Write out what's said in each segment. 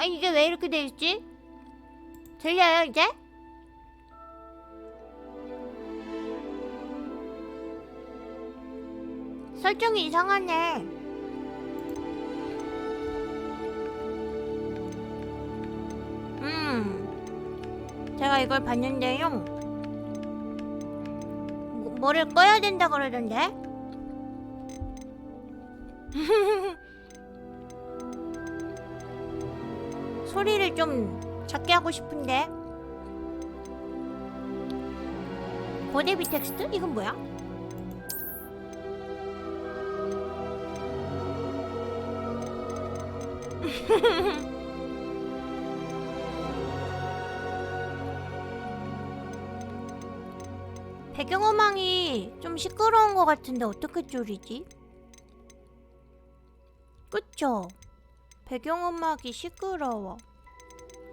이게 왜 이렇게 돼 있지? 들려요 이제? 설정이 이상하네. 제가 이걸 봤는데요. 뭐를 꺼야 된다 그러던데? 소리를 좀 작게 하고 싶은데. 고대비 텍스트? 이건 뭐야? 배경음악이 좀 시끄러운 것 같은데 어떻게 줄이지? 그쵸? 배경음악이 시끄러워.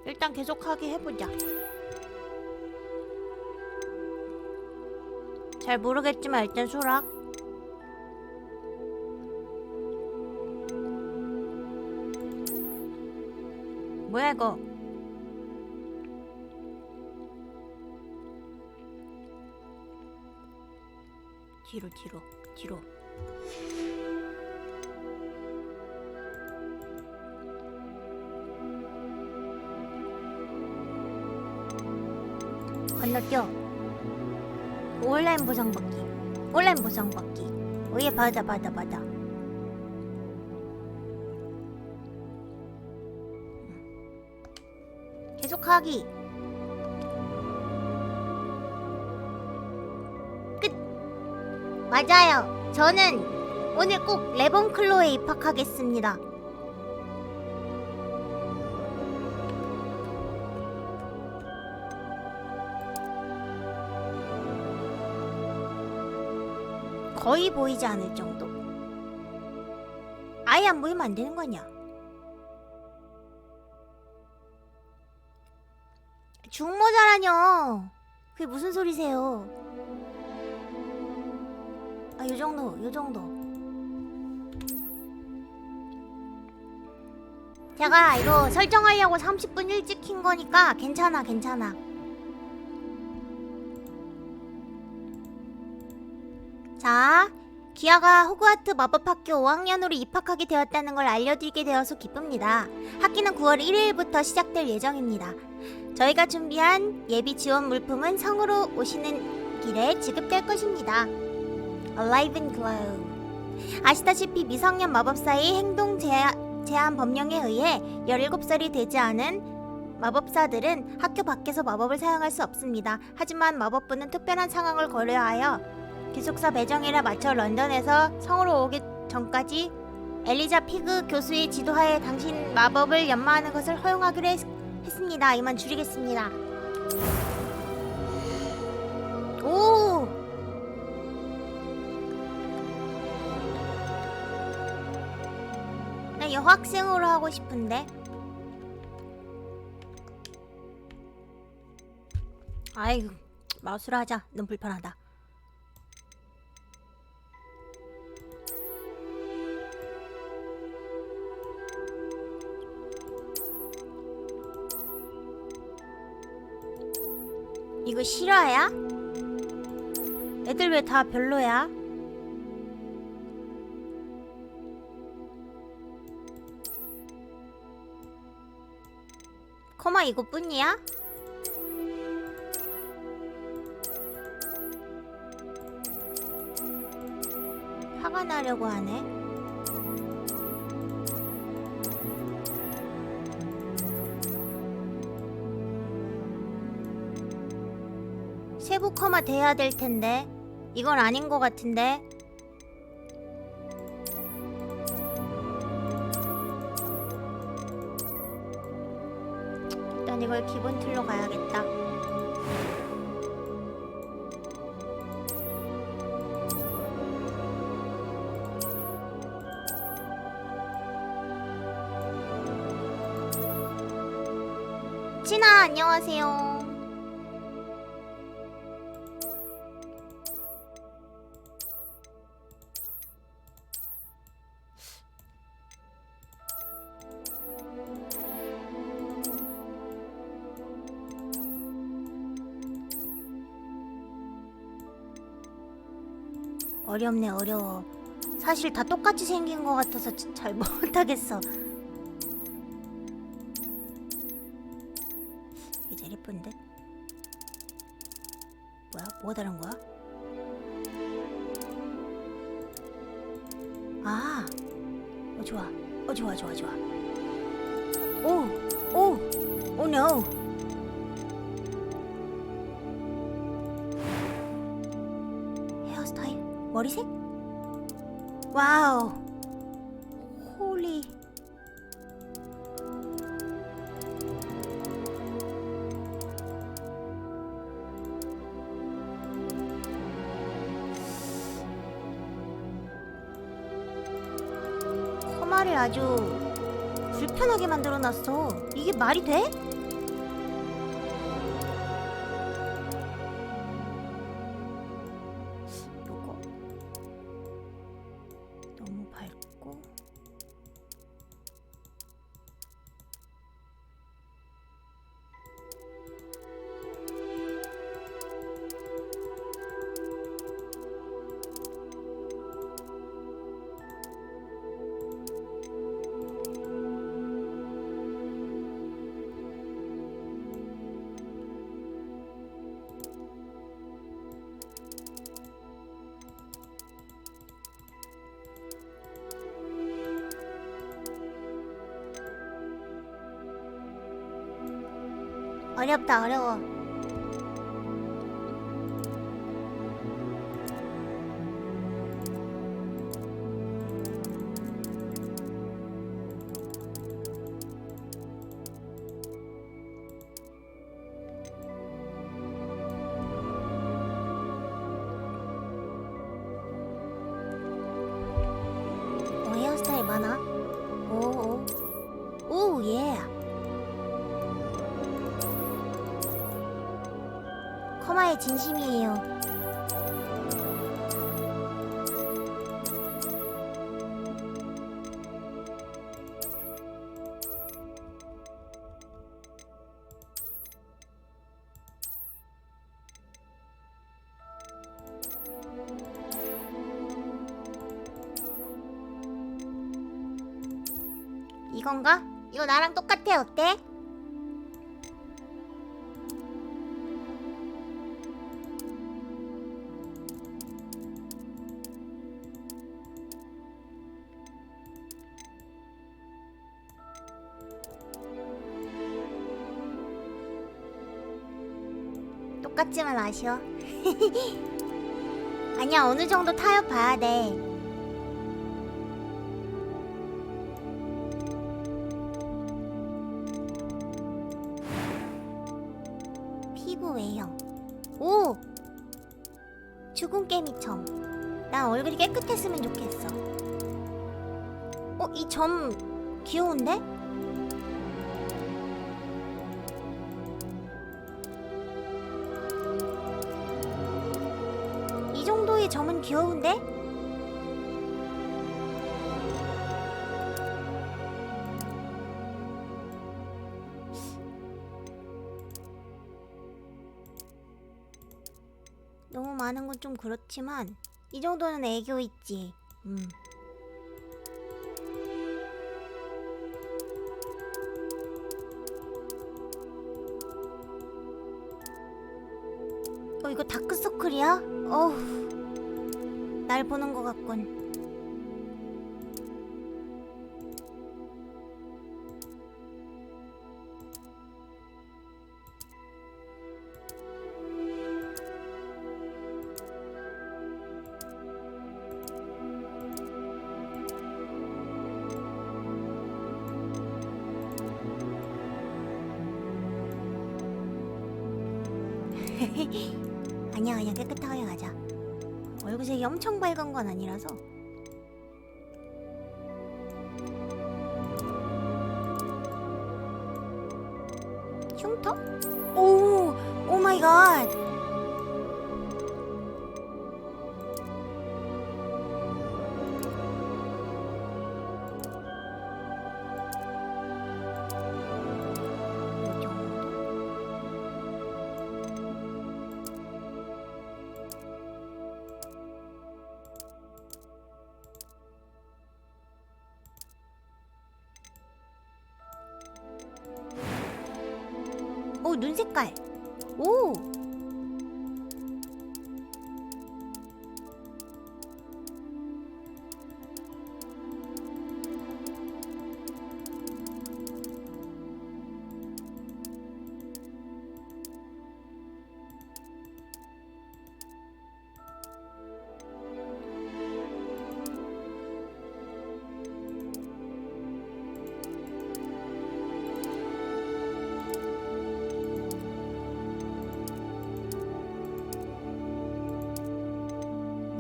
일단 계속하게 해보자. 잘 모르겠지만 일단 수락. 뭐야 이거? 뒤로. 건너뛰어. 온라인 보상받기. 오예, 받아. 계속하기. 맞아요. 저는 오늘 꼭 레본클로에 입학하겠습니다. 거의 보이지 않을 정도? 아예 안 보이면 안 되는 거냐? 중모자라뇨. 그게 무슨 소리세요? 요 정도. 제가 이거 설정하려고 30분 일찍 킨 거니까 괜찮아. 자, 기아가 호그와트 마법학교 5학년으로 입학하게 되었다는 걸 알려드리게 되어서 기쁩니다. 학기는 9월 1일부터 시작될 예정입니다. 저희가 준비한 예비 지원 물품은 성으로 오시는 길에 지급될 것입니다. Alive and Glow. 아시다시피 미성년 마법사의 행동 제한 법령에 의해 17살이 되지 않은 마법사들은 학교 밖에서 마법을 사용할 수 없습니다. 하지만 마법부는 특별한 상황을 고려하여 기숙사 배정일에 맞춰 런던에서 성으로 오기 전까지 엘리자 피그 교수의 지도하에 당신 마법을 연마하는 것을 허용하기로 했습니다. 이만 줄이겠습니다. 오! 나 여학생으로 하고 싶은데. 아이고, 마우스로 하자. 너무 불편하다. 이거 실화야? 애들 왜 다 별로야? 코마 이거뿐이야? 화가 나려고 하네. 세부 커마 돼야 될 텐데 이건 아닌 것 같은데. 일단 이걸 기본 틀로 가야겠다. 진아 안녕하세요. 어렵네, 어려워. 사실 다 똑같이 생긴 것 같아서 잘 못하겠어. 이게 제일 예쁜데? 뭐가 다른 거야? 아, 좋아. 좋아. 오, no. 헤어스타일? 머리색? 와우. 홀리. 커마를 아주 불편하게 만들어놨어. 이게 말이 돼? 요거 너무 밝고. 어렵다, 어려워. 헤어스타일 많아. 오, 예. 커마의 진심이에요. 이건가? 이거 나랑 똑같아. 어때? 똑같지만 아쉬워. 아니야, 어느 정도 타협 봐야 돼. 피부 외형. 오! 죽은 깨미점. 난 얼굴이 깨끗했으면 좋겠어. 이 점 귀여운데? 이 정도의 점은 귀여운데? 너무 많은 건 좀 그렇지만 이 정도는 애교 있지. 이거 다크서클이야? 어우, 날 보는 것 같군. 아니야, 깨끗하게 가자. 얼굴색이 엄청 밝은 건 아니라서. 흉터? 오 마이 갓. 오, 눈 색깔. 오.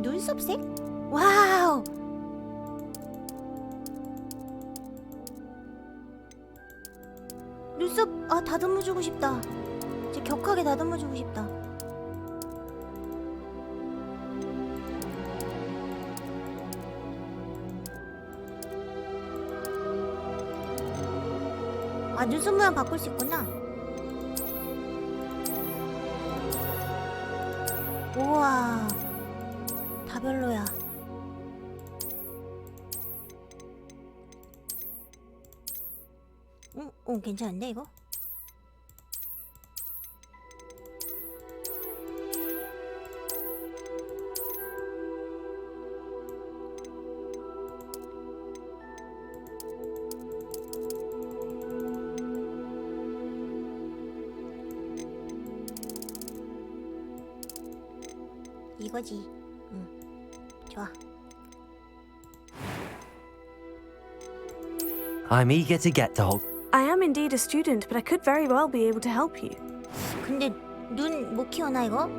눈썹색? 와우. 눈썹 다듬어주고 싶다. 진짜 격하게 다듬어주고 싶다. 눈썹 모양 바꿀 수 있구나. 우와, 다 별로야. 괜찮은데 이거? 이거지. 좋아. I'm eager to get to I am indeed a student, but I could very well be able to help you. 근데 눈 못 키우나 이거?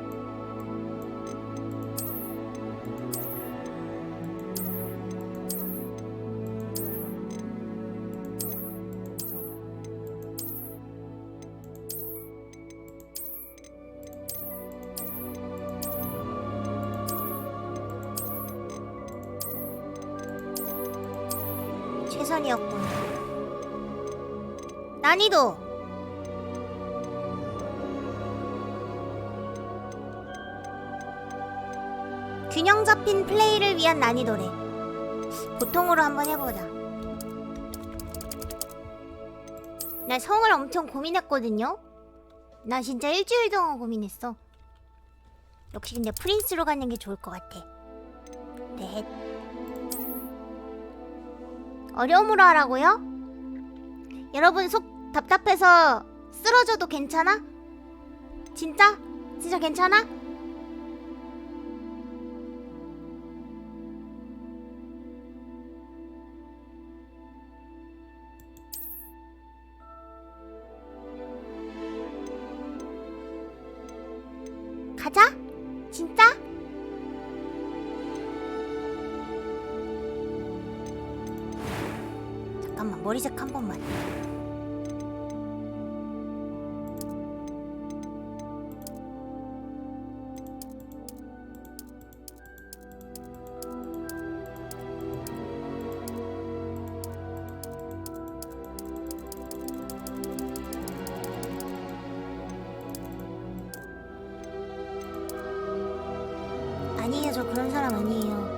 최선이었군. 난이도 균형 잡힌 플레이를 위한 난이도래. 보통으로 한번 해보자. 나 성을 엄청 고민했거든요. 나 진짜 일주일 동안 고민했어. 역시 근데 프린스로 가는 게 좋을 것 같아. 네. 어려움으로 하라고요? 여러분 속 답답해서 쓰러져도 괜찮아? 진짜? 진짜 괜찮아? 가자? 진짜? 잠깐만, 머리색 한 번만. 아니에요, 저 그런 사람 아니에요.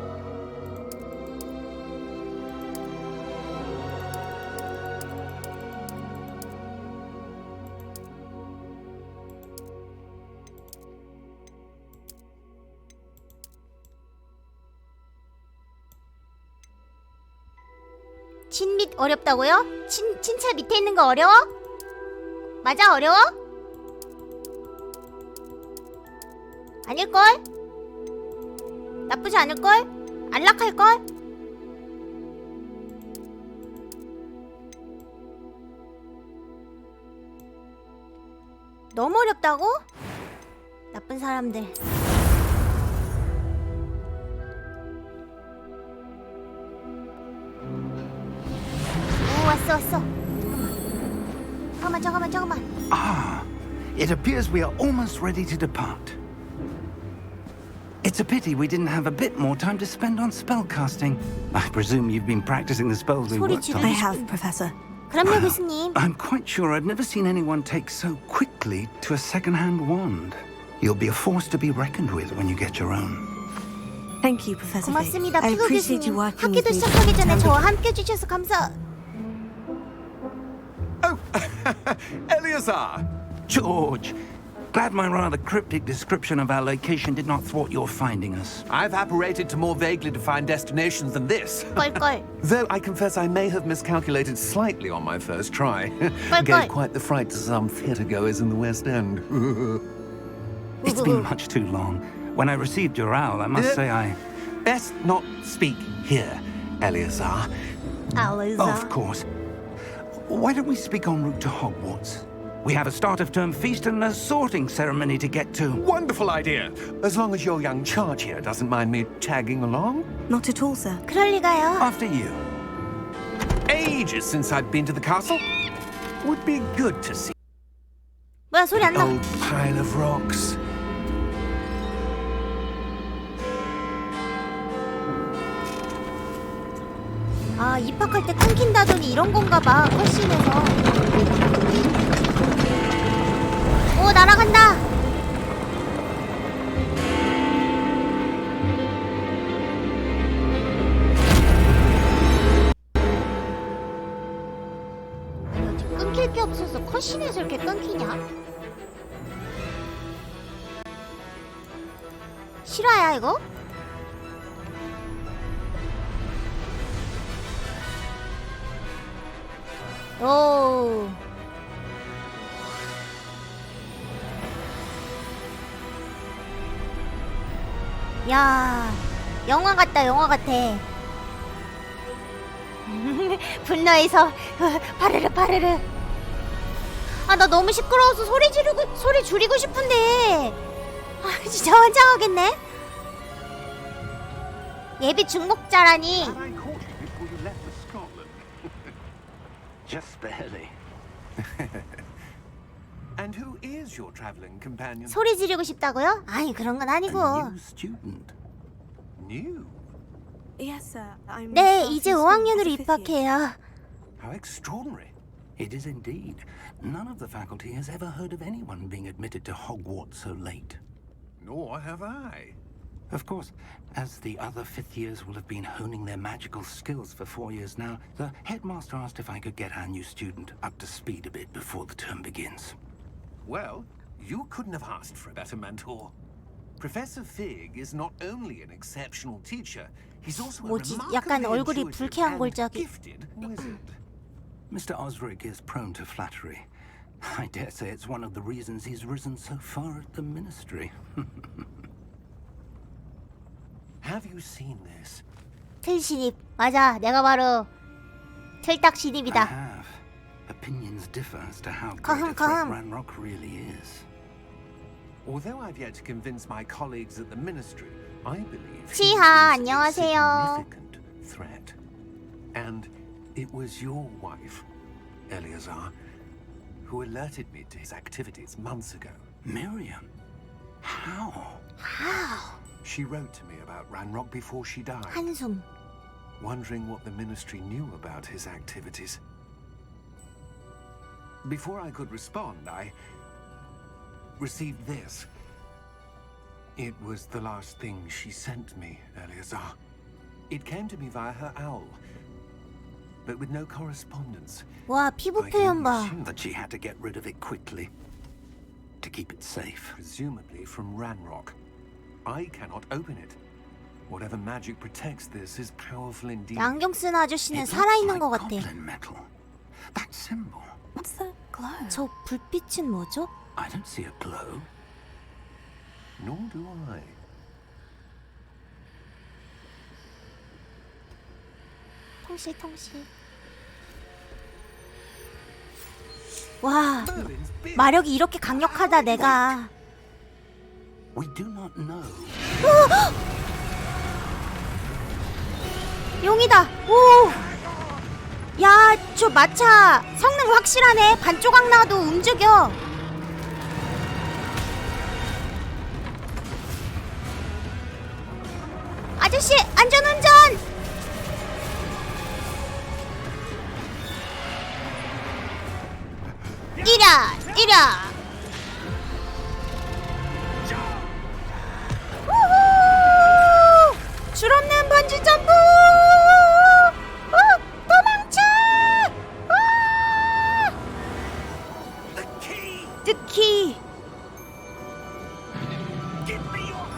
친 밑 어렵다고요? 친차 밑에 있는 거 어려워? 맞아, 어려워? 아닐걸? 나쁘지 않을걸? 안락할걸? 너무 어렵다고? 나쁜 사람들. 오, 왔어. 잠깐만. Ah, it appears we are almost ready to depart. It's a pity we didn't have a bit more time to spend on spellcasting. I presume you've been practicing the spells we worked on. I have, Professor. 그럼요, 교수님. I'm quite sure I've never seen anyone take so quickly to a second-hand wand. You'll be a force to be reckoned with when you get your own. Thank you, Professor. 고맙습니다, I 피그 appreciate you 교수님. working with 학기도 me. 시작하기 전에 저와 함께 해주셔서 감사. Oh, Eleazar! George, glad my rather cryptic description of our location did not thwart your finding us. I've apparated to more vaguely defined destinations than this. 껄껄. Though I confess I may have miscalculated slightly on my first try. 껄껄. Gave quite the fright to some theatregoers in the West End. It's been much too long. When I received your owl, I must say I... Best not speak here, Eleazar. Of course. Why don't we speak en route to Hogwarts? We have a start of term feast and a sorting ceremony to get to. Wonderful idea. As long as your young charge here doesn't mind me tagging along. Not at all, sir. 그럴 리가요. After you. Ages since I've been to the castle. Would be good to see. 뭐야 소리 안 나. Old pile of rocks. 아 입학할 때 끊긴다더니 이런 건가 봐. 컷신에서. 오 날아간다. 아니 어떻게 끊길 게 없어서 컷신에서 이렇게 끊기냐? 실화야 이거? 오. 야, 영화 같다, 영화 같아. 분노해서 파르르 파르르. 아, 나 너무 시끄러워서 소리 줄이고 싶은데. 아, 진짜 환장하겠네. 예비 중목자라니. I caught you before you left for Scotland. Just barely. And who is your traveling companion? 소리 지르고 싶다고요? 아니 그런 건 아니고. A new student. New? Yes, sir. I'm 네, starting 이제 school 5학년으로 as a fifth year. 입학해요. How extraordinary. It is indeed. None of the faculty has ever heard of anyone being admitted to Hogwarts so late. Nor have I. Of course, as the other fifth years will have been honing their magical skills for 4 years now, the headmaster asked if I could get our new student up to speed a bit before the term begins. Well, you couldn't have asked for a better mentor. Professor Fig is not only an exceptional teacher, he's also a 뭐지? 약간 remarkably 얼굴이 intuitive 불쾌한 and 골짜기. gifted wizard. Mr. Osric is prone to flattery. I dare say it's one of the reasons he's risen so far at the ministry. Have you seen this? 틀 신입. 맞아, 내가 바로 틀딱 I 신입이다. have. Opinions differ as to how Come, great a threat come. Ranrock really is. Although I've yet to convince my colleagues at the ministry, I believe he 치하, is a 안녕하세요. significant threat. And it was your wife, Eleazar, who alerted me to his activities months ago. Miriam? How? How? She wrote to me about Ranrock before she died, 한숨. wondering what the ministry knew about his activities. Before I could respond, I received this. It was the last thing she sent me, Eleazar. It came to me via her owl, but with no correspondence. 와, 피부 I 표현 can 봐. assume That she had to get rid of it quickly to keep it safe. presumably from Ranrock. I cannot open it. Whatever magic protects this is powerful indeed. 안경 쓴 아저씨는 It looks 살아있는 like 것 같아. goblin metal. That symbol. What's the glow? 저 불빛은 뭐죠? I don't see a glow. Nor do I. 통실. 와, 마력이 이렇게 강력하다 내가. We do not know. 용이다. 오. 야, 저 마차 성능 확실하네. 반조각 나도 움직여. 아저씨, 안전운전. 이랴. 우후! 줄없는 번지 점프! 도망쳐! The key! 키.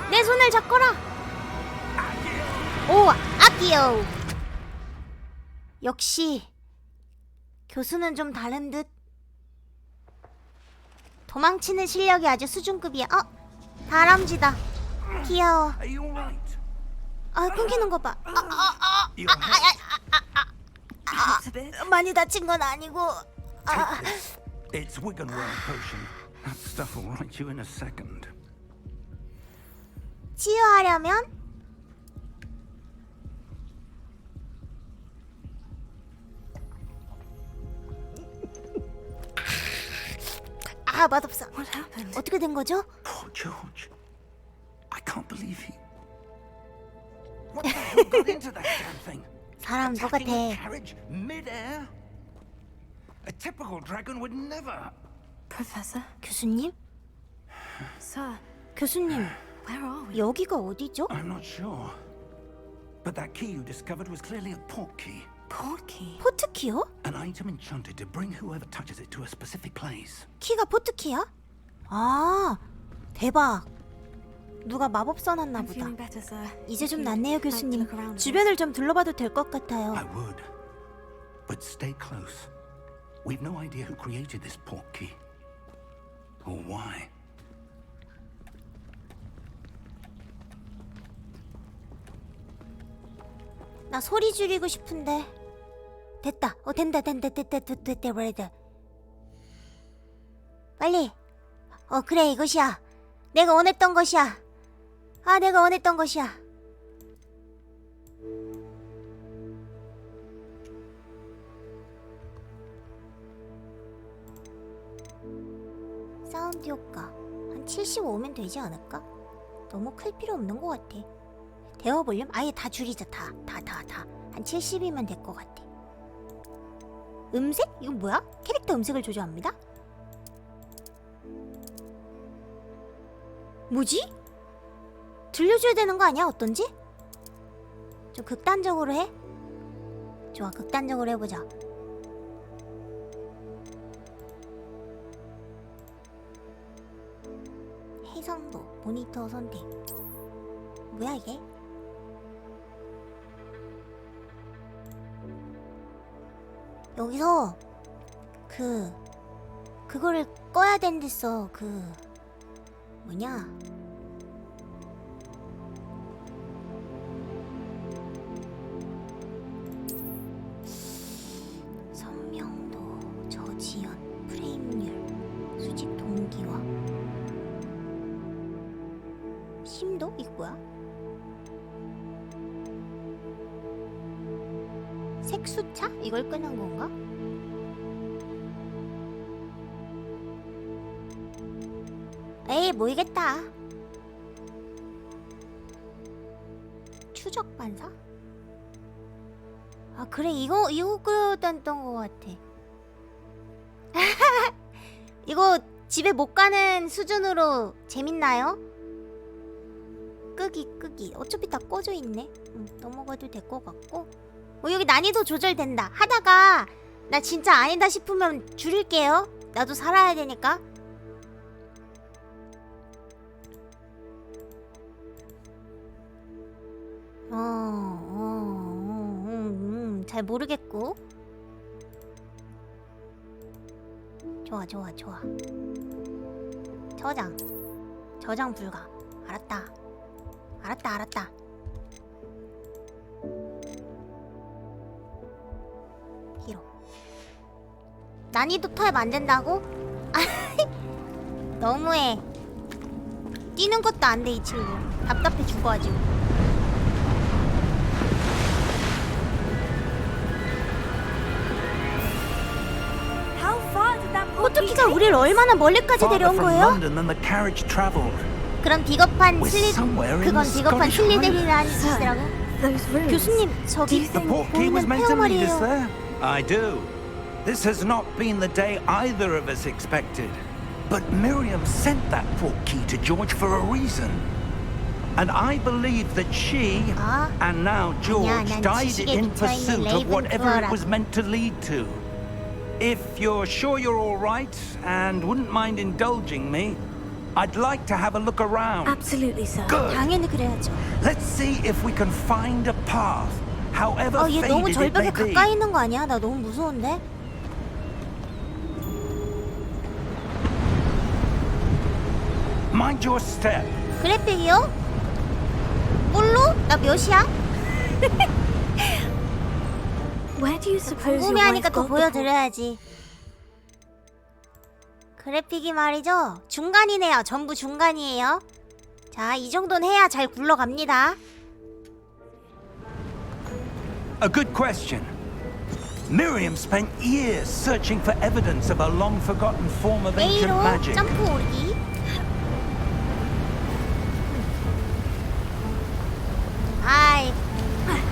내 손을 잡거라. 오, 아기요. 역시 교수는 좀 다른 듯. 도망치는 실력이 아주 수준급이야. 다람쥐다. 귀여워. Are you all right? 끊기는 거 봐. Your head? It's a bit. 많이 다친 건 아니고. Take this. It's Wiggenworm potion. That stuff will right you in a second. 치유하려면 맛없어. What happened? 어떻게 된 거죠? Poor George. I can't believe he. What the hell got into that damn thing? 사람 Attacking a 똑같아. carriage mid-air? A typical dragon would never. Professor? 교수님? Sir, 교수님, where are we? 여기가 어디죠? I'm not sure. But that key you discovered was clearly a port key. Portkey. 포트키요? An item enchanted to bring whoever touches it to a specific place. 키가 포트키야? 대박. 누가 마법 써놨나 I'm 보다. feeling better, sir. 이제 좀 If you'd 낫네요, like to 교수님. look around a bit. 주변을 좀 둘러봐도 될 것 같아요. I would. But stay close. We've no idea who created this port key. Or why. 나 소리 줄이고 싶은데. 됐다. 된다. 레드. 빨리. 그래, 이것이야. 내가 원했던 것이야. 내가 원했던 것이야. 사운드 효과 한 75면 되지 않을까? 너무 클 필요 없는 것 같아. 대화 볼륨 아예 다 줄이자. 다. 한 70이면 될 것 같아. 음색? 이건 뭐야? 캐릭터 음색을 조절합니다. 뭐지? 들려줘야 되는 거 아니야? 어떤지? 좀 극단적으로 해? 좋아, 극단적으로 해보자. 해상도, 모니터 선택. 뭐야 이게? 여기서 그거를 꺼야 된댔어. 뭐냐? 선명도, 저지연, 프레임률, 수직 동기화, 심도? 이거 뭐야? 색수차? 이걸 끄는 건가? 에이, 모르겠다. 추적 반사? 그래, 이거 끌었던 것 같아. 이거 집에 못 가는 수준으로 재밌나요? 끄기. 어차피 다 꺼져 있네. 넘어가도 될 것 같고. 여기 난이도 조절된다. 하다가 나 진짜 아니다 싶으면 줄일게요. 나도 살아야 되니까. 잘 모르겠고. 좋아. 저장 불가. 알았다. 히로. 난이도 타입 안 된다고? 너무해. 뛰는 것도 안 돼, 이 친구. 답답해 죽어가지고. How far did that portkey 포토키가 take? 우리를 얼마나 멀리까지 Farther 데려온 from 거예요? London than the carriage travelled. 그건 비겁한 We're somewhere in 그건 the 비겁한 Scottish 실리들이라는 짓이라고. Those rooms. 교수님, Do 저기 you The think port key was 보이는 meant to lead us 폐허말이에요. there. I do. This has not been the day either of us expected. But Miriam sent that port key to George for a reason. And I believe that she, and now George, 난 died 지식에 in 미쳐있는 pursuit of whatever 레이븐크로라. it was meant to lead to. if you're sure you're all right and wouldn't mind indulging me, I'd like to have a look around. Absolutely, sir. Good. 당연히 그래야죠. Let's see if we can find a path, however 얘 너무 faded it may 절벽에 be. 가까이 있는 거 아니야? 나 너무 무서운데? Mind your step. 그래픽이요? 뭘로? 나 몇이야? Where do you suppose your wife 궁금해하니까 더 got the port? 보여드려야지. 그래픽이 말이죠. 중간이네요. 전부 중간이에요. 자, 이 정도는 해야 잘 굴러갑니다. A good question. Miriam spent years searching for evidence of a long-forgotten form of ancient A로 magic. 점프 오르기. 아이,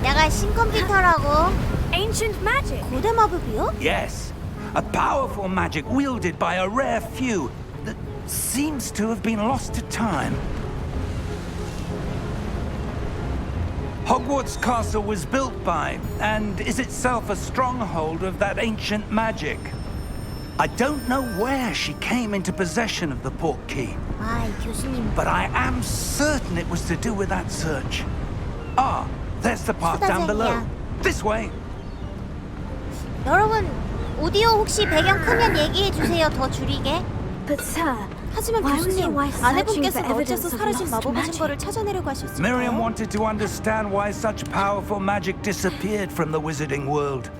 내가 신컴퓨터라고. Ancient magic. 고대 마법이요? Yes, a powerful magic wielded by a rare few that seems to have been lost to time. Hogwarts Castle was built by, and is itself a stronghold of that ancient magic. I don't know where she came into possession of the portkey, 아이, 교수님. but I am certain it was to do with that search. Ah, there's the path down below. This way. 여러분, 오디오 혹시 배경 크면 얘기해 주세요. 더 줄이게. But sir, 하지만 why was your 교수님, wife 아내분께서 searching for 어째서 evidence of 사라진 lost 마법의 magic? 증거를 찾아내려고 Miriam 하셨을까요? wanted to understand why such powerful magic disappeared from the wizarding world.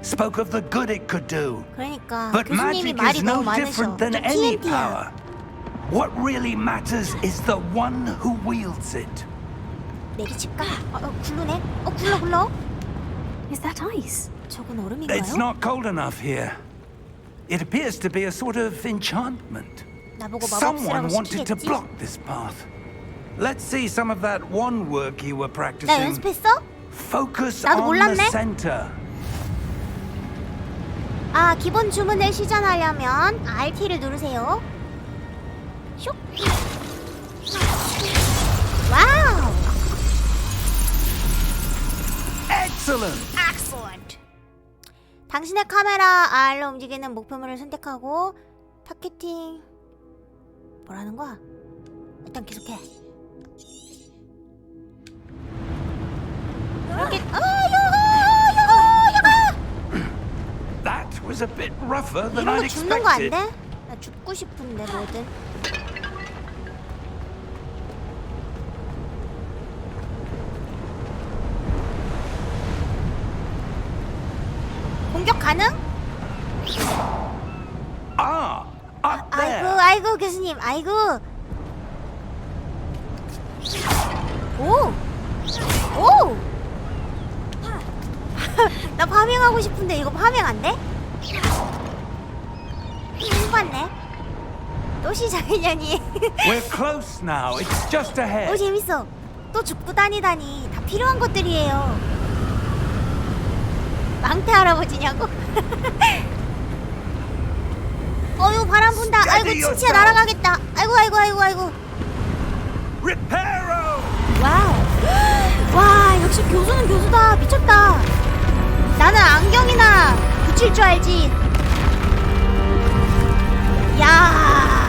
Spoke of the good it could do. 그러니까 But 교수님이 magic 말이 is 너무 no 많으셔. different than 저 any TNT야. power. What really matters is the one who wields it. 내리칠까? 굴르네? 굴러. Is that ice? 저건 얼음인가요? It's not cold enough here. It appears to be a sort of enchantment. 나보고 Someone 마법쓰라고 wanted to 시키겠지? block this path. Let's see some of that wand work you were 나 practicing. 연습했어? Focus 나도 on 몰랐네? the center. 아, 기본 주문을 시전하려면 RT를 누르세요. 슉. 와우. Excellent. Excellent. 당신의 카메라 R로 움직이는 목표물을 선택하고 타겟팅. 뭐라는 거야? 일단 계속해. 이렇게 That was a bit rougher than 이런 I'd 거 죽는 거 안 expected. 돼? 나 죽고 싶은데 뭐든. 공격 가능? Ah, up there. 아이고 교수님, 아이고. 오. 나 파밍하고 싶은데 이거 파밍 안 돼? 힘받네. 또 시작이냐니. We're close now. It's just ahead. 오, 재밌어. 또 죽고 다니다니. 다 필요한 것들이에요. 망태 할아버지냐고? 어휴, 바람 분다. 아이고, 진짜 날아가겠다. 아이고. Reparo! 와우. 와, 역시 교수는 교수다. 미쳤다. 나는 안경이나 붙일 줄 알지. 야.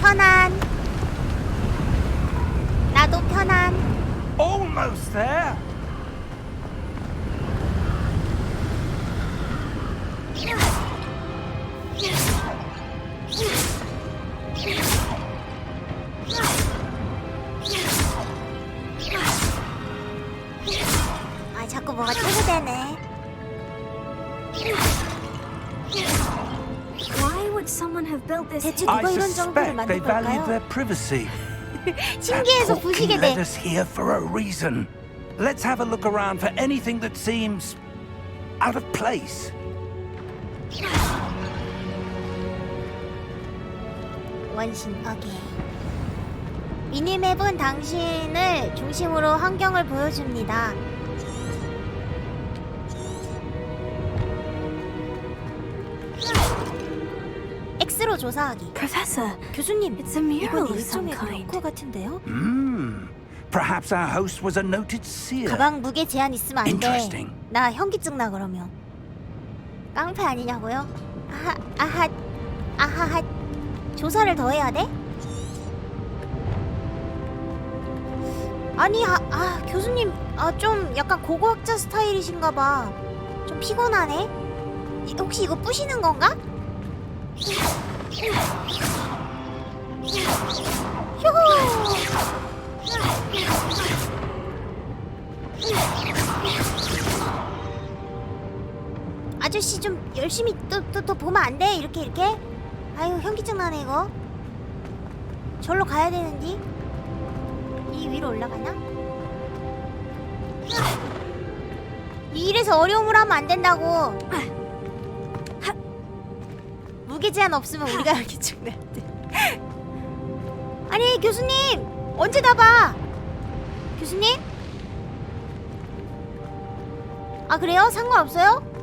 편안. 나도 편안. Almost there. 아, 자꾸 뭐가 퇴소되네. Why would someone have built this? 대체 I 누가 이런 정보를 suspect 만든 they valued 걸까요? their privacy. 신기해서 That 부시게 portkey led 돼. us here for a reason. Let's have a look around for anything that seems out of place. 원신 어게인. 미니맵은 당신을 중심으로 환경을 보여줍니다. X로 조사하기. Professor, 교수님, it's a mural 이건 of some 일종의 kind. 벽화 같은데요? Perhaps our host was a noted seer. 가방 무게 제한 있으면 안 돼. Interesting. 나 현기증 나 그러면. 깡패 아니냐고요? 아하. 조사를 더 해야 돼? 아니 교수님 좀 약간 고고학자 스타일이신가 봐. 좀 피곤하네. 혹시 이거 부시는 건가? 휴. 아저씨 좀 열심히 또 보면 안 돼? 이렇게 아유 현기증 나네 이거. 절로 가야 되는데 이 위로 올라가나? 이래서 어려움을 하면 안 된다고. 무게 제한 없으면 우리가 현기증 날 때. 아니 교수님 언제 다 봐? 교수님? 아 그래요? 상관없어요?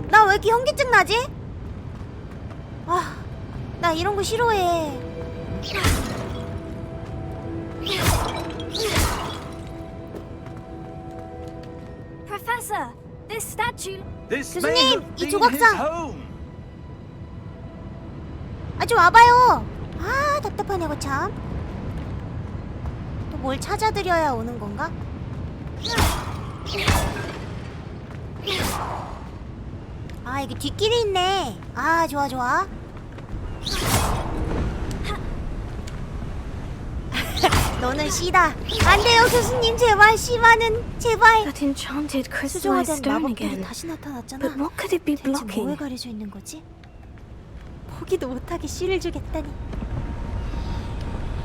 나 왜 이렇게 현기증 나지? 나 이런 거 싫어해. Professor, this statue. This 교수님, may have 이 been 조각상. his home. 좀 와봐요. 답답하네 이거 참. 또 뭘 찾아드려야 오는 건가? 이게 뒷길이 있네. 좋아. 너는 C다. 안 돼요 교수님 제발 C만은 제발. That enchanted 수정화된 crystallized stone 마법들이 again. 다시 나타났잖아. But what could it be 대체 뭐에 blocking? 가려져 있는 거지? 포기도 못하게 C를 주겠다니.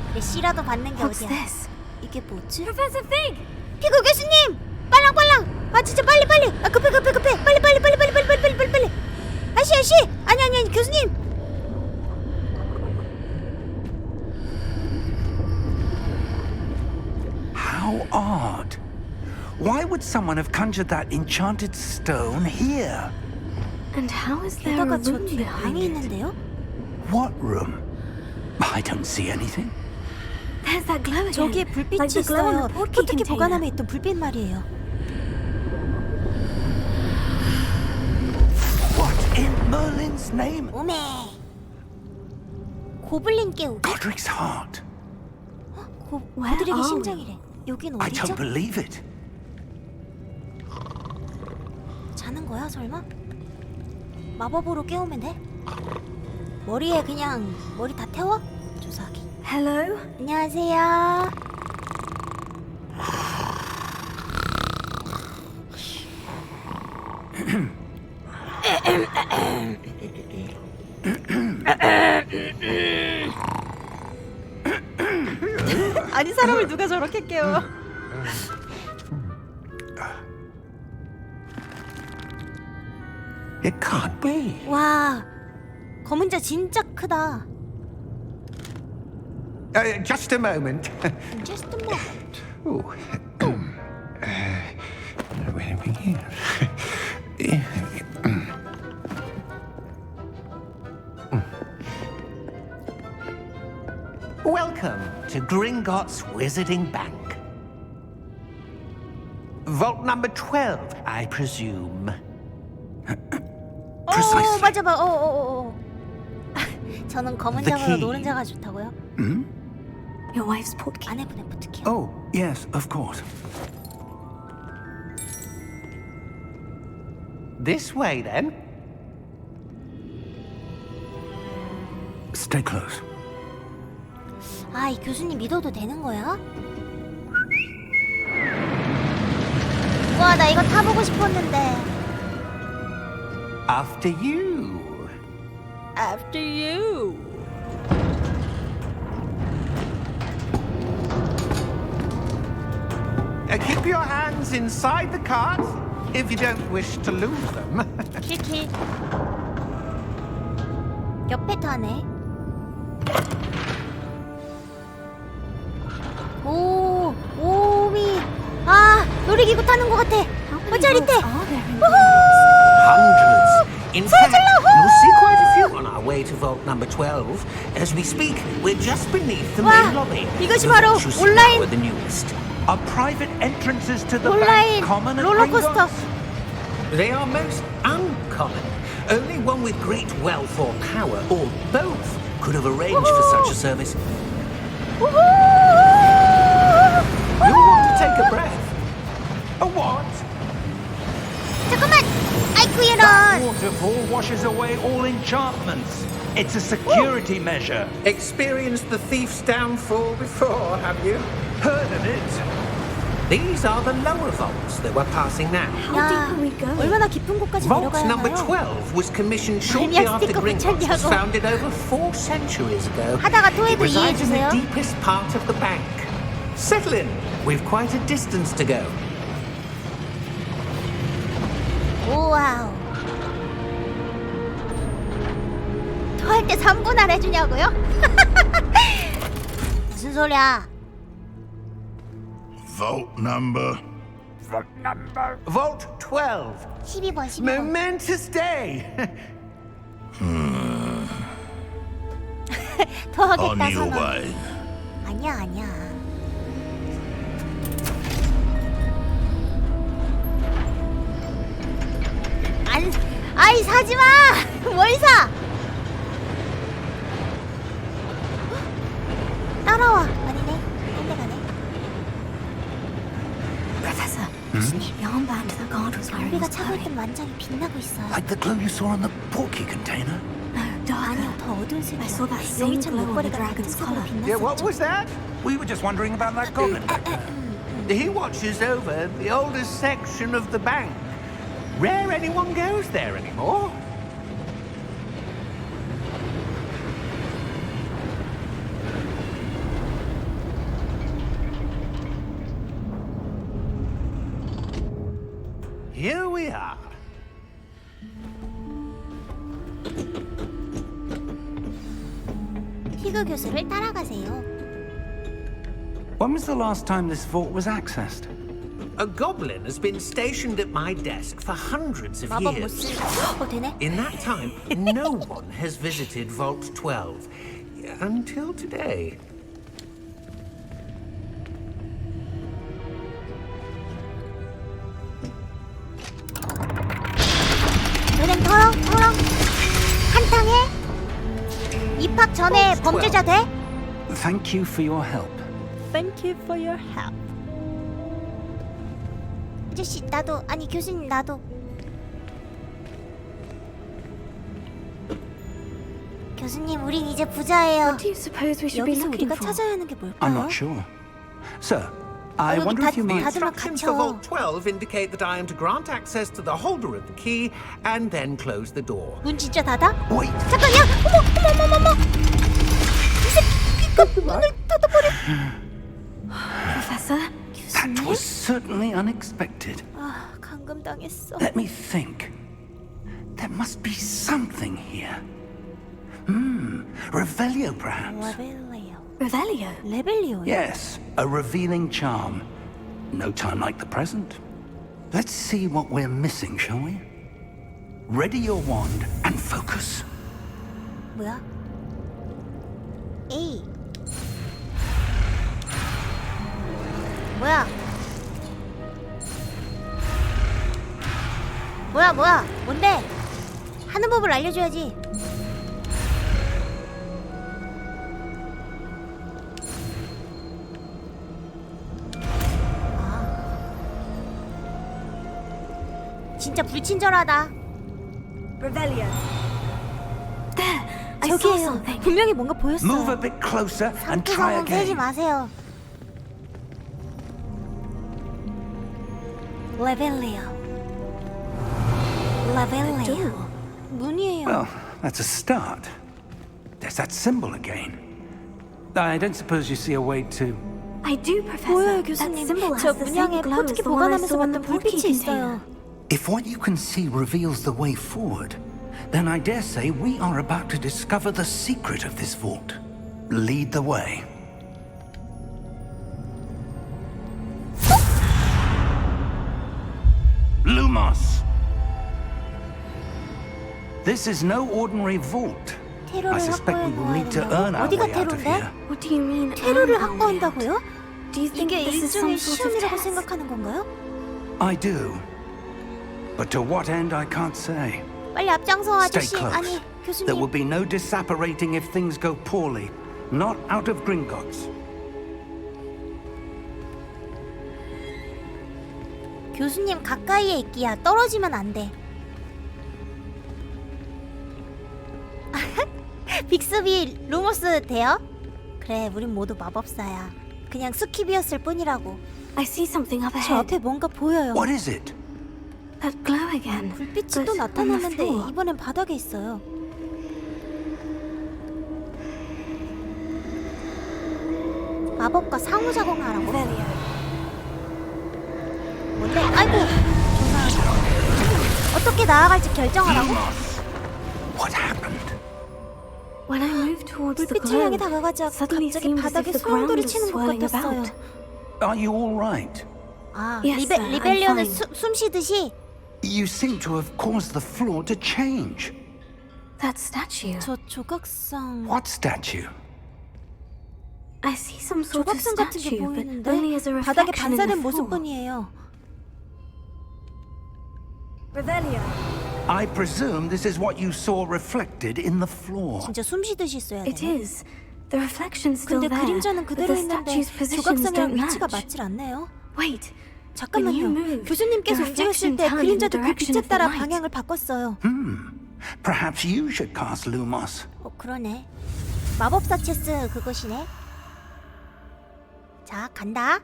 그래 C라도 받는 게 What's 어디야? this? 이게 뭐지? Professor Fig! 피그 교수님! 빨랑! 진짜 빨리! 급해! 빨리! 아씨! 아니 교수님! How odd. Why would someone have conjured that enchanted stone here? And how is there a 게다가 저 room 뒤에 방이 behind it? 있는데요? What room? I don't see anything. There's that glow again. 저기에 불빛이 like the glow on 있어요. the portkey 포트키 container. 보관함에 있던 불빛 말이에요. What in Merlin's name? 오메. 고블린 깨우기? Godric's heart. 고드릭의 are 심장이래. 여긴 I 어디죠? don't believe it. 자는 거야 설마? 마법으로 깨우면 돼? 머리에 그냥 머리 다 태워? 조사하기. Hello? 안녕하세요. 아니 사람을 누가 저렇게 깨워? It can't be. 와, 검은 자 진짜 크다. Just a moment. Just a moment. Oh. Where are we here? Welcome to Gringotts Wizarding Bank. Vault number 12, I presume. 오, 맞아. 저는 검은 The 자가로 key. 노른자가 좋다고요? Your wife's portkey. 아내분의 포트키요. Oh, yes, of course. This way, then. Stay close. 이 교수님 믿어도 되는 거야? 와, 나 이거 타보고 싶었는데. After you. After you. Keep your hands inside the cart if you don't wish to lose them. 킬킬. 옆에 타네. 오미. 놀이기구 타는 것 같아. 짜릿해. Are there in Hundreds. In fact, you'll see quite a few on our way to vault number 12. As we speak, we're just beneath the 와, main lobby. 이것이 The 바로 vaults you see 온라인 now are the newest. Are private entrances to the 온라인 bank common at 롤러코스터. Gringotts? They are most uncommon. Only one with great wealth or power, or both, could have arranged for such a service. 우후! You'll want to take a breath. A what? 잠깐만. 아이쿠 That 이런. waterfall washes away all enchantments. It's a security measure. Experienced the thief's downfall before, have you? Heard of it? These are the lower vaults that we're passing now. How deep are we going? 얼마나 깊은 곳까지 Vault 내려가야 number 하나요? 12 was commissioned shortly 아니야, after 스티커 Gringotts was 붙였냐고. founded over 4 centuries ago. 하다가 It 토해도 resides in the 이해해주세요. deepest part of the bank. Settle in. We've quite a distance to go. 오와우. 토할 때 3분할 해주냐고요? 무슨 소리야? Vault number. Vault 12. 12번 12번. Momentous day. 토하겠다 On your 선언. way. 아니야 아니야. 안 아이 사지 마. 뭘 사? 따라와. 아니네. 딴 데 가네. Professor, the armband the guard was wearing 우리가 was 차고 glowing. 있던 만장이 빛나고 있어요. Like the glow you saw on the porky container? No, darker. 아니요 더 어두운 색이야. I saw that same 여기처럼 glow on the 목걸이가 같은 dragon's 색으로 collar. Yeah, what 빛났었죠. was that? We were just wondering about that goblin back there. He watches over the oldest section of the bank. Rare anyone goes there anymore. Here we are. 희그 교수를 따라가세요. When was the last time this vault was accessed? A goblin has been stationed at my desk for hundreds of 마법 못 years. 쓰. 되네. In that time, no one has visited Vault 12 until today. 은행 털어. 한탕해. 입학 전에 범죄자 돼? Thank you for your help. Thank you for your help. 아저씨 나도 아니 교수님 나도. 교수님 우린 이제 부자예요. What do you suppose we should be 여기서 looking 우리가 for? 찾아야 하는 게 뭘까요? I'm not sure. Sir, I 여기 wonder if you 다- might... 다들 막 Instructions 갇혀. for Vault 12 indicate that I am to grant access to the holder of the key and then close the door. 문 진짜 닫아? Wait, 잠깐 야 어머 이 새끼가 문을 닫아버려. Professor? that 교수님? was certainly unexpected. 아 감금당했어. Let me think. There must be something here. Revelio perhaps? 레벨리오. Revelio? 레벨리오. Yes, a revealing charm. No time like the present. Let's see what we're missing, shall we? Ready your wand and focus. 뭐야? A. 뭐야? 뭐야? 뭔데? 하는 법을 알려줘야지. 진짜 불친절하다. Revelio. There! I saw 저기에요. something. 분명히 뭔가 보였어요. Move a bit closer and try 상투성은 세지 again. 마세요. 레벨리오. 문이에요. Well, that's a start. There's that symbol again. I don't suppose you see a way to... I do, Professor. 보여요, That 교수님. symbol 저 has the same 문양에 glow as 포트키 the one I 보관하면서 saw in the 봤던 porky 불빛이 있어요. container. If what you can see reveals the way forward, then I dare say we are about to discover the secret of this vault. Lead the way. Lumos! This is no ordinary vault. I 테러를 suspect we will 확보해 need to 놓아야 earn our 어디가 way out of 테러인데? here. What do you mean? 테러를 earn our way out? 확보한다고요? Do you think 이게 this is some 일종의 sort of 시험이라고 test? 생각하는 건가요? I do. But to what end I can't say. 빨리 앞장서 Stay 아저씨. close. 아니 There will 교수님. be no disapparating if things go poorly. Not out of Gringotts. 교수님 가까이에 있기야. 떨어지면 안 돼. 빅스비 루머스 돼요? 그래, 우린 모두 마법사야. 그냥 스킵이었을 뿐이라고. I see something up 저 ahead. 앞에 뭔가 보여요. What is it? That glow again. 불빛이 but 또 on the 나타났는데 floor. 이번엔 바닥에 있어요. 마법과 상호작용하라고? 뭔데? 아이고! 조사하자. 어떻게 나아갈지 결정하라고? What happened? When I moved towards the 불빛을 향해 glow, 다가가자 suddenly 갑자기 seemed as 바닥에 if the ground 소용돌이 was 치는 것 swirling 같았어요. about. Are you all right? 아, Yes, sir, I'm 리벨리온은 fine. 숨 쉬듯이 You seem to have caused the floor to change. That statue. 저 조각상 What statue? I see some sort of 조각상 같은 게 statue, but 보이는데 only as a 바닥에 reflection in the 반사된 floor. 모습뿐이에요. I presume this is what you saw reflected in the floor. 진짜 숨 쉬듯이 써야 It 되네. is. The reflection's still 근데 there, 그림자는 but 그대로 the 있는데 statue's positions 조각상이랑 don't 위치가 match. 맞질 않네요. Wait. 잠깐만요. When you moved, 교수님께서 the 움직였을 reflection 때 turned in the 그림자도 그 direction 빛에 of the 따라 light. 방향을 바꿨어요. Perhaps you should cast Lumos. 그러네. 마법사 체스 그것이네. 자, 간다.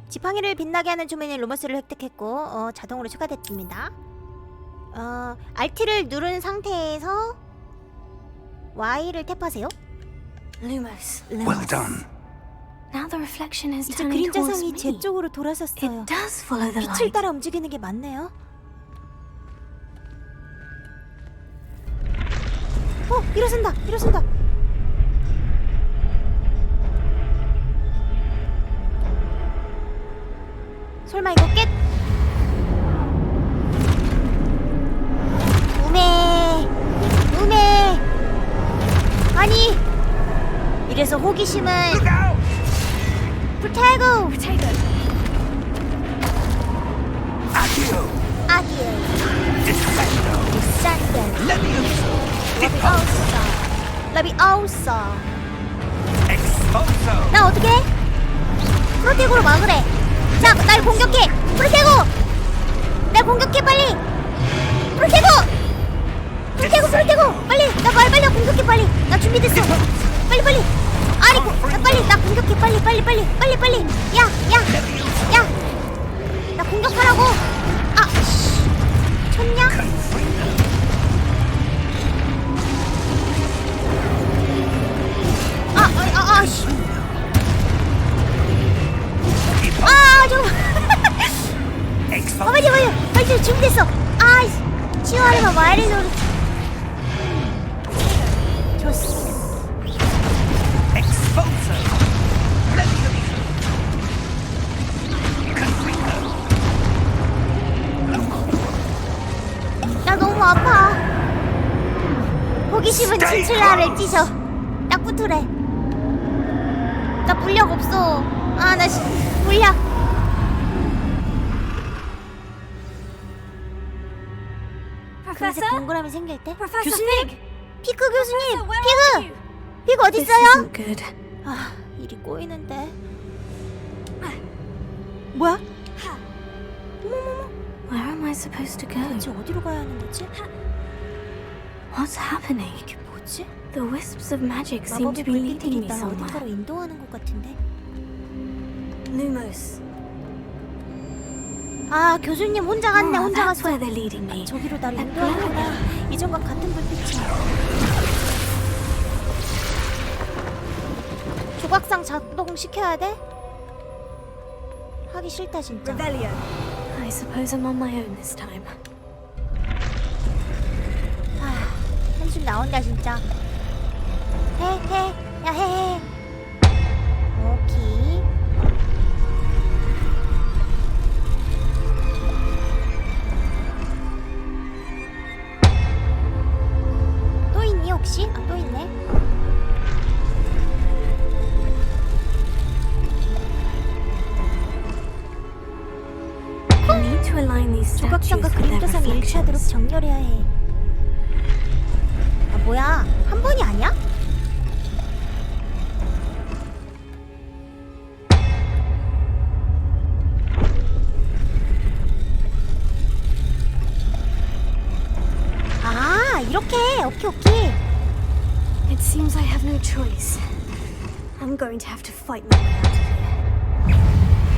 지팡이를 빛나게 하는 조명의 로머스를 획득했고 자동으로 추가됐습니다. Rt를 누른 상태에서 Y를 탭하세요. Lumos. Well done. Now the reflection is 이제 turning towards 그림자상이 me. 제 쪽으로 돌아섰어요. It does follow the 빛을 light. 따라 움직이는 게 맞네요. 일어선다! 일어선다! 설마 이거 깼? 우메! 아니! 이래서 호기심은 불태고! 아기요 산들 러비오사 나 어떻게 해? 프로테고로 막으래. 자, 날 공격해. 프로테고 날 공격해 빨리. 프로테고 빨리. 나 빨리 공격해 빨리. 나 준비됐어. 빨리. 아니 빨리 나 공격해 빨리. 야. 나 공격하라고. 쳤냐? 씨. 잠깐만. 빨리 준비됐어. 치유하려면 와이를 노리. 좋았어. 나 너무 아파. 호기심은 친칠라를 찢어. 딱 붙으래. 나 물약 없어. 나 물약. 금색 동그라미 생길 때. 교수님, 피크 교수님, 피크 어디 This 있어요? isn't good. 일이 꼬이는데. 뭐야? Where am I supposed to go? 대체 어디로 가야 하는 거지? What's happening? 이게 뭐지? The wisps of magic seem 마법의 to be 불빛들이 leading me 날 somewhere. 어딘가로 인도하는 것 같은데. Lumos. 교수님 혼자 갔네. 혼자 That's 갔어. where they're leading me. 저기로 나를 인도하는구나. 이전과 같은 불빛이야. 조각상 작동시켜야 돼? 하기 싫다 진짜. I suppose I'm on my own this time. 한숨 나온다 진짜. 해. 오케이. 취하도록 정렬해야 해. 아 뭐야? 한 번이 아니야? 아 이렇게. 오케이. It seems I have no choice. I'm going to have to fight my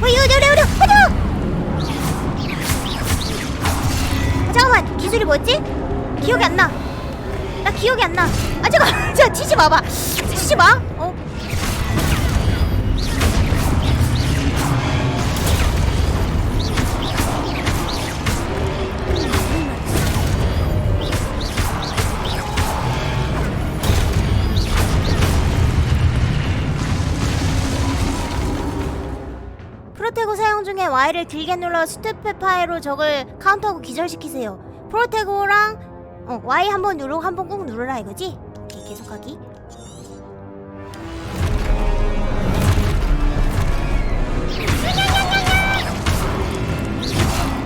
way out of here. 잠깐만 기술이 뭐였지? 기억이 안 나. 나 기억이 안 나. 아 잠깐. 자 치지 마봐. 치지 마. 프로테고 사용 중에 Y를 길게 눌러 스태프파이로 적을 카운터하고 기절시키세요. 프로테고랑 Y 한번 누르고 한번 꾹 누르라 이거지? 오케이, 계속하기.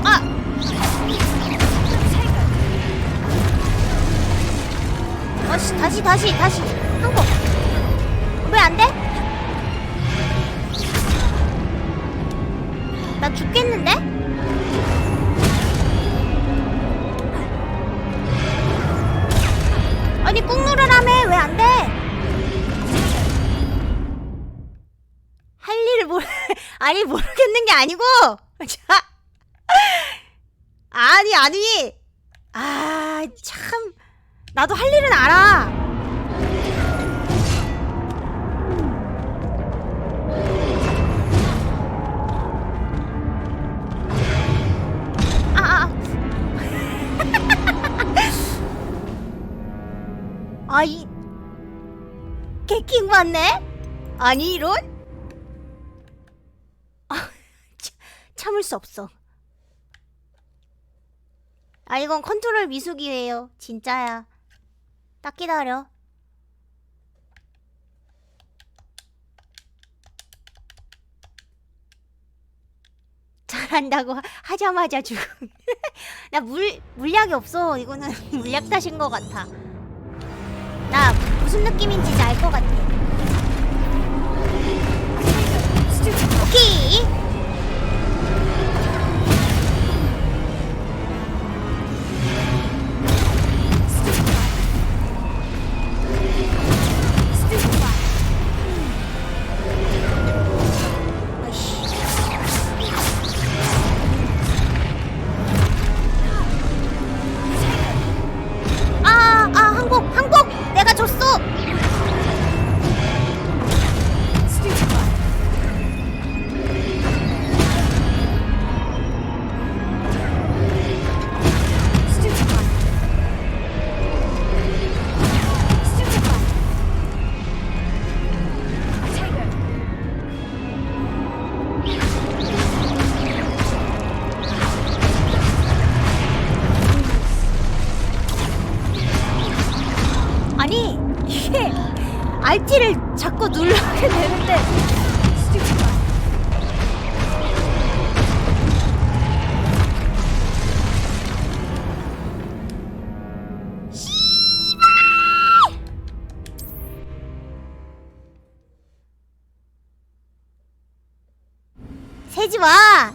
아! 다시 한 번. 왜 안 돼? 나 죽겠는데? 아니 꾹 누르라며. 왜 안 돼? 할 일을 아니 모르겠는 게 아니고 자 아니 아 참 나도 할 일은 알아. 아이 개킹 맞네? 아니 이런? 참을 수 없어. 아 이건 컨트롤 미숙이에요. 진짜야. 딱 기다려. 잘한다고 하자마자 죽음. 나 물약이 없어. 이거는 물약 탓인 것 같아. 나 무슨 느낌인지 알 것 같아. 오케이. 항복! 내가 줬어! 아니 이게 RT를 자꾸 누르게 되는데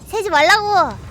세지 말라고.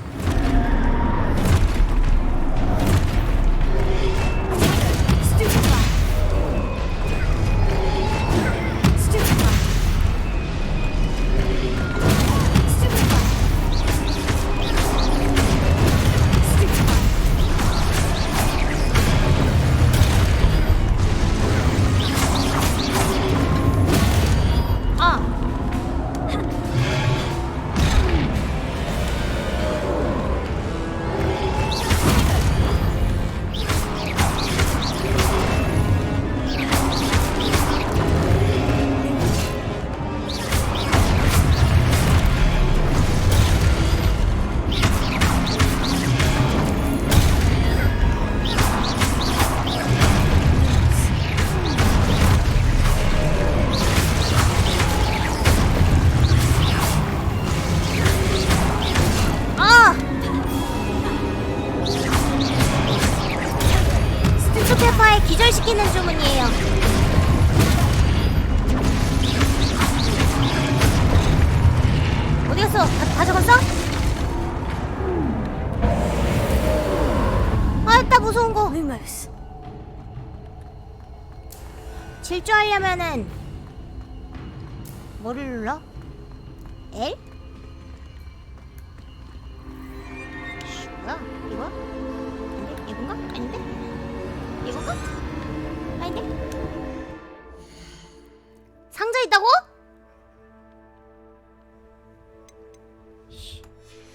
질주하려면은 뭐를 눌러? L? 뭐야? 이거? 아닌데? 이건가? 아닌데? 이건가? 아닌데? 상자 있다고?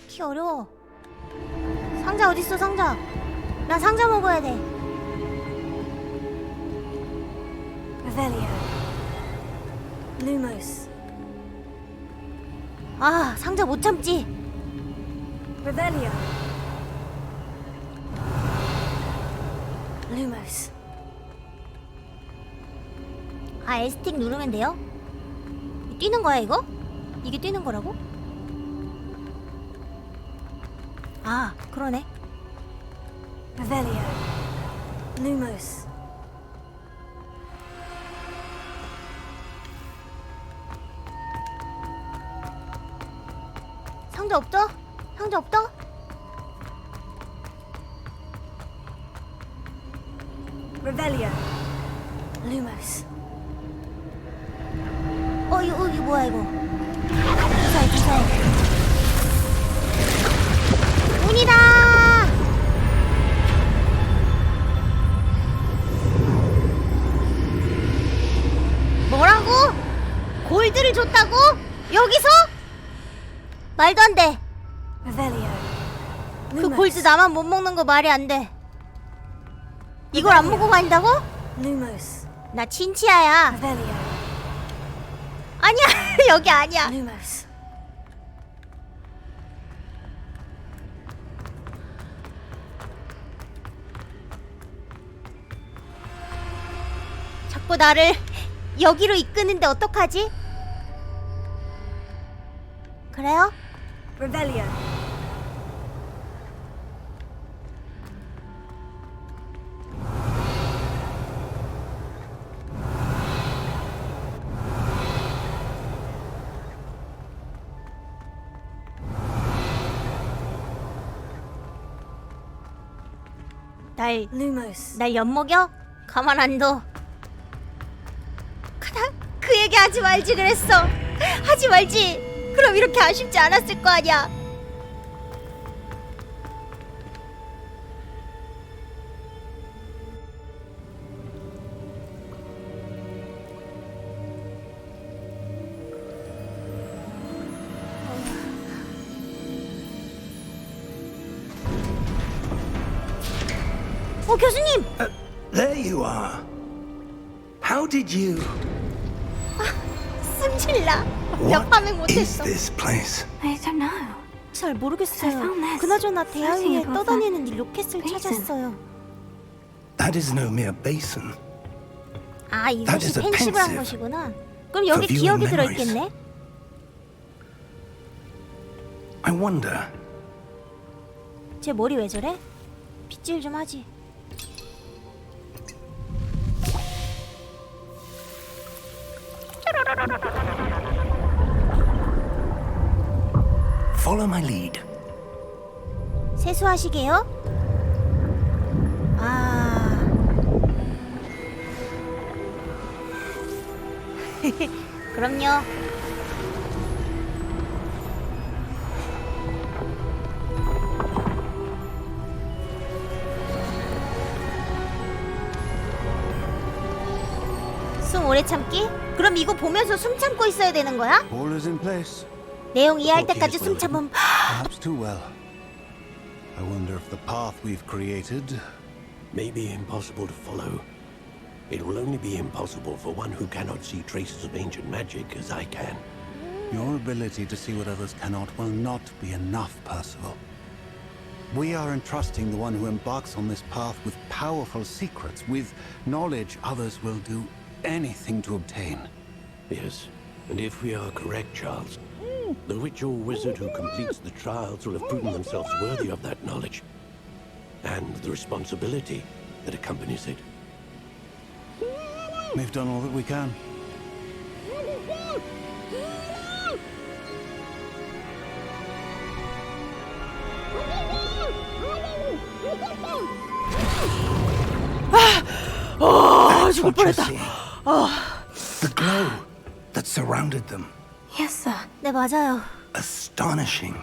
키 어려워. 상자 어딨어 상자? 나 상자 먹어야 돼. Revelio. Lumos. 아 상자 못 참지. Revelio. Lumos. 아 L스틱 누르면 돼요? 뛰는 거야 이거? 이게 뛰는 거라고? 아 그러네. Revelio. Lumos. 상자 없어? 상자 없어? Revelio. Lumos. 이거 뭐야 이거? 주사해. 운이다! 뭐라고? 골드를 줬다고? 여기서? 말도 안 돼. Revelio. 그 골드 나만 못 먹는 거 말이 안 돼. 이걸 안 먹고 간다고? Lumos. 나 친치아야. Revelio. 아니야 여기 아니야. Lumos. 자꾸 나를 여기로 이끄는데 어떡하지? 그래요? Revelio. Lumos. 날 엿먹여? 가만 안 둬. 그 얘기 하지 말지 그랬어. 하지 말지. 그럼 이렇게 아쉽지 않았을 거 아니야. 교수님! There you are. How did you... 승질나. 몇 What 밤을 is 못했어. this place? I don't know. 잘 I 모르겠어요. found this. 그나저나 대야 위에 Floating above 떠다니는 that 이 로켓을 basin. 찾았어요. That is no mere basin. 아 That is 이것이 a 펜시브한 pensive 것이구나. 그럼 여기 for viewing 기억이 memories. 들어있겠네? I wonder... 제 머리 왜 저래? 빗질 좀 하지. Follow my lead. 세수하시게요? 아... 그럼요. 숨 오래 참기? 그럼 이거 보면서 숨 참고 있어야 되는 거야? All is in place. 내용 이해할 Porky 때까지 is 숨 well 참으면 Perhaps too well. I wonder if the path we've created... May be impossible to follow. It will only be impossible for one who cannot see traces of ancient magic as I can. Your ability to see what others cannot will not be enough, Percival. We are entrusting the one who embarks on this path with powerful secrets, with knowledge others will do anything to obtain. Yes, and if we are correct, Charles, the witch or wizard who completes the trials will have proven themselves worthy of that knowledge, and the responsibility that accompanies it. We've done all that we can. That's what you see. The glow that surrounded them. Yes, sir. 네, 맞아요. Astonishing.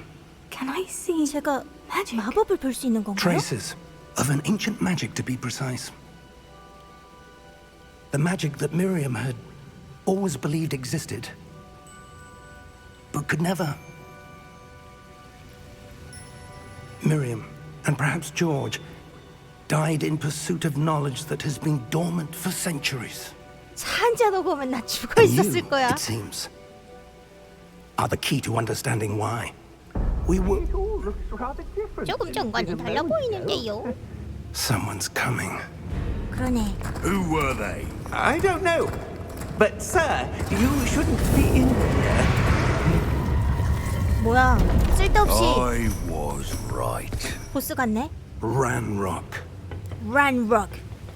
Can I see 제가 magic? 마법을 볼 수 있는 건가요? Traces of an ancient magic, to be precise. The magic that Miriam had always believed existed, but could never. Miriam, and perhaps George, died in pursuit of knowledge that has been dormant for centuries. 차 한잔 오고 오면 나 죽어 And 있었을 you, 거야. it seems, are the key to understanding why. We were... 조금 전과는 달라 보이는데요. Someone's coming. 그러네. Who were they? I don't know. But, sir, you shouldn't be in here. 뭐야? 쓸데없이 I was right. 보스 같네. Ranrock. Ranrock.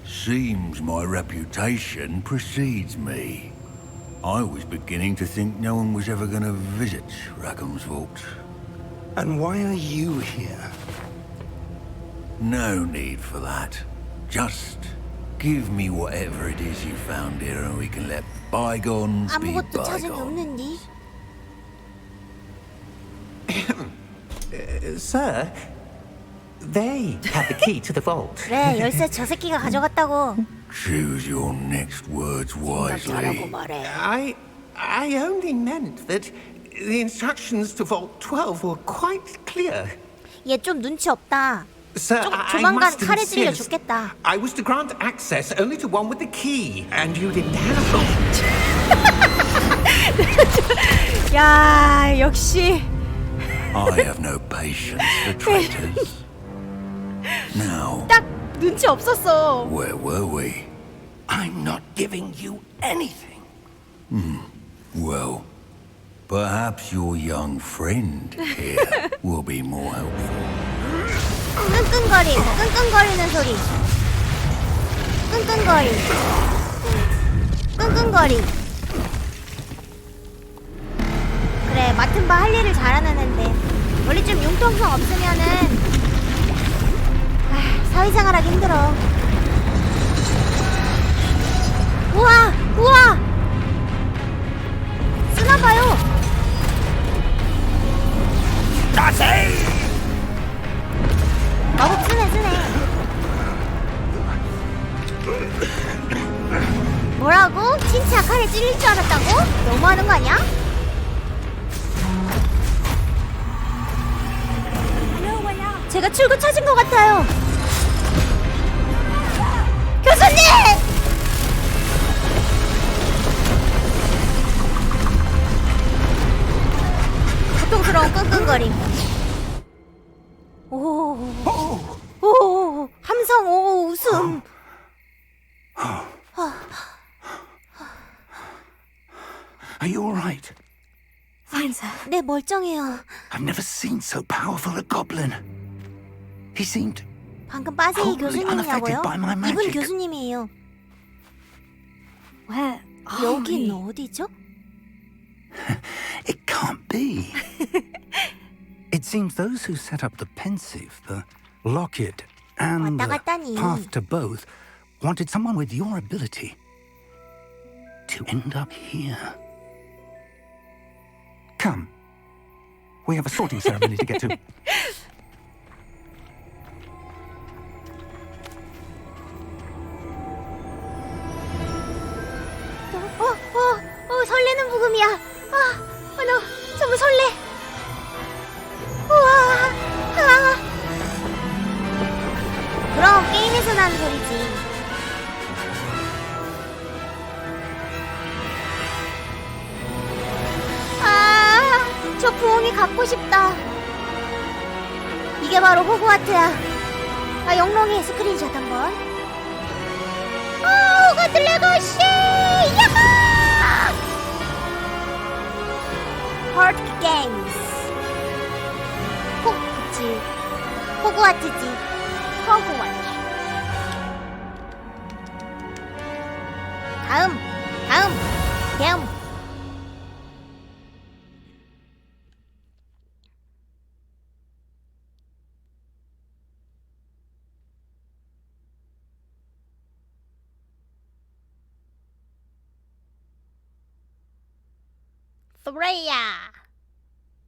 Seems my reputation precedes me. I was beginning to think no one was ever going to visit Rackham's vault. And why are you here? No need for that. Just give me whatever it is you found here and we can let bygones be 아무것도 찾은 게 bygones. 없는디. Sir, they have the key to the vault. 그래, 열쇠 저 새끼가 가져갔다고. Choose your next words wisely. 말해. I only meant that the instructions to Vault 12 were quite clear. 얘 좀 눈치 없다. Sir, 좀 I 조만간 must 칼에 찔려 insist. 죽겠다. I was to grant access only to one with the key, and you didn't have it. 야, 역시. I have no patience for traitors. Now, 딱 눈치 없었어. where were we? I'm not giving you anything. Well, perhaps your young friend here will be more helpful. 끙끙거리는 소리. 끙끙거리. 그래, 맡은 바 할 일을 잘하는 앤데 원래 좀 융통성 없으면은 사회생활하기 힘들어. 우와! 쓰나봐요. 마법 쓰네. 뭐라고? 진짜 칼에 찔릴 줄 알았다고? 너무하는 거 아니야? 제가 출구 찾은 것 같아요. 교수님! 고통스러운 끙끙거림. 오, 함성, 오, 웃음. Are you all right? Fine, sir. 네, 멀쩡해요. I've never seen so powerful a goblin. He seemed 방금 빠세이 Totally unaffected 교수님이라고요? by my 이분 magic. 교수님이에요. Where are 여긴 we? 어디죠? It can't be. It seems those who set up the pensive, the locket, and 왔다 the 갔다니. path to both wanted someone with your ability to end up here. Come. We have a sorting ceremony to get to. 설레는 부금이야. 너 정말 설레. 우와, 그럼 게임에서 나는 소리지. 저 부엉이 갖고 싶다. 이게 바로 호그와트야. 영롱이 스크린샷 한번. 호그와트 레거시! 야하! Park Games. 그치. 호그와트지. 호그와트. 다음. 프레이야.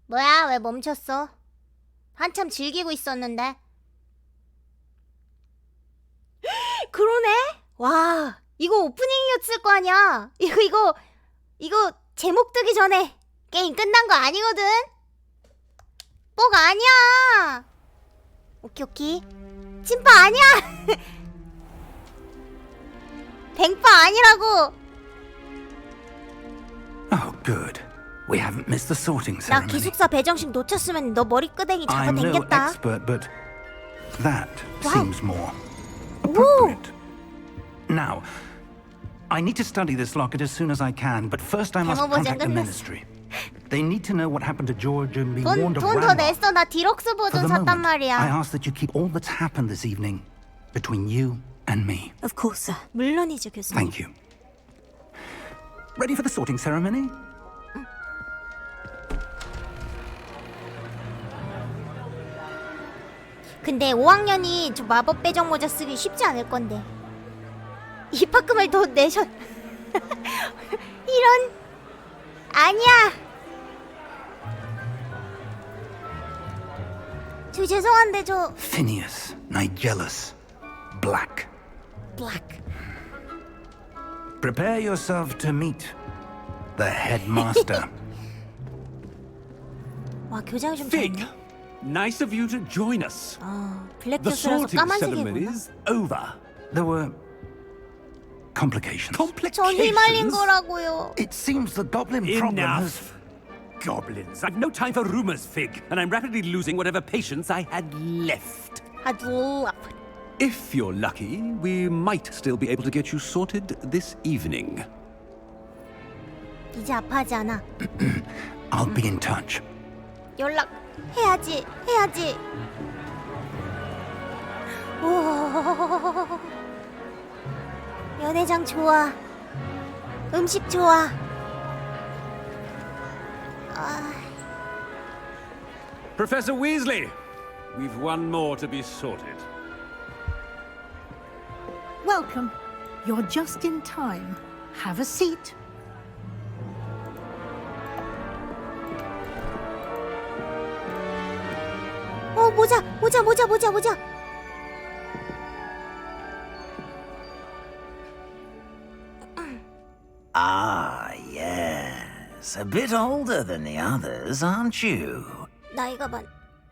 뭐야, 왜 멈췄어? 한참 즐기고 있었는데. 그러네? 와, 이거 오프닝이었을 거 아니야. 이거 제목 뜨기 전에 게임 끝난 거 아니거든? 뻑 아니야. 오케이. 찐빠 아니야. 뱅빠 아니라고. Oh, good. We haven't missed the sorting 나 ceremony. 기숙사 배정식 놓쳤으면 너 머리끄댕이 I'm no 잡아당겼다. expert, but that Wow. seems more 오! appropriate. Now, I need to study this locket as soon as I can, but first I must 데모 버전 contact the 끝났어. ministry. They need to know what happened to George and be warned of 돈 더 Randolph. 냈어. 나 디럭스 For 버전 the 샀단 moment, I 말이야. ask that you keep all that's happened this evening between you and me. Of course, sir. 물론이죠, 교수님. Thank you. Ready for the sorting ceremony? 근데 5학년이 저 마법 배정 모자 쓰기 쉽지 않을 건데. 입학금을 더 내셔. 이런. 아니야. 저 죄송한데 저 Phineas, Nigellus, Black. 블랙. Prepare yourself to meet the headmaster. 와, 교장이 좀 Fig, 작네. nice of you to join us. 블랙 The 교수라서 sorting ceremony 까만색이구나. is over. There were complications. 전 Complications? 휘말린 거라고요. It seems the goblin problem has... Enough. Goblins. I've no time for rumors, Fig, and I'm rapidly losing whatever patience I had left. 아주 If you're lucky, we might still be able to get you sorted this evening. 이제 아파하지 않아. I'll be in touch. 연락해야지. 오. 연회장 좋아. 음식 좋아. Professor Weasley, we've one more to be sorted. Welcome. You're just in time. Have a seat. 모자. Ah, yes. A bit older than the others, aren't you? 나이가 많.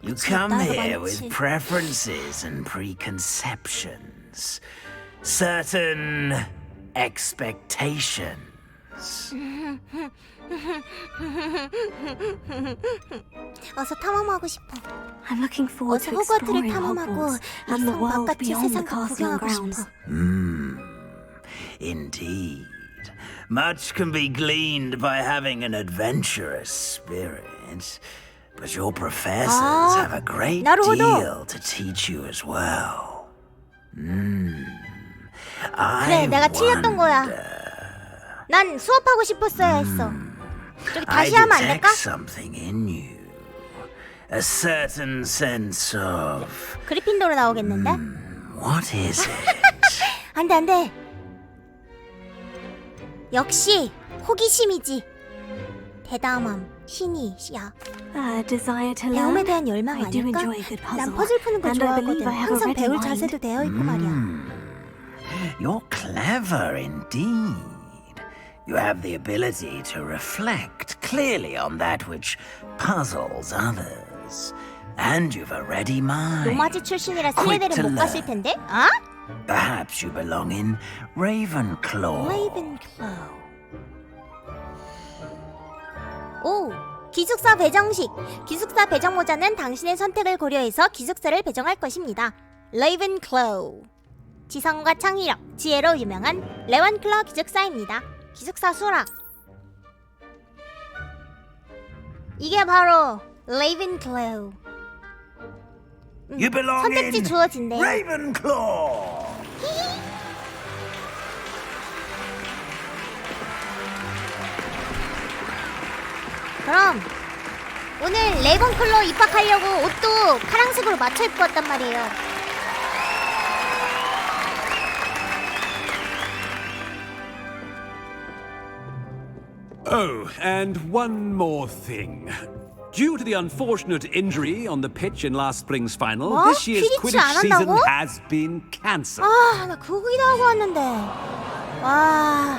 You 그치, come 나이가 here 많지. with preferences and preconceptions. Certain expectations. 어서 탐험하고 싶어. I'm looking forward 어서 to 호그와트를 exploring 탐험하고 Hogwarts 이 and the 성 world 바깥의 beyond the 세상도 castle and 구경하고 grounds. 싶어. Indeed. Much can be gleaned by having an adventurous spirit. But your professors have a great 나루호도. deal to teach you as well. 그래, 내가 틀렸던 거야. 난 수업하고 싶었어야 했어. 저기 I 다시 하면 안 detect 될까? something in you. A certain sense of... 그리핀도로 나오겠는데? What is it? 안 돼. 역시 호기심이지. 대담함, 신이야. A desire to 배움에 learn. 대한 열망 I do 아닐까? enjoy a good puzzle. 난 퍼즐 푸는 거 And I believe 좋아하거든. I have a 항상 ready 배울 mind. 자세도 되어 있고 말이야. You're clever indeed. You have the ability to reflect clearly on that which puzzles others. And you've a ready mind. 로마지 출신이라 Quick 스웨덴은 to 못 갔을 learn. 텐데? 어? Perhaps you belong in Ravenclaw. 레이븐클로우. 오, 기숙사 배정식. 기숙사 배정 모자는 당신의 선택을 고려해서 기숙사를 배정할 것입니다. 레이븐클로우. 지성과 창의력, 지혜로 유명한 레원클로 기숙사입니다. 기숙사 수락. 이게 바로 레이븐클로우. You belong 선택지 in 주어진대. Ravenclaw. 그럼 오늘 레이븐클로 입학하려고 옷도 파란색으로 맞춰 입고 왔단 말이에요. Oh, and one more thing. Due to the unfortunate injury on the pitch in last spring's final, 뭐? this year's 퀴디치 안 Quidditch season 한다고? has been cancelled. 아, 나 그거 기대하고 왔는데. 와.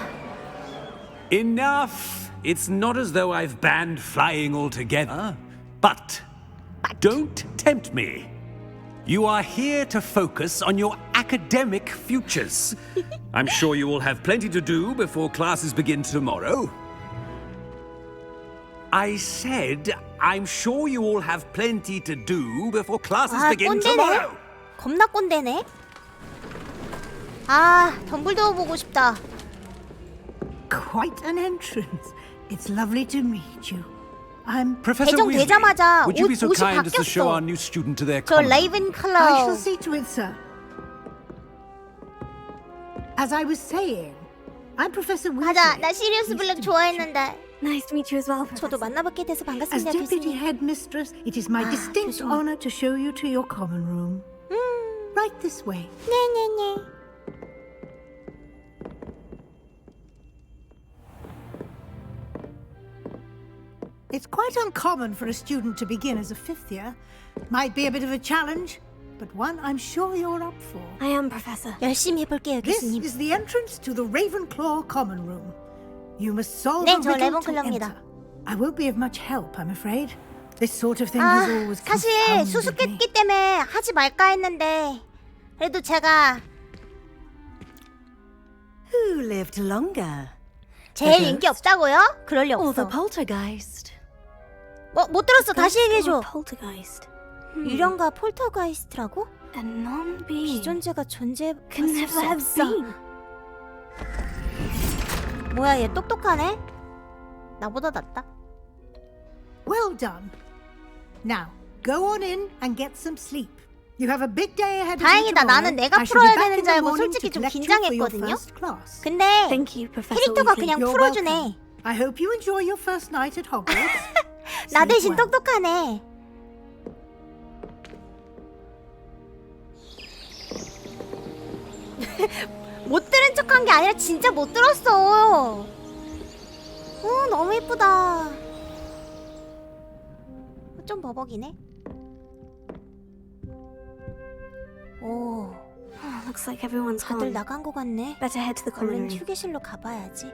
Enough! It's not as though I've banned flying altogether. But don't tempt me. You are here to focus on your academic futures. I'm sure you all have plenty to do before classes begin tomorrow. I said, I'm sure you all have plenty to do before classes 아, begin 꼰대네. tomorrow. 겁나 꼰대네. 아, 덤블도어 보고 싶다. Quite an entrance. It's lovely to meet you. I'm... Professor 개정되자마자 Weasley, would you be so 옷이 kind as to show 바뀌었어. our new student to their 저 common room? I shall 레이븐클라우. see to it, sir. As I was saying, I'm Professor Weasley. 맞아, 나 시리우스 블랙 좋아했는데. Nice to meet you as well, 저도 Professor. 만나뵙게 돼서 As 반갑습니다, Deputy 교수님. Headmistress, it is my distinct 교수님. honor to show you to your common room. Right this way. 네네네. It's quite uncommon for a student to begin as a fifth year. Might be a bit of a challenge, but one I'm sure you're up for. I am, Professor. 열심히 해볼게요, This 교수님. is the entrance to the Ravenclaw common room. You must solve 네, a 저 riddle to 레이븐클라우입니다. enter. I won't be of much help, I'm afraid. This sort of thing 아, has always 사실 confounded me. 수수께끼 때문에 하지 말까 했는데 그래도 제가 Who lived longer? 제일 인기 없다고요? 그럴 리 Or the 없어. poltergeist? 못 들었어. 다시 Ghost or 얘기해줘. poltergeist. 유령과 폴터가이스트라고? A non-being. 비존재가 존재할 Can never 수 have 없어. been. 뭐야, 얘 똑똑하네? 나보다 낫다. Well done. Now, go on in and get some sleep. You have a big day ahead of you 다행이다. tomorrow. 나는 내가 I shall be 풀어야 back 되는 in 줄 the 알고 morning 솔직히 to 좀 collect you for your 긴장했거든요. first class. 근데 Thank you, Professor 캐릭터가 Weasley. 그냥 You're 풀어주네. welcome. I hope you enjoy your first night at Hogwarts. 나 Sleep 대신 well. 똑똑하네. 못 들은 척한 게 아니라 진짜 못 들었어. 너무 예쁘다. 좀 버벅이네. 오, Oh, looks like everyone's 다들 gone. 나간 것 같네. Better head to the common 얼른 room. 휴게실로 가봐야지.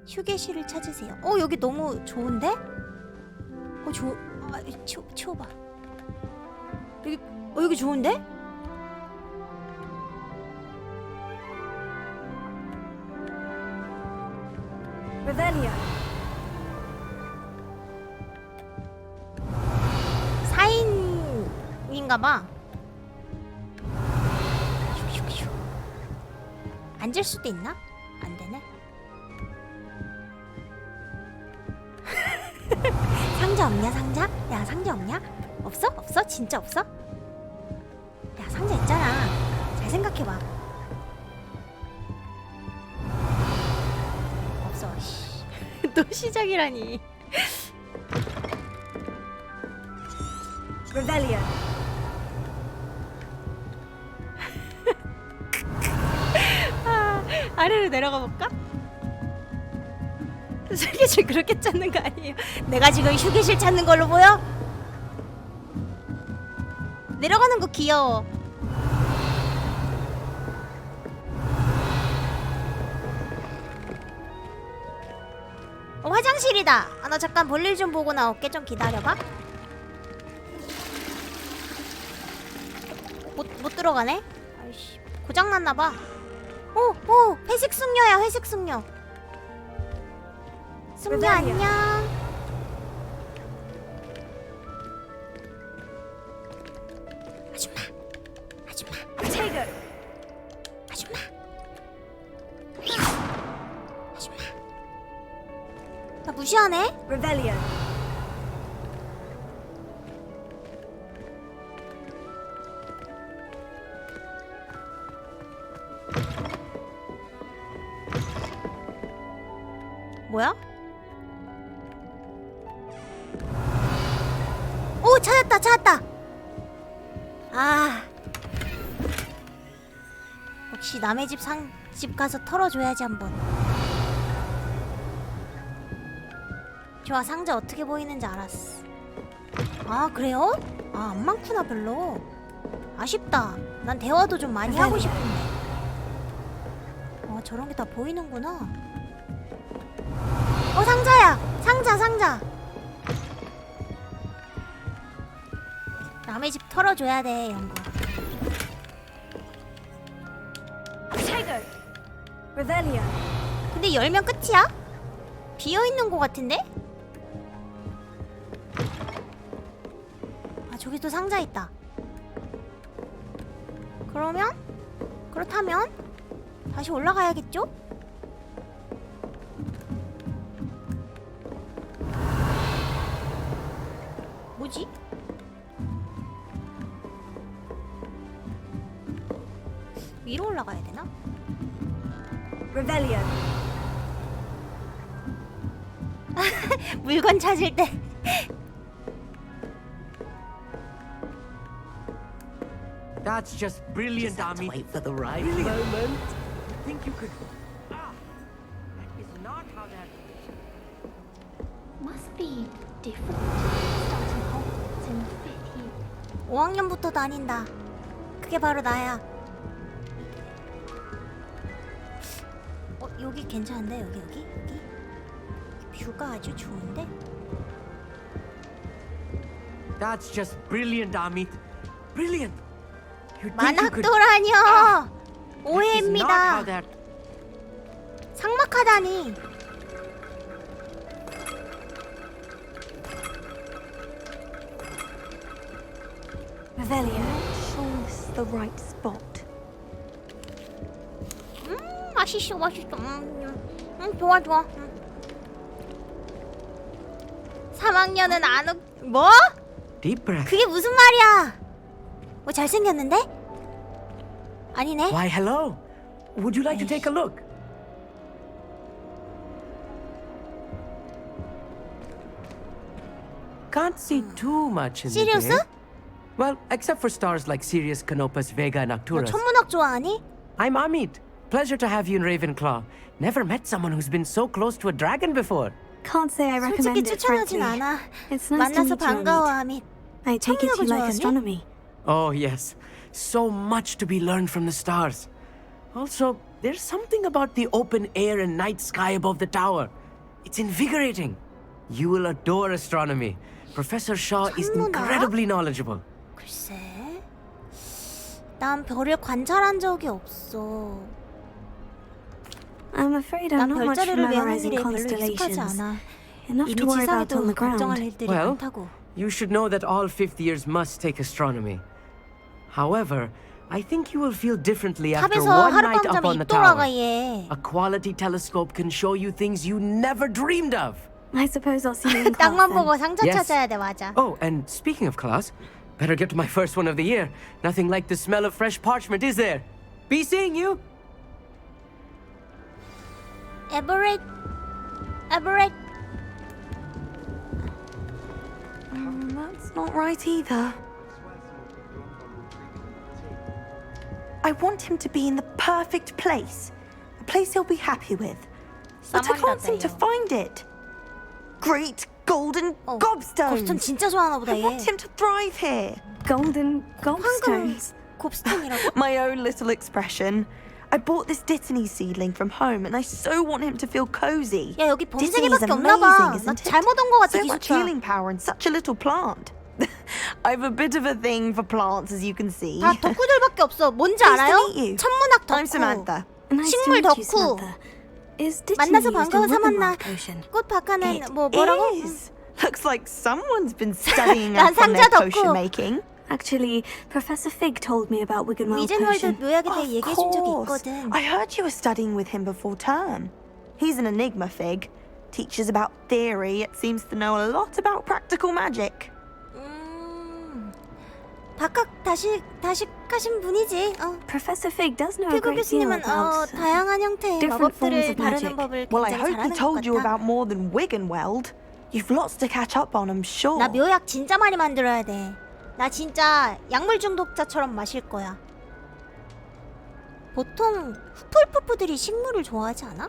휴게실을 찾으세요. 여기 너무 좋은데? 치워봐. 여기 좋은데? Revelio. 4인인가봐. 휴. 앉을 수도 있나? 안 되네. 상자 없냐, 상자? 야, 상자 없냐? 없어? 없어? 진짜 없어? 야, 상자 있잖아. 잘 생각해봐. 없어. 또 시작이라니. Revelio. 아래로 내려가 볼까? 휴게실 그렇게 찾는 거 아니에요? 내가 지금 휴게실 찾는 걸로 보여? 내려가는 거 귀여워. 화장실이다. 나 잠깐 볼일 좀 보고 나올게. 좀 기다려봐. 못 들어가네? 아이씨, 고장났나봐. 오, 회색 숙녀야, 회색 숙녀. 숙녀 안녕. 아줌마. Potato. 아줌마. 나 무시하네? Revelio. 뭐야? 오, 찾았다. 아, 역시 남의 집 가서 털어줘야지 한번. 좋아, 상자 어떻게 보이는지 알았어. 아, 그래요? 아, 안 많구나 별로. 아쉽다. 난 대화도 좀 많이 하고 싶은데. 저런 게 다 보이는구나. 상자야! 상자! 남의 집 털어줘야 돼, 연구. Tego! Revelio. 근데 열면 끝이야? 비어있는 거 같은데? 아, 저기도 상자 있다. 그렇다면 다시 올라가야겠죠? 뭐지? 위로 올라가야 되나? Revelio. 물건 찾을 때. That's just brilliant, Ami. Wait for the right Moment. Think you could... Ah! That is not how that... Must be different. Starting Hogwarts in the 5th year. 5학년부터 다닌다. 그게 바로 나야. 여기 괜찮은데? 여기? 뷰가 아주 좋은데? That's just brilliant, Ami. Brilliant. You'd think you could... 만학도라뇨! That is not how 오해입니다. that... 삭막하다니. Revelio. Sure this is the right spot. 맛있어. 좋아. 3학년은 안 뭐? Deep breath. 그게 무슨 말이야? 잘생겼는데? 아니네. Why, hello. Would you like to take a look? Can't see too much in the Sirius? day. Well, except for stars like Sirius, Canopus, Vega, and 너 Arcturus. 천문학 좋아하니? I'm Amit. Pleasure to have you in Ravenclaw. Never met someone who's been so close to a dragon before. Can't say I recommend 솔직히 it, 추천하진 frankly. 않아. It's nice to 만나서 meet you, 반가워, Amit. 아밋. I take it you 천문학을 like 좋아하니? astronomy. Oh, yes. So much to be learned from the stars. Also, there's something about the open air and night sky above the tower. It's invigorating. You will adore astronomy. Professor Shaw is 천문학? incredibly knowledgeable. 글쎄, 난 별을 관찰한 적이 없어. I'm afraid I'm 난 not much for 별자리를 외우는 memorizing 일에 별로 익숙하지 constellations. 않아. Enough to 이미 worry about on 치상에도 the 걱정할 ground. 일들이 Well, 많다고. you should know that all fifth years must take astronomy. However, I think you will feel differently after 탑에서 one night up 하룻밤 on 잠에 the 입 돌아가 tower. 얘. A quality telescope can show you things you never dreamed of. I suppose I'll see you in class 땅만 then. 보고 상자 Yes. 찾아야 돼, 맞아. Oh, and speaking of class, better get to my first one of the year. Nothing like the smell of fresh parchment, is there? Be seeing you. Everett. That's not right either. I want him to be in the perfect place. A place he'll be happy with. But I can't seem to find it. Great golden gobstones! 곱스톤 진짜 좋아하나 보다, I 얘. want him to thrive here. Golden gobstones. 곱스톤이라고? My own little expression. I bought this Dittany seedling from home and I so want him to feel cozy. 야, 여기 Dittany's 범세개밖에 없나 봐. amazing, 나 isn't it? 잘못 온 거 같아, So much 기숙사. healing power in such a little plant. I've a bit of a thing for plants, as you can see. 다 덕후들밖에 없어. 뭔지 Nice to 알아요? meet you. 천문학 I'm 덕후. Samantha. Nice to 식물 meet you, 덕후. Samantha. Is Dittany 만나서 used in 반가워서 만나. Wiggenweld potion? 꽃 박하는 It 뭐라고? is. Looks like someone's been studying 난 up on their 상자 potion 덕후. making. Actually, Professor Fig told me about Wiggenweld 위젠월드 potion. 묘약에 대해 Of 얘기해 준 적이 course. 있거든. I heard you were studying with him before term. He's an enigma, Fig. Teaches about theory, yet seems to know a lot about practical magic. 각각 다시 가신 분이지. Professor Fig does know a 피그 great deal 교수님은 about 다양한 형태의 different forms 마법들을 of 다루는 magic. 법을 Well, I 굉장히 hope he 잘하는 것 told you 같아. about more than Wiggenweld. You've lots to catch up on, I'm sure. 나 묘약 진짜 많이 만들어야 돼. 나 진짜 약물 중독자처럼 마실 거야. 보통 후플푸프들이 식물을 좋아하지 않아?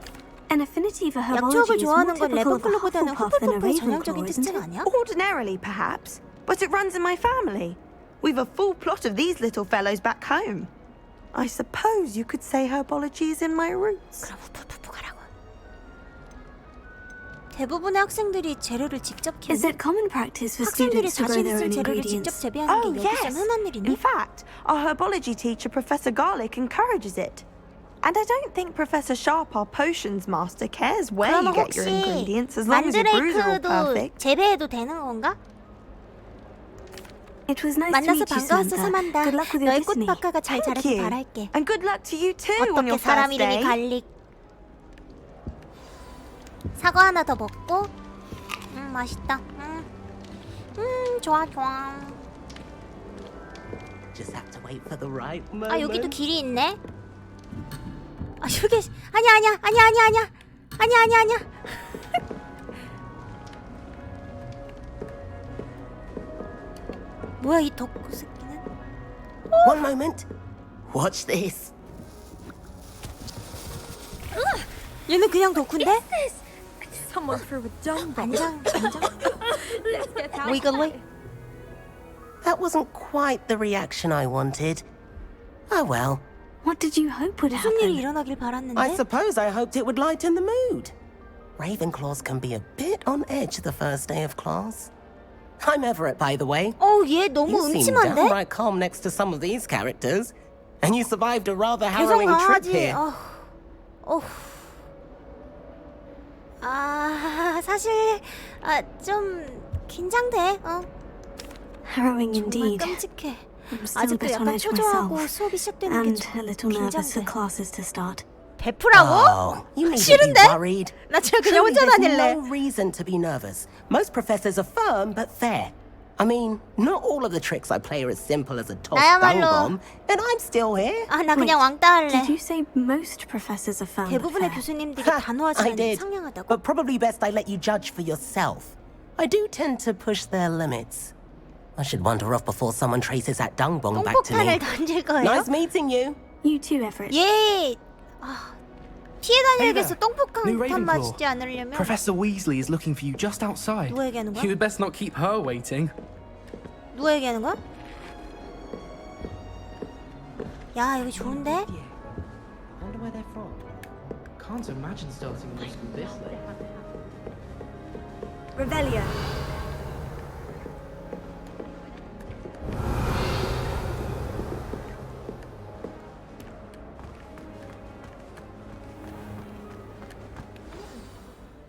An affinity for 약초학을 herbology is more 좋아하는 건 typical of a 레븐클로보다는 Hufflepuff than a 후플퍼프의 전형적인 Ravenclaw, isn't 특징 it? 아니야? Ordinarily, perhaps, but it runs in my family. We've a full plot of these little fellows back home. I suppose you could say herbology is in my roots. 그럼 후플퍼프 가라고. 대부분의 학생들이 재료를 직접 Is 키우는 it common practice for 학생들이 students to grow 자신이 their 쓸 own 재료를 직접 ingredients? 재배하는 Oh, 게 여기선 yes. 흔한 In 일이니? fact, our herbology teacher, Professor Garlick, encourages it. And I don't think Professor Sharp, our potions master, cares where you 그러면 get your 혹시 ingredients as long as your brews are all 만드레이크도 perfect. 재배해도 되는 건가? It was nice to 만나서 meet you, 반가웠어, Samantha. 사만다. Good luck with your 너의 destiny. 꽃박하가 잘 Thank 자라길 you. 바랄게. And good luck to you too on 어떻게 your 사람 first 이름이 day. 갈릭. 사과 하나 더 먹고. 맛있다. 좋아 좋아. Just have to wait for the right moment. 아 여기도 길이 있네. 아 여기 아니야. 뭐야 이 덕후 새끼는? One moment. Watch this. 얘는 그냥 덕후인데? Someone threw a dung bomb. 안장. Let's get out. 위글리. That wasn't quite the reaction I wanted. Oh well. What did you hope would 무슨 일이 happen? 일어나길 I 바랐는데? suppose I hoped it would lighten the mood. Ravenclaws can be a bit on edge the first day of class. I'm Everett, by the way. 얘 너무 You seem 음침한데? downright calm next to some of these characters. And you survived a rather harrowing 계속 trip 강하지. here. 사실 좀 긴장돼. Harrowing 정말 indeed. 끔찍해. I'm still a 아직도 bit on 약간 edge 초조하고 myself. 수업이 시작되는 게 And 좀 a little nervous for 긴장돼. classes to start. 베프라고? Oh, you needn't be 싫은데? worried. 나 진짜 그냥 Truly, 혼자 there's 다닐래. no reason to be nervous. Most professors are firm but fair. I mean, not all of the tricks I play are as simple as a tossed dung 나야말로. bomb, and I'm still here. 나 그냥 왕따 할래. Did you say most professors are found 대부분의 fair? 교수님들이 I 단호하지만 did, 상냥하다고. but probably best I let you judge for yourself. I do tend to push their limits. I should wander off before someone traces that dung bomb back to me. 똥폭탄을 던질 거예요? Nice meeting you. You too, Everett. 예. 피해 다녀야겠어. New 똥폭탄 Ravenclaw. 맞지 않으려면. Professor Weasley is looking for you just outside. 누가 얘기하는 거야? You had best not keep her waiting. 누가 얘기하는 거야? 야 여기 좋은데? I wonder where they're from. Can't imagine starting a new school this late. Revelio.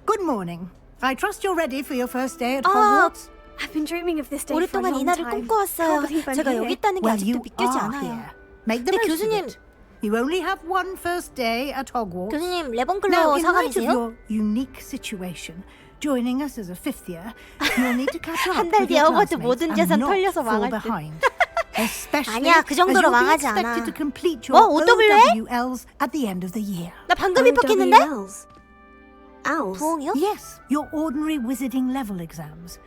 Good morning. I trust you're ready for your first day at Hogwarts. I've been dreaming of this day for a 오랫동안 이 long 날을 time. 꿈꿔왔어요. Can't believe I'm 제가 here. 여기 있다는 게 Well, 아직도 you 믿기지 are 않아요. here. Make the 근데 most 교수님, of it. You only have one first day at Hogwarts. 교수님 Now, 레븐클로우 in light of 사관이세요? your unique situation, joining us as a fifth year, you'll need to catch up 한 달 with 뒤에 your 허거트 classmates 모든 and 재산 not 털려서 fall 망할 듯. behind. Especially 아니야, 그 정도로 as you'll be 망하지 않아. expected to complete your 뭐, OWL? OWLs at the end of the year. 나 방금 입학했는데? OWLs. Owls. 부엉이요? Yes, your ordinary wizarding level exams.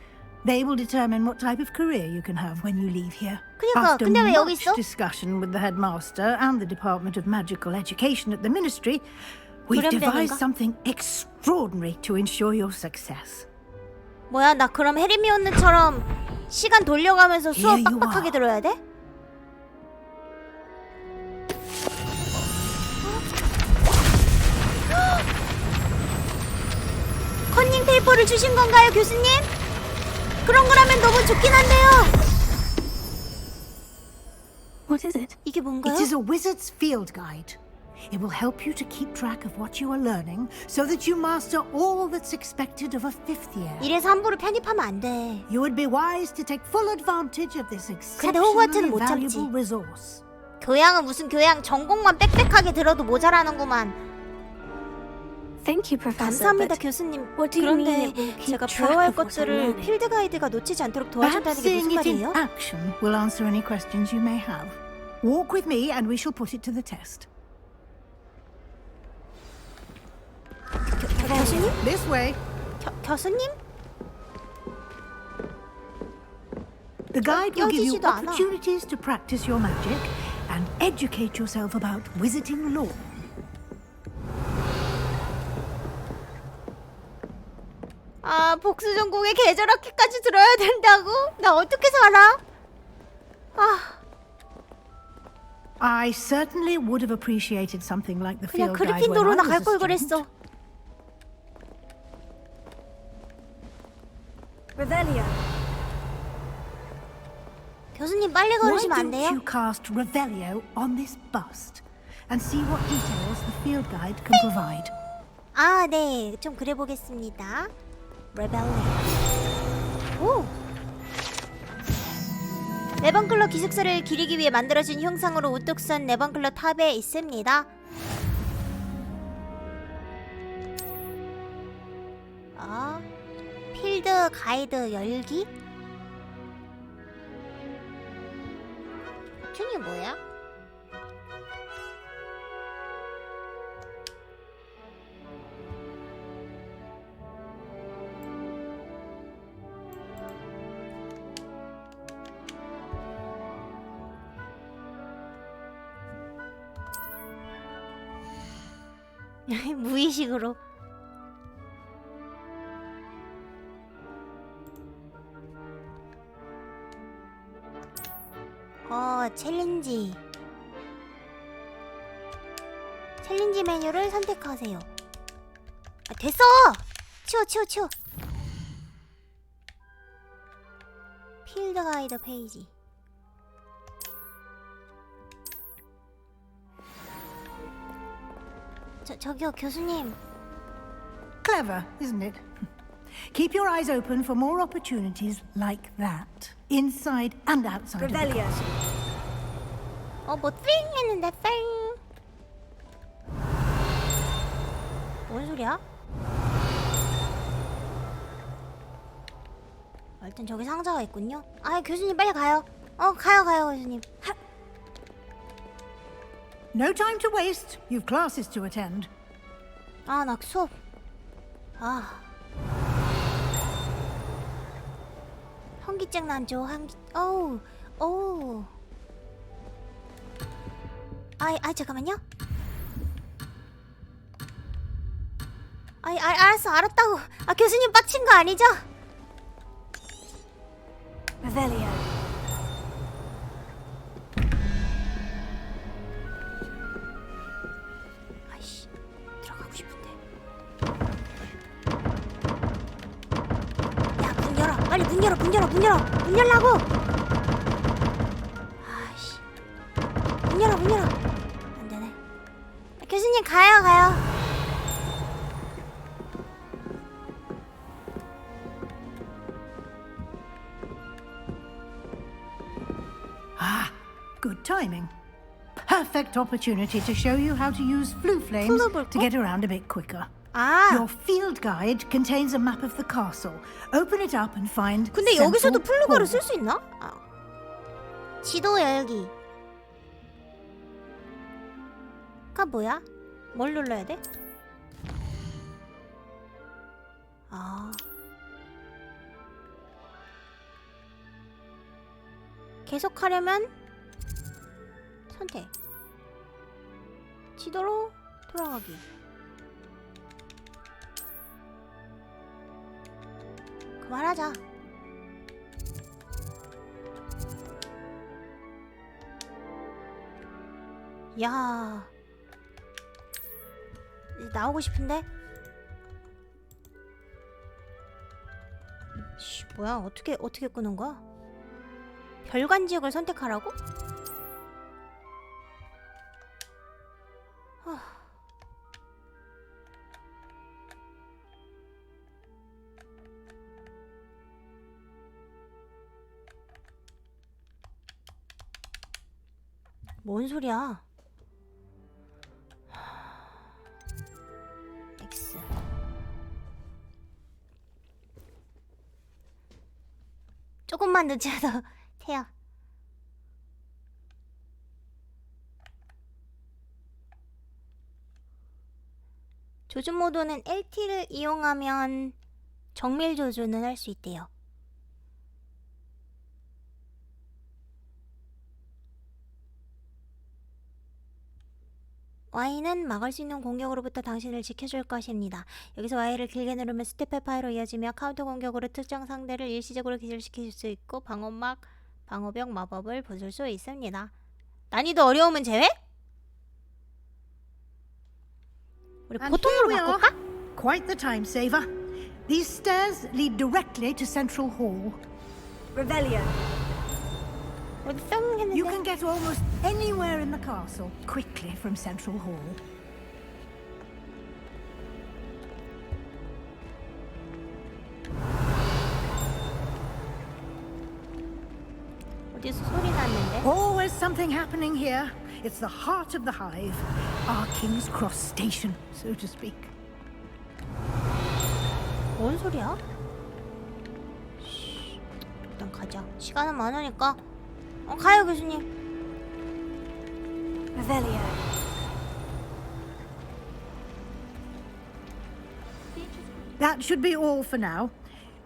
They will determine what type of career you can have when you leave here. 그니까, After 근데 왜 여기 much 있어? discussion with the headmaster and the Department of Magical Education at the Ministry, we've devised 불현병인가? something extraordinary to ensure your success. 뭐야 나 그럼 해리미온느처럼 시간 돌려가면서 수업 Here you 빡빡하게 are. 들어야 돼? 컨닝 페이퍼를 주신 건가요, 교수님? 그런 거라면 너무 좋긴 한데요. What is it? 이게 뭔가요? It is a wizard's field guide. It will help you to keep track of what you are learning so that you master all that's expected of a fifth year. 이래서 함부로 편입하면 안 돼. You would be wise to take full advantage of this 근데 호그와트는 exceptionally 못 참지. valuable resource. 교양은 무슨 교양, 전공만 빽빽하게 들어도 모자라는구만. Thank you, Professor. 감사합니다, but 교수님. what do you mean 그런데 it will keep 제가 track 배워야 할 of what I'm 것들을 learning? 필드 가이드가 놓치지 않도록 Perhaps 도와준다는 게 seeing 무슨 it in 말이에요? action will answer any questions you may have. Walk with me and we shall put it to the test. 교수님? This way. 교수님? The guide will give you 껴지지도 않아. opportunities to practice your magic and educate yourself about wizarding lore. 아, 복수 전공의 계절학기까지 들어야 된다고? 나 어떻게 살아? 아, I certainly would have appreciated something like the 그냥 field guide when I 그리핀도로나 was 갈 a 걸 student. 그랬어. Revelio. 교수님 빨리 Why 걸으시면 안 don't 돼요? you cast Revelio on this bust and see what details the field guide can provide? 아, 네. 좀 그래 보겠습니다. 레벨링. 오! 레번클러 기숙사를 기리기 위해 만들어진 형상으로 우뚝 선 레번클러 탑에 있습니다. 필드 가이드 열기? 버튼이 뭐야? 무의식으로. 챌린지. 챌린지 메뉴를 선택하세요. 아, 됐어! 치워. 필드 가이드 페이지. 저기요, 교수님. Clever, isn't it? Keep your eyes open for more opportunities like that, inside and outside of the Revelio. castle. 뭐 띵 했는데 땡. 뭔 소리야? 일단 저기 상자가 있군요. 아, 교수님 빨리 가요. 가요, 교수님. No time to waste. You've classes to attend. 아, 나 수업. 현기증 난죠. 어우. 잠깐만요. 알았다고. 아, 교수님 빡친 거 아니죠? Revelio. 아이씨, 들어가고 싶은데. 야, 문 열어. 빨리 문 열어. 문 열라고. 아이씨. 문 열어. 안 되네. 교수님 가요. Good timing. Perfect opportunity to show you how to use flue flames to get around a bit quicker. Your field guide contains a map of the castle. Open it up and find. 근데 여기서도 Central 플루거를 Hall. 쓸 수 있나? 지도 열기. 가 뭐야? 뭘 눌러야 돼? 계속하려면 선택. 지도로 돌아가기. 그만하자. 야, 이제 나오고 싶은데? 뭐야? 어떻게 끄는 거야? 별관 지역을 선택하라고? 뭔 소리야? X. 조금만 늦춰도 돼요. 조준 모드는 LT를 이용하면 정밀 조준을 할 수 있대요. Y는 막을 수 있는 공격으로부터 당신을 지켜줄 것입니다. 여기서 Y를 길게 누르면 스텝 파이로 이어지며 카운터 공격으로 특정 상대를 일시적으로 기절시킬 수 있고 방어벽 마법을 부술 수 있습니다. 난이도 어려움은 제외? 우리 보통으로 바꿀까? Quite the time saver. These stairs lead directly to Central Hall. Revelio. You can get almost anywhere in the castle quickly from Central Hall. 어디서 소리 났는데? Always something happening here. It's the heart of the hive. Our King's Cross station, so to speak. 뭔 소리야? 쉬, 일단 가자. 시간은 많으니까. 가요 교수님. Revelio. That should be all for now.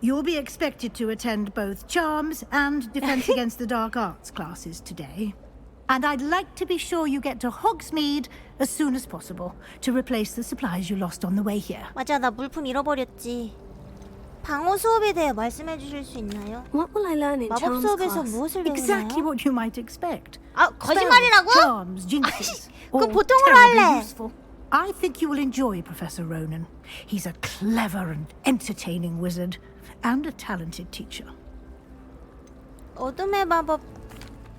You'll be expected to attend both Charms and Defense Against the Dark Arts classes today. And I'd like to be sure you get to Hogsmeade as soon as possible to replace the supplies you lost on the way here. 맞아, 나 물품 잃어버렸지. 방어 수업에 대해 말씀해 주실 수 있나요? What will I learn in 마법 Charms 수업에서 class? 무엇을 배우나요? Exactly what you might expect. 거짓말이라고? Charms, jinxes, or 그럼 보통으로 terribly 할래. useful. I think you will enjoy Professor Ronan. He's a clever and entertaining wizard, and a talented teacher. 어둠의 마법.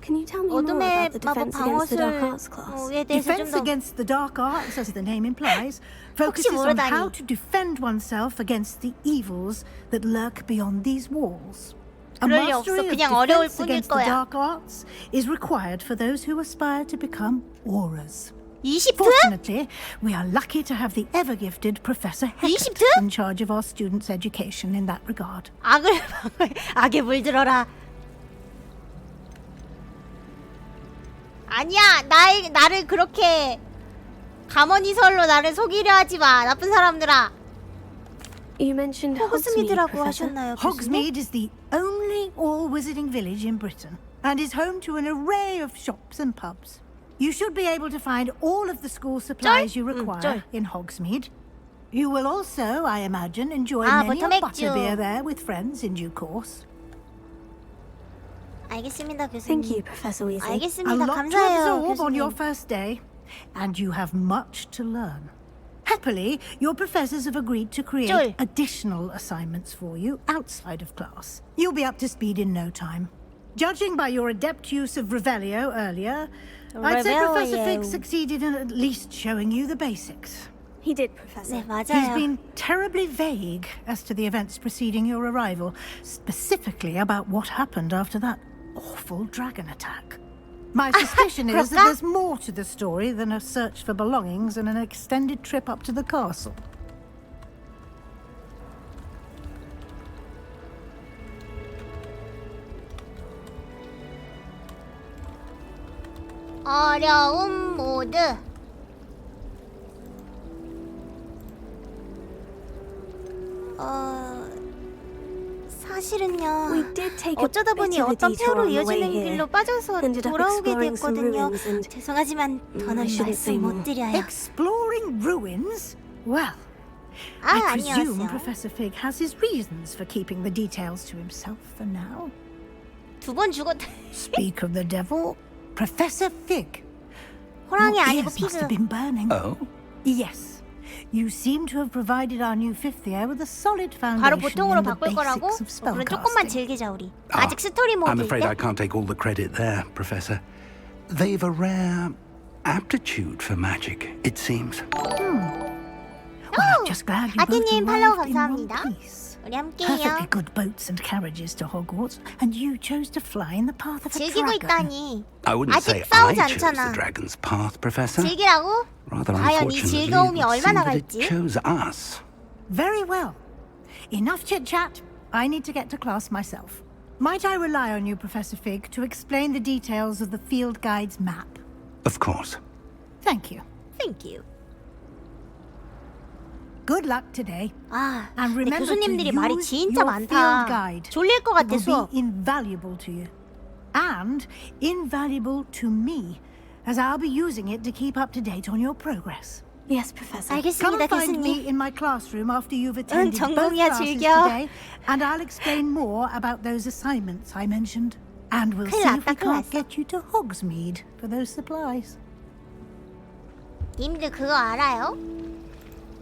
Can you tell me more 어둠의 about the 마법 Defense Against the Dark 방어술에 Arts class? 대해서 좀 Defense 더. Against the Dark Arts, as the name implies, focuses on 모르다니. how to defend oneself against the evils that lurk beyond these walls. A 그럴 리 mastery 없어. of 그냥 어려울 defense 뿐일 against the 거야. dark arts is required for those who aspire to become aurors. 20트? Fortunately, we are lucky to have the ever-gifted Professor Heckert 20트? in charge of our students' education in that regard. 악에 물들어라. 아니야, 나를 그렇게 가머니설로 나를 속이려 하지 마, 나쁜 사람들아. You mentioned Hogsmeade, 호그스미드라고 Professor. 하셨나요, 교수님? Hogsmeade is the only all-wizarding village in Britain and is home to an array of shops and pubs. You should be able to find all of the school supplies you require in Hogsmeade. You will also, I imagine, enjoy many a butterbeer there with friends in due course. 알겠습니다, 교수님. Thank you, Professor Weasley. A 알겠습니다, lot to 감사해요, absorb on your 교수님. first day, and you have much to learn. Happily, your professors have agreed to create 쫄. additional assignments for you outside of class. You'll be up to speed in no time. Judging by your adept use of Revelio earlier, I'd say Professor Revelio. Fig succeeded in at least showing you the basics. He did, Professor. 네, 맞아요. He's been terribly vague as to the events preceding your arrival, specifically about what happened after that awful dragon attack. My suspicion is that 그럴까? there's more to the story than a search for belongings and an extended trip up to the castle. 어려움 모드. 사실은요. We did take a 어쩌다 보니 bit of a 어떤 detour 폐로 on the way 이어지는 here. 길로 빠져서 Ended up 돌아오게 exploring some 됐거든요. ruins and 죄송하지만 더는 I shouldn't say 말씀 못 more. 드려요. Exploring ruins? Well, I presume 아니었어요. Professor Fig has his reasons for keeping the details to himself for now. 두 번 죽었다. Speak of the devil, Professor Fig. 호랑이 Your 아니고 ears must have 피그. been burning. Oh? Yes. You seem to have provided our new fifth year with a solid 바로 foundation 보통으로 in the 바꿀 거라고? basics of 그럼 조금만 spellcasting. 즐기자 우리. 아직 스토리 I'm 모드일 afraid I 때. can't take all the credit there, Professor. They've a rare aptitude for magic, it seems. Well, I'm just glad you both 아티님 팔로우 arrived in one 감사합니다. piece. 우리 Perfectly 함께해요. good boats and carriages to Hogwarts, and you chose to fly in the path of a 즐기고 dragon. 있다니. I wouldn't say 아직 싸우지 I chose the 않잖아. dragon's path, Professor. 즐기라고? Rather 과연 이 unfortunately, it 즐거움이 would seem 얼마나 that it 갈지? chose us. Very well. Enough chit-chat. I need to get to class myself. Might I rely on you, Professor Fig, to explain the details of the field guide's map? Of course. Thank you. Thank you. Good luck today. 아, And 근데 remember to 교수님들이 말이 use 진짜 your field 많다. guide. 졸릴 것 It 같아 will 수업. be invaluable to you. And invaluable to me, as I'll be using it to keep up to date on your progress. Yes, Professor. Come 알겠습니다, find me 교수님. in my classroom after you've attended both 전공이야, classes 즐겨. today, and I'll explain more about those assignments I mentioned. And we'll 큰일 see if 났다, we can't 큰일 났어. get you to Hogsmeade for those supplies. 님들 그거 알아요?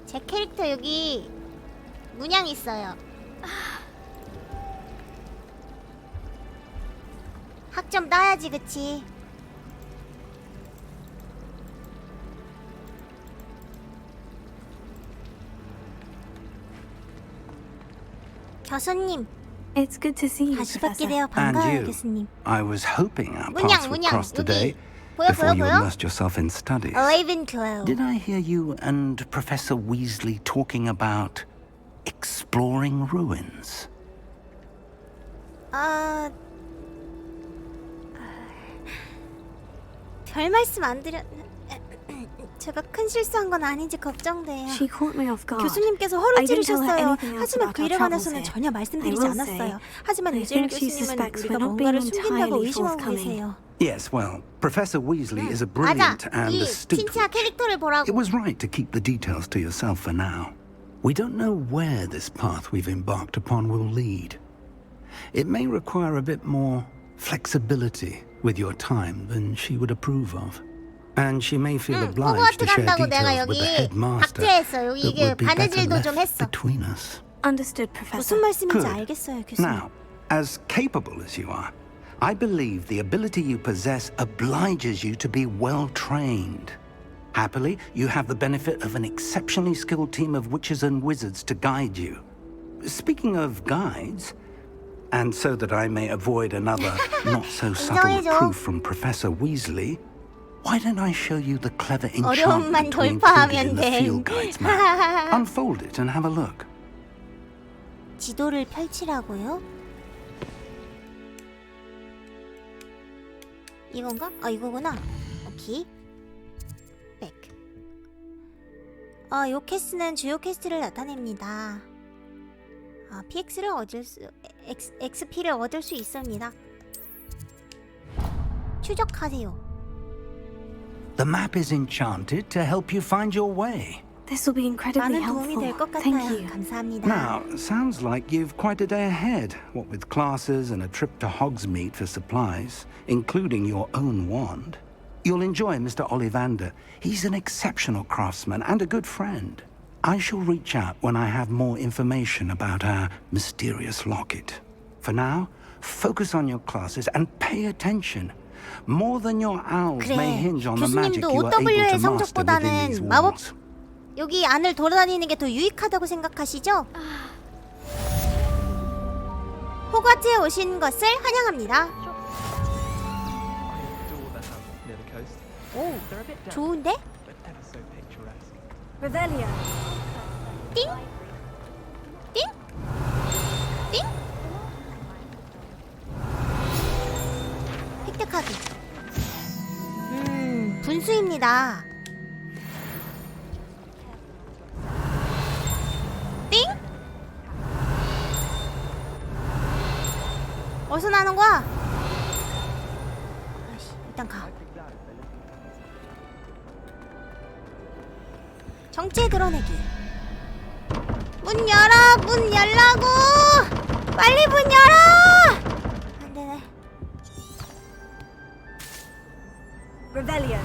제 캐릭터 여기 문양 있어요. 학점 따야지, 그치? 교수님, It's good to see you, 다시 뵙게 Professor. 되어 And 반가워요, you. 교수님. I was hoping our 문양, paths would 문양, cross today 여기. 보여, before 보여, you 보여? immersed yourself in studies. Ravenclaw. Did I hear you and Professor Weasley talking about exploring ruins? 별 말씀 안 드렸... 제가 큰 실수한 건 아닌지 걱정돼요. She caught me off guard. 교수님께서 I 허를 didn't tell her 찌르셨어요. anything else 하지만 about 그 our 일에 travels 관해서는 here. 전혀 I 말씀드리지 will 않았어요. say, 하지만 I 요즘 think she 교수님은 suspects 우리가 we're not 뭔가를 being 숨긴다고 entirely 의심하고 forthcoming. 계세요. Yes, well, Professor Weasley is a 맞아. brilliant and 이 astute 진짜 witch. 캐릭터를 It 보라고. was right to keep the details to yourself for now. We don't know where this path we've embarked upon will lead. It may require a bit more flexibility with your time than she would approve of. And she may feel obliged 호그와트 to share 간다고 내가 details with the 여기 headmaster 박제했어. 여기 that 이게 would be better 바느질도 좀 left 했어. between us. Understood, Professor. 무슨 말씀인지 Good. 알겠어요, 교수님. Now, as capable as you are, I believe the ability you possess obliges you to be well trained. Happily, you have the benefit of an exceptionally skilled team of witches and wizards to guide you. Speaking of guides, and so that I may avoid another not-so-subtle 인정해줘. reproof from Professor Weasley, why don't I show you the clever 어려움만 enchantment we included 돌파하면 in the 돼. field guide's map? Unfold it and have a look. 지도를 펼치라고요? 이건가? 아, 이거구나. 오케이. 백. 요 캐스트는 주요 캐스트를 나타냅니다. PX를 얻을 수, XP를 얻을 수 있습니다. 추적하세요. The map is enchanted to help you find your way. This will be incredibly 많은 도움이 될 것 helpful. Thank 같아요. you. 감사합니다. Now, sounds like you've quite a day ahead, what with classes and a trip to Hogsmeade for supplies, including your own wand. You'll enjoy Mr. Ollivander. He's an exceptional craftsman and a good friend. I shall reach out when I have more information about our mysterious locket. For now, focus on your classes and pay attention. More than your owls may 그래, hinge on the magic 교수님도 you are able OW의 to master within these 성적보다는 마법 walls. 여기 안을 돌아다니는 게 더 유익하다고 생각하시죠? 호그와트에 오신 것을 환영합니다. 오, 좋은데? Revelio. 띵? 띵? 띵? 획득하기. 분수입니다. 띵? 어디서 나는 거야? 아이씨, 일단 가. 정체 드러내기. 문 열어! 문 열라고! 빨리 문 열어! 안 되네. Revelio.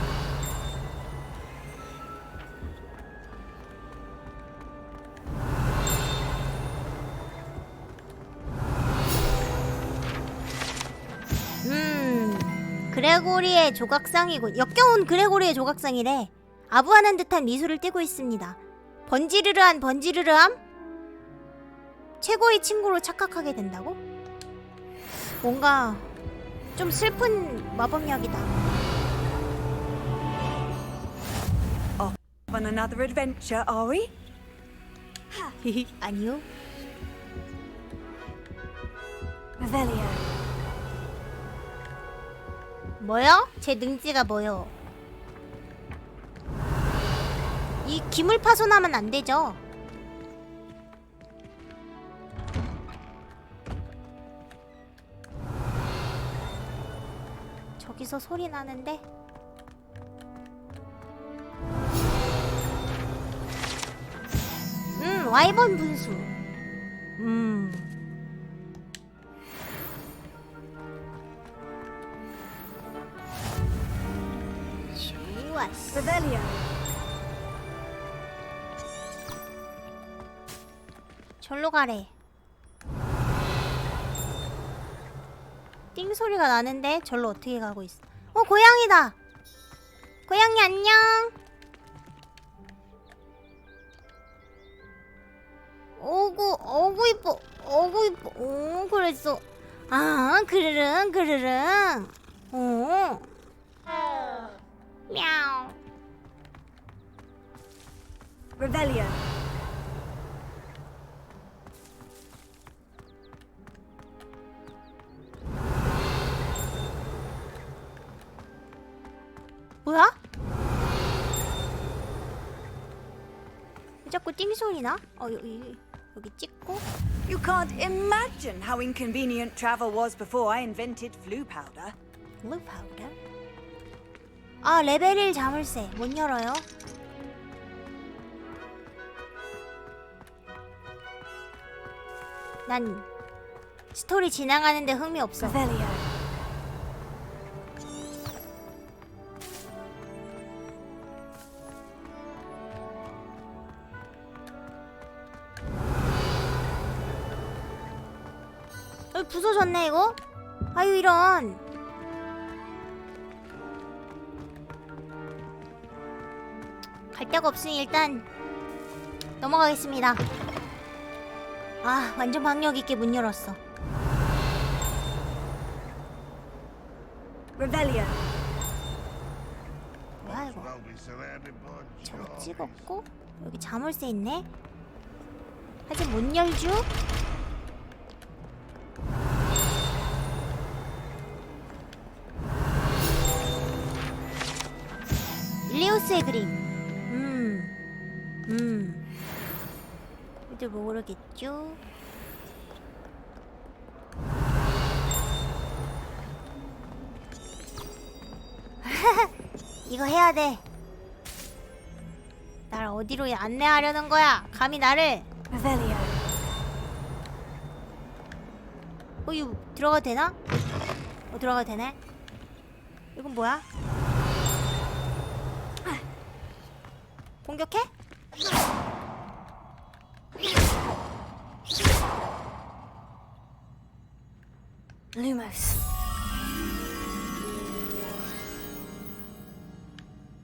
그레고리의 조각상이고 역겨운 그레고리의 조각상이래. 아부하는 듯한 미소를 띠고 있습니다. 번지르르한 번지르르함? 최고의 친구로 착각하게 된다고? 뭔가 좀 슬픈 마법약이다. On another adventure, are we? 아니요. Revelio. 뭐요? 제 능지가 뭐요? 이 기물 파손하면 안 되죠. 저기서 소리 나는데 와이번 분수. 좋았어. 절로 가래. 띵 소리가 나는데 절로 어떻게 가고 있어? 고양이다. 고양이 안녕. 어구 이뻐. 어구 이뻐. 오 그랬어. 아 그르릉 그르릉. 오. мяу. Rebellion. 뭐야? 왜 자꾸 띵 소리 나? 여기 찍고. You can't imagine how inconvenient travel was before I invented flu powder. 블루 파우더? 아 레벨 1 자물쇠 못 열어요? 난 스토리 진행하는데 흥미 없어. 부서졌네 이거? 아유 이런. 갈 데가 없으니 일단 넘어가겠습니다. 아 완전 박력 있게 문 열었어. Rebellion. 뭐야 이거? 저거 찍었고 여기 자물쇠 있네. 하지만 못 열죠? 일리오스의 그림. 이들 모르겠죠? 이거 해야 돼. 날 어디로 안내하려는 거야? 감히 나를. 이거 들어가도 되나? 들어가도 되네. 이건 뭐야? 공격해? Lumos.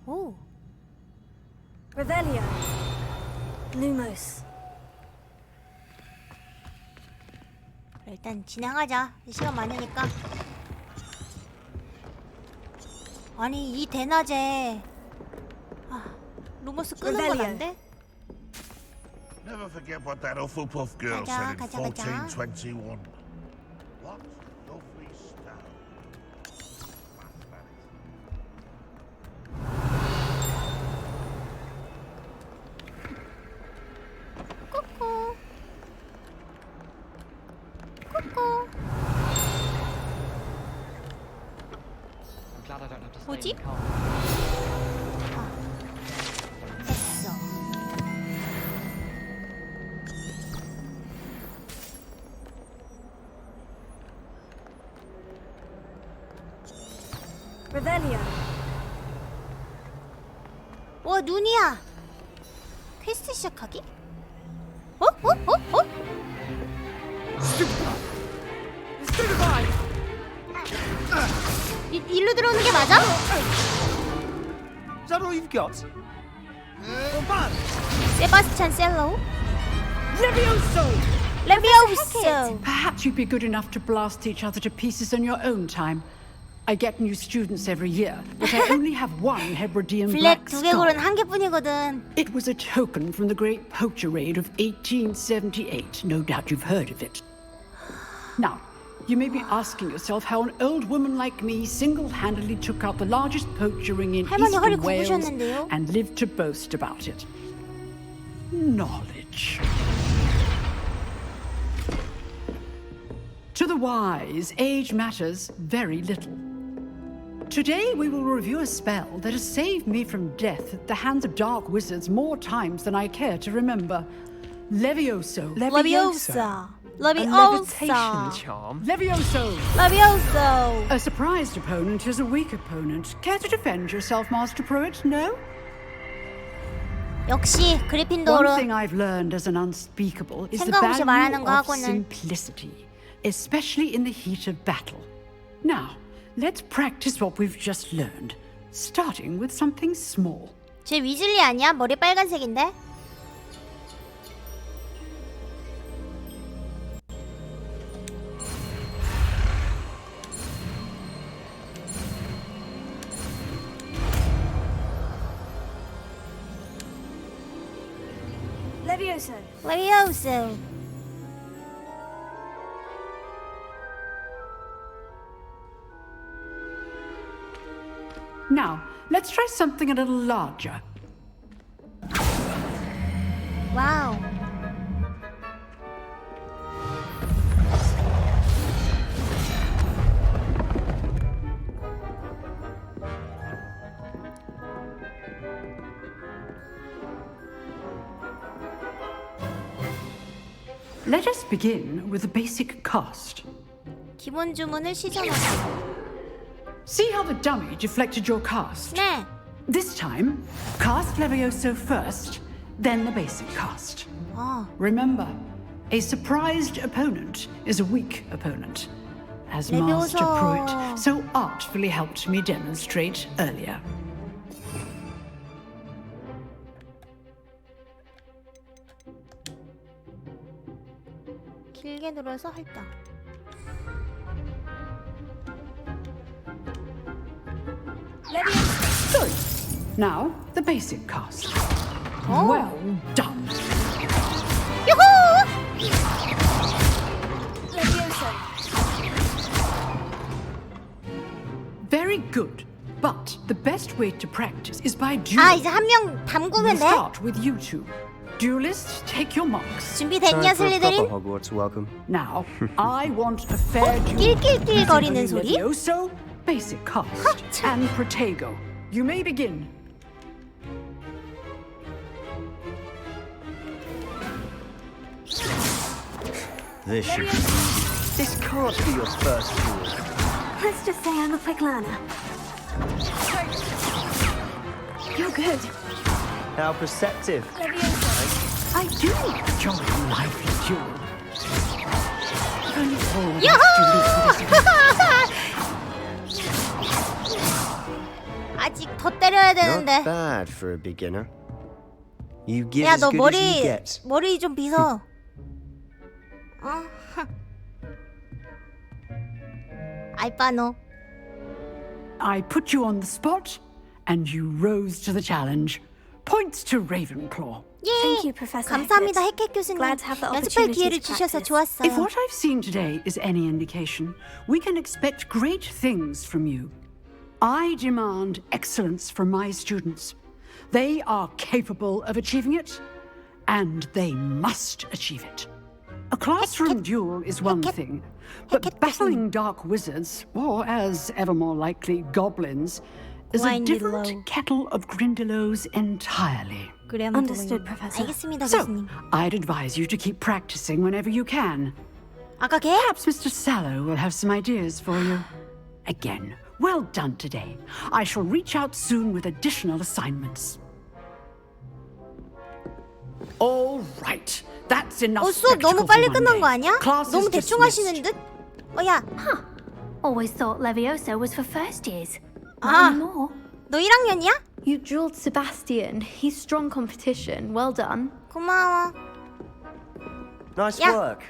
오. Rebellion. Lumos. 일단 진행하자. 시간 많으니까. 아니 이 대낮에 루머스 끄는 건 안 돼? Never forget what that Hufflepuff girl said in 1421. What lovely stone. 꾸꾸. 꾸꾸. 뭐지? 됐어. Rebellion. 와 눈이야. 퀘스트 시작하기? 일로 들어오는 게 맞아? Is that all you've got? 세바스찬 셀로? Levioso! 레비오소. Perhaps you'd be good enough to blast each other to pieces in your own time. I get new students every year, but I only have one Hebridean 블랙 black 두 개골은 skull. 한 개뿐이거든. It was a token from the Great Poacher Raid of 1878. No doubt you've heard of it. Now, you may be asking yourself how an old woman like me single-handedly took out the largest poacher ring in 할머니 허리 Eastern Wales 굽으셨는데요? and lived to boast about it. Knowledge. To the wise, age matters very little. Today we will review a spell that has saved me from death at the hands of dark wizards more times than I care to remember. Levioso. Leviosa. Levitation charm. Levioso. Levioso. A surprised opponent is a weak opponent. Care to defend yourself, Master Pruitt? No? 역시 One 그리핀도르. thing I've learned as an unspeakable is the 생각 없이 말하는 value 거 of 하고는. simplicity, especially in the heat of battle. Now, let's practice what we've just learned, starting with something small. 쟤 위즐리 아니야? 머리 빨간색인데? Levioso. 레비오스. Now, let's try something a little larger. 와우. Let us begin with the basic cast. 기본 주문을 시전하세요. See how the dummy deflected your cast? 네. This time, cast Levioso first, then the basic cast. 어. Remember, a surprised opponent is a weak opponent, as Levioso. Master Pruitt so artfully helped me demonstrate earlier. 길게 눌러서 할당. Good. Now, the basic cast. Oh. Well done. 유후! Very good. But the best way to practice is by duel. 아, 이제 한 명 We'll 담그면 돼? start with you two. Duelists, take your marks. 준비됐냐, 슬리데린? Hogwarts welcome. Now, I want a fair duel. 낄낄낄거리는 소리? Levioso, basic cast, and Protego. You may begin. This should be easy. This can't be your first duel. Let's just say I'm a quick learner. You're good. How perceptive. I do enjoy a lively duel. If only all of us 아직 더 때려야 Not 되는데. bad for a beginner. You give 야, as 너 good as you get. 머리 좀 빗어. 어? 알바노. I put you on the spot, and you rose to the challenge. Points to Ravenclaw. 예. Thank you, Professor 감사합니다, Hecat. 해켓 교수님. Glad to have the 연습할 opportunity 기회를 to 주셔서 practice. 좋았어요. If what I've seen today is any indication, we can expect great things from you. I demand excellence from my students. They are capable of achieving it, and they must achieve it. A classroom duel is one thing, but battling dark wizards, or as ever more likely, goblins, is a different kettle of Grindylows entirely. Understood, Professor. 알겠습니다, So, 교수님. I'd advise you to keep practicing whenever you can. 아까 걔? Perhaps Mr. Sallow will have some ideas for you. Again, well done today. I shall reach out soon with additional assignments. All right, that's enough. 수업 너무 빨리 끝난 거 아니야? Class is 너무 대충 dismissed. 하시는 듯? 야. Always thought Levioso was for first years. 아, Not anymore. 너 1학년이야? You drilled Sebastian. He's strong competition. Well done. 고마워. Nice Yeah. work.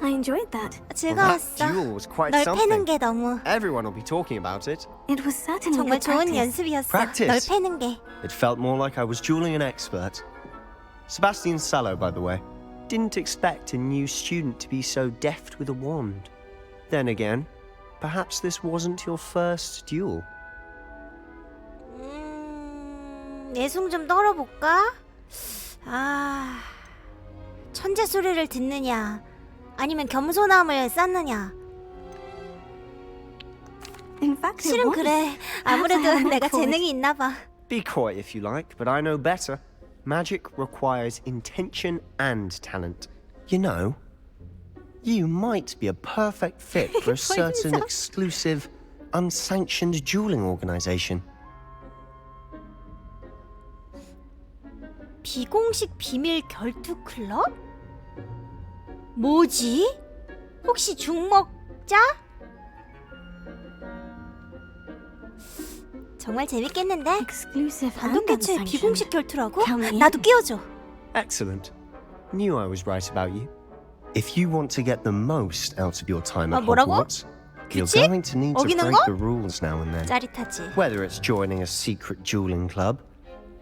I enjoyed that. 즐거웠어. That duel was quite 널 something. 패는 게 너무 Everyone will be talking about it. It was certainly 정말 good 좋은 practice. 연습이었어. Practice. 널 패는 게. It felt more like I was dueling an expert. Sebastian Sallow, by the way. Didn't expect a new student to be so deft with a wand. Then again, perhaps this wasn't your first duel. 내숭 좀 떨어볼까? 아, 천재 소리를 듣느냐, 아니면 겸손함을 쌓느냐. In fact, it 실은 was. 그래. Perhaps I 아무래도 have more 내가 for it. 재능이 있나 봐. Be coy if you like, but I know better. magic requires intention and talent. You know, you might be a perfect fit for a certain exclusive, unsanctioned dueling organization. 비공식 비밀 결투 클럽? 뭐지? 혹시 죽먹자? 정말 재밌겠는데? 단독 개최의 비공식 결투라고? 나도 끼워줘. Excellent. Knew I was right about you. If you want to get the most out of your time at Hogwarts, you're going to need to break the rules now and then. 짜릿하지. Whether it's joining a secret dueling club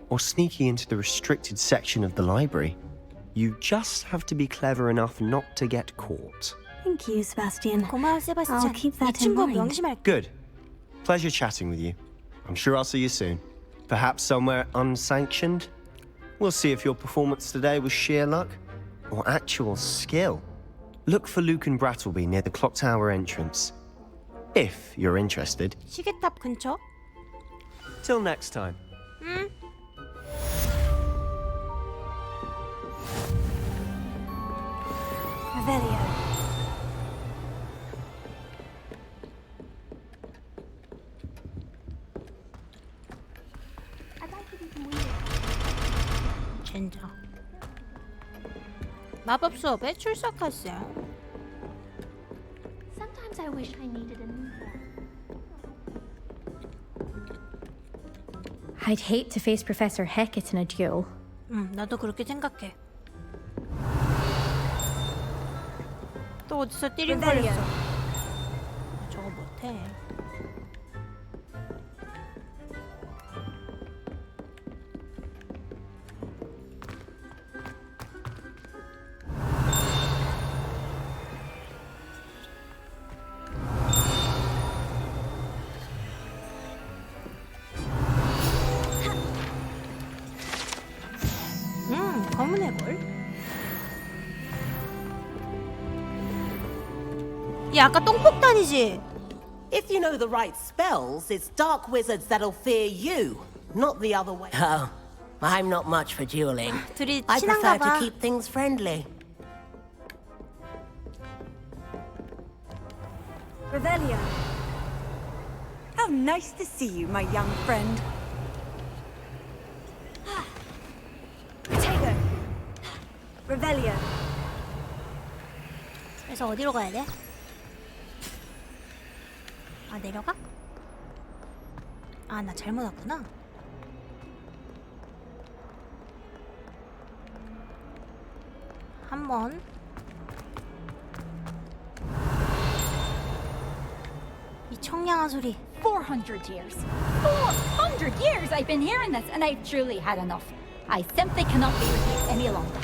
or sneaking into the restricted section of the library, you just have to be clever enough not to get caught. Thank you, Sebastian. 고마워, 세바스찬. I'll keep that 이 in 친구 mind. 명심할게. Good. Pleasure chatting with you. I'm sure I'll see you soon. Perhaps somewhere unsanctioned? We'll see if your performance today was sheer luck or actual skill. Look for Luke and Brattleby near the clock tower entrance. If you're interested. 시계탑 근처? Till next time. Revelio. 젠장. 마법 수업에 출석하세요. Sometimes I wish I needed a new I'd hate to face Professor Hecat in a duel. 나도 그렇게 생각해. 또 어디서 띠링 걸렸어. 저거 못해. 검은 해골? 야, 아까 똥폭탄이지? If you know the right spells, it's dark wizards that'll fear you, not the other way. Oh, I'm not much for dueling. 둘이 I prefer 친한가 봐. to keep things friendly. Revelio. How nice to see you, my young friend. Potato. Revelio. 그래서 어디로 가야 돼? 아, 내려가? 아, 나 잘못 왔구나. 한 번. 이 청량한 소리. 400 years. 400 years I've been hearing this, and I've truly had enough. I simply cannot be with you any longer.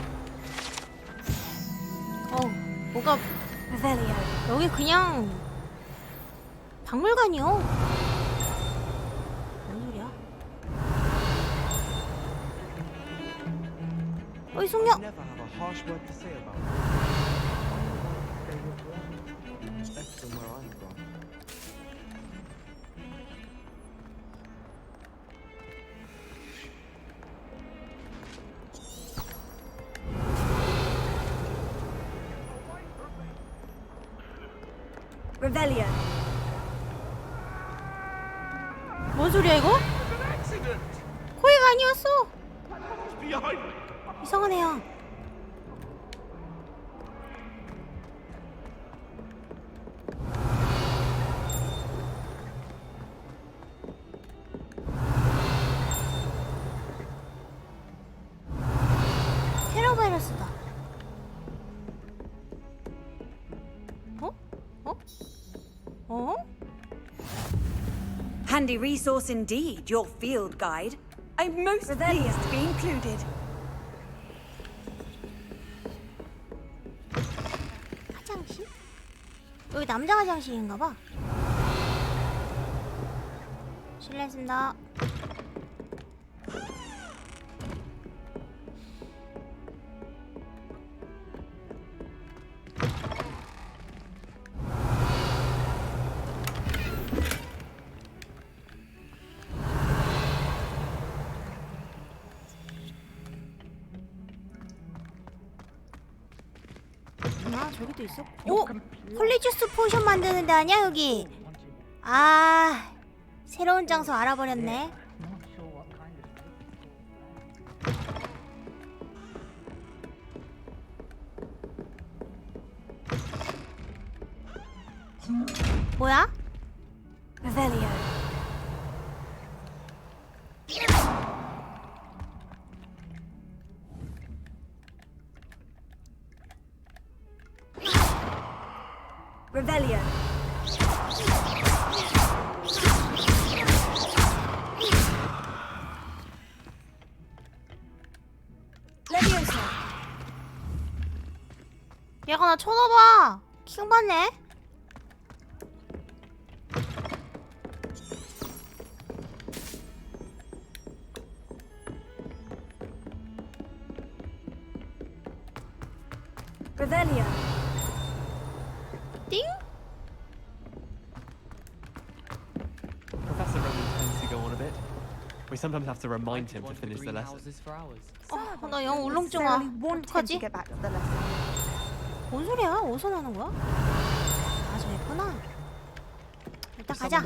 뭐가 Revelio. 여기 그냥 박물관이요. 뭔 소리야? 어이 송녀. Never have a harsh word to say about it. They were born better than where I'm from. Revelio. 뭔 소리야 이거? 코이가 아니었어. 이상한 애야. 테러 바이러스다. 어? Handy resource indeed, your field guide. I'm most pleased to be included. 화장실? 여기 남자 화장실인가봐. 실례했습니다. 여기도 있어? 오! 홀리주스 포션 만드는 데 아니야 여기? 아, 새로운 장소 알아버렸네. 뭐야? Revelio. Revelio. Leviosa. 얘가 나 쳐다봐. 킹받네. Revelio. 띵? Professor Roman tends to go on a bit. We sometimes have to remind him to finish the lesson. 나 영어 울렁증아. 어떡하지? 뭔 소리야? 어디서 나는 거야? 아, 저 있구나. 일단 가자.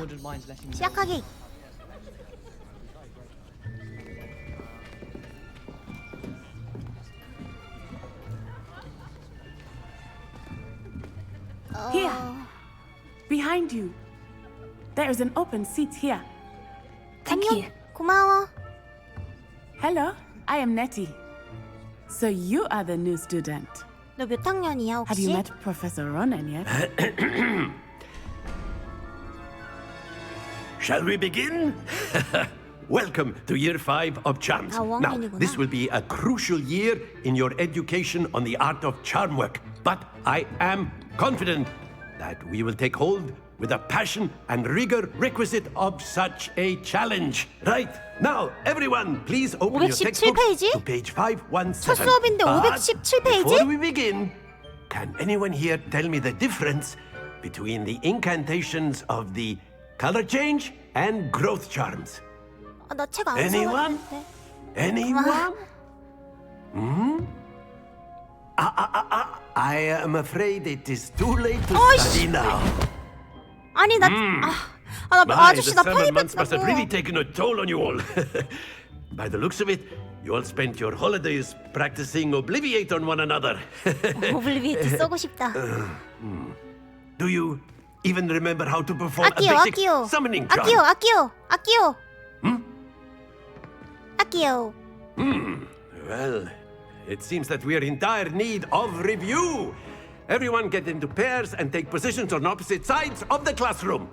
시작하기. Here, behind you. There is an open seat here. Thank you. 고마워. Hello, I am Nettie. So you are the new student. 너 몇 학년이야 Have you 혹시? met Professor Ronan yet? Shall we begin? Welcome to Year 5 of Charms. Now, this will be a crucial year in your education on the art of charm work. But I am confident that we will take hold with the passion and rigor requisite of such a challenge. Right, now, everyone, please open your textbooks to page 517. 첫 수업인데 But 517페이지? before we begin, can anyone here tell me the difference between the incantations of the color change and growth charms? 아, 나 책 안 Anyone? 사왔는데. Anyone? Hmm? I am afraid it is too late to study now. 아니 나 My, 아저씨 the 나 summer months must have 편입했다고. really taken a toll on you all. By the looks of it, you all spent your holidays practicing Obliviate on one another. 오블리비에이트 써고 싶다. Do you even remember how to perform a 아끼요 basic 아끼요. summoning charm? 아끼요. 아끼요. Well, it seems that we are in dire need of review. Everyone get into pairs and take positions on opposite sides of the classroom.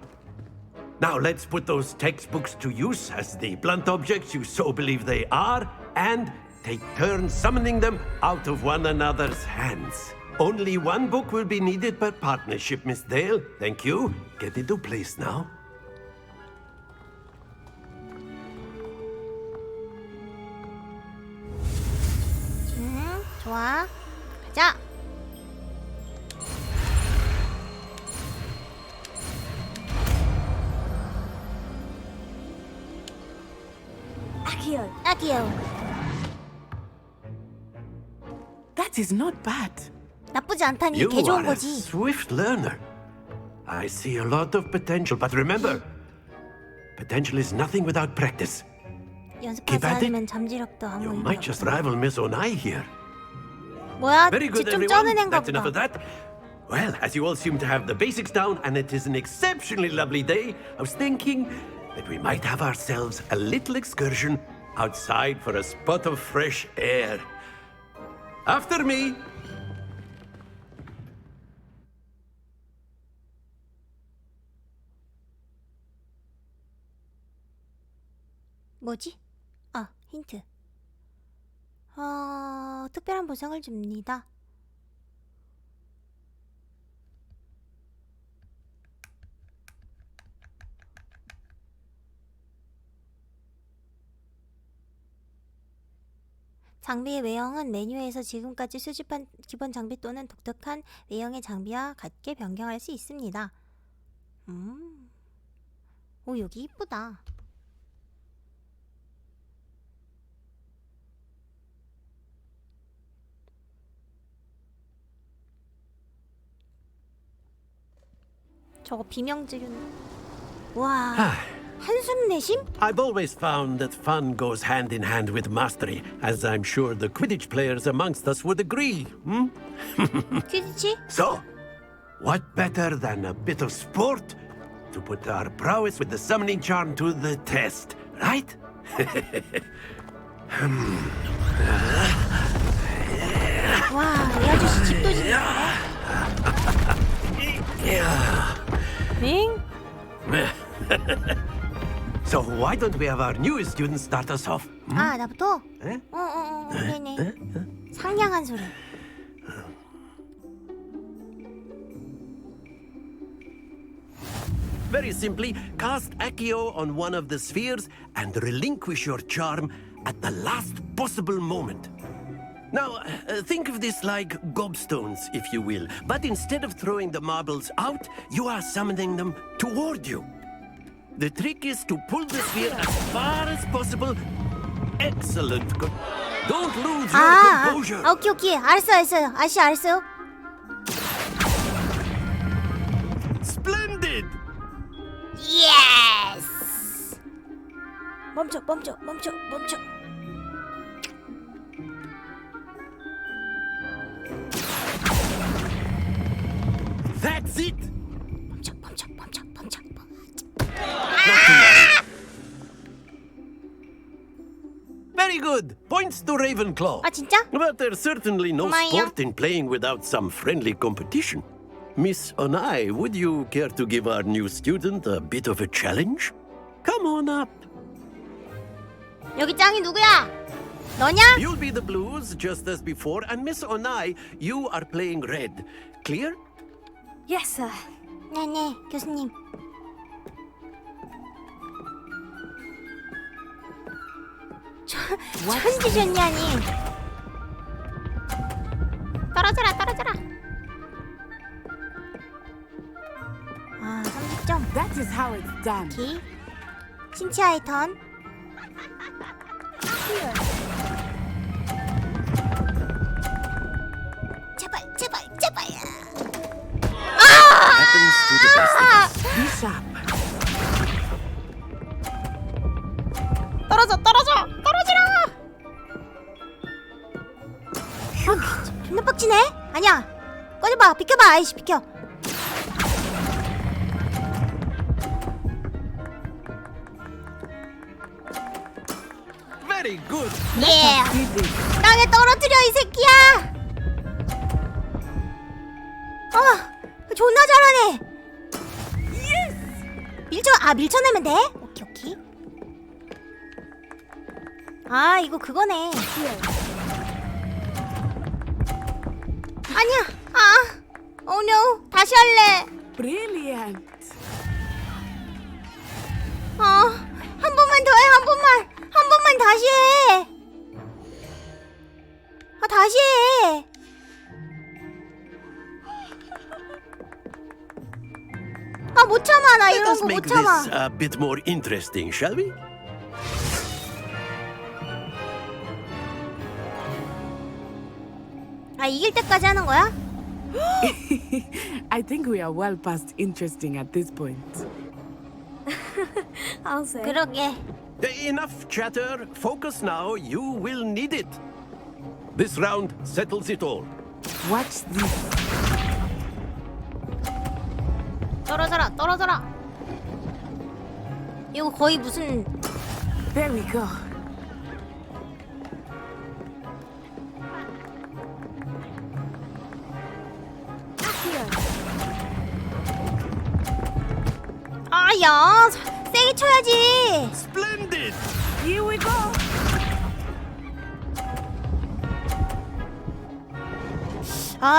Now let's put those textbooks to use as the blunt objects you so believe they are, and take turns summoning them out of one another's hands. Only one book will be needed per partnership, Miss Dale. Thank you. Get into place now. 좋아. 가자. 아끼요. That is not bad. 나쁘지 않다니 You 개 좋은 are a 거지. swift learner. I see a lot of potential, but remember, potential is nothing without practice. 연습하지 않으면 잠지력도 아무 You 의미 might just rival Miss Onai here. 뭐야? Very good, 좀 everyone. 쩌는 앤가 That's enough of 보다. that. Well, as you all seem to have the basics down, and it is an exceptionally lovely day, I was thinking that we might have ourselves a little excursion outside for a spot of fresh air. After me. 뭐지? 아, 힌트. 특별한 보상을 줍니다. 장비의 외형은 메뉴에서 지금까지 수집한 기본 장비 또는 독특한 외형의 장비와 같게 변경할 수 있습니다. 오, 여기 이쁘다. 저거 비명지르는. 와. 한숨 내심? I've always found that fun goes hand in hand with mastery, as I'm sure the Quidditch players amongst us would agree. 퀴디치? So, what better than a bit of sport to put our prowess with the summoning charm to the test, right? 와, 이 아저씨 집도 짓네. 응? So why don't we have our newest student start us off? 아, 나부터? 네네. 상냥한 소리. Very simply, cast Accio on one of the spheres and relinquish your charm at the last possible moment. Now, think of this like gobstones, if you will, but instead of throwing the marbles out, you are summoning them toward you. The trick is to pull the sphere as far as possible. Excellent. Don't lose your composure. 오케이. 알았어요. 아저씨 알았어요. Splendid. 예스. 멈춰. That's it. 멈춰. Very good. Points to Ravenclaw. 아, 진짜? But there's certainly no 고마워요. sport in playing without some friendly competition. Miss Onai, would you care to give our new student a bit of a challenge? Come on up. 여기 짱이 누구야? 너냐? You'll be the blues just as before, and Miss Onai, you are playing red. Clear? Yes, sir. 네네, 교수님. 천지전냐니. 떨어져라. 아, 30점. That is how it's done. 오케이. 신치아의 턴. 제발. Happens to the best of us. Be sharp. 떨어지라. 존나 빡치네. 아니야. 꺼져봐. 비켜봐. 아이씨, 비켜. Very good. 예. 땅에 떨어뜨려 이 새끼야. 존나 잘하네. 밀쳐내면 돼? 오케이. 아, 이거 그거네. 아니야. Oh no. 다시 할래. Brilliant. 한 번만 더 해. 한 번만 다시 해. 다시 해. 못 참아. 나 Let 이런 us 거 못 make 참아. this a bit more interesting, shall we? 이길 때까지 하는 거야? I think we are well past interesting at this point. I'll say. 그러게. Enough chatter. Focus now. You will need it. This round settles it all. Watch this. 떨어져라. 이거 거의 무슨. There we go. 야, 세게 쳐야지. Splendid. Here we go.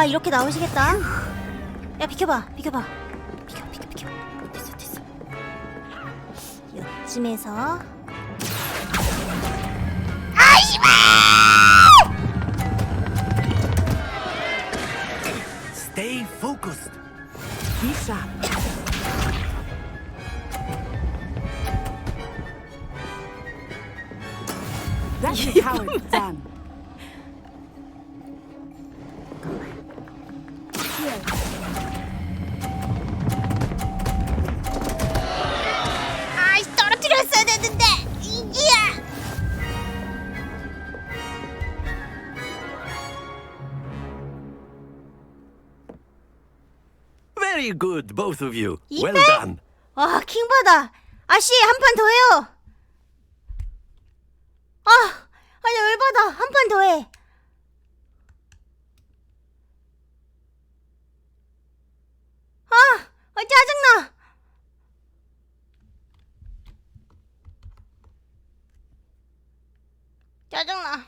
이렇게 나오시겠다. 야, 비켜봐. 비켜. 됐어. 요쯤에서. Stay focused. Be sharp. That is how it's done. Very good, both of you. Well 이때? done. 와, 킹받아. 아씨, 한 판 더 해요. 아니, 열받아. 한 판 더 해. 짜증나. 짜증나.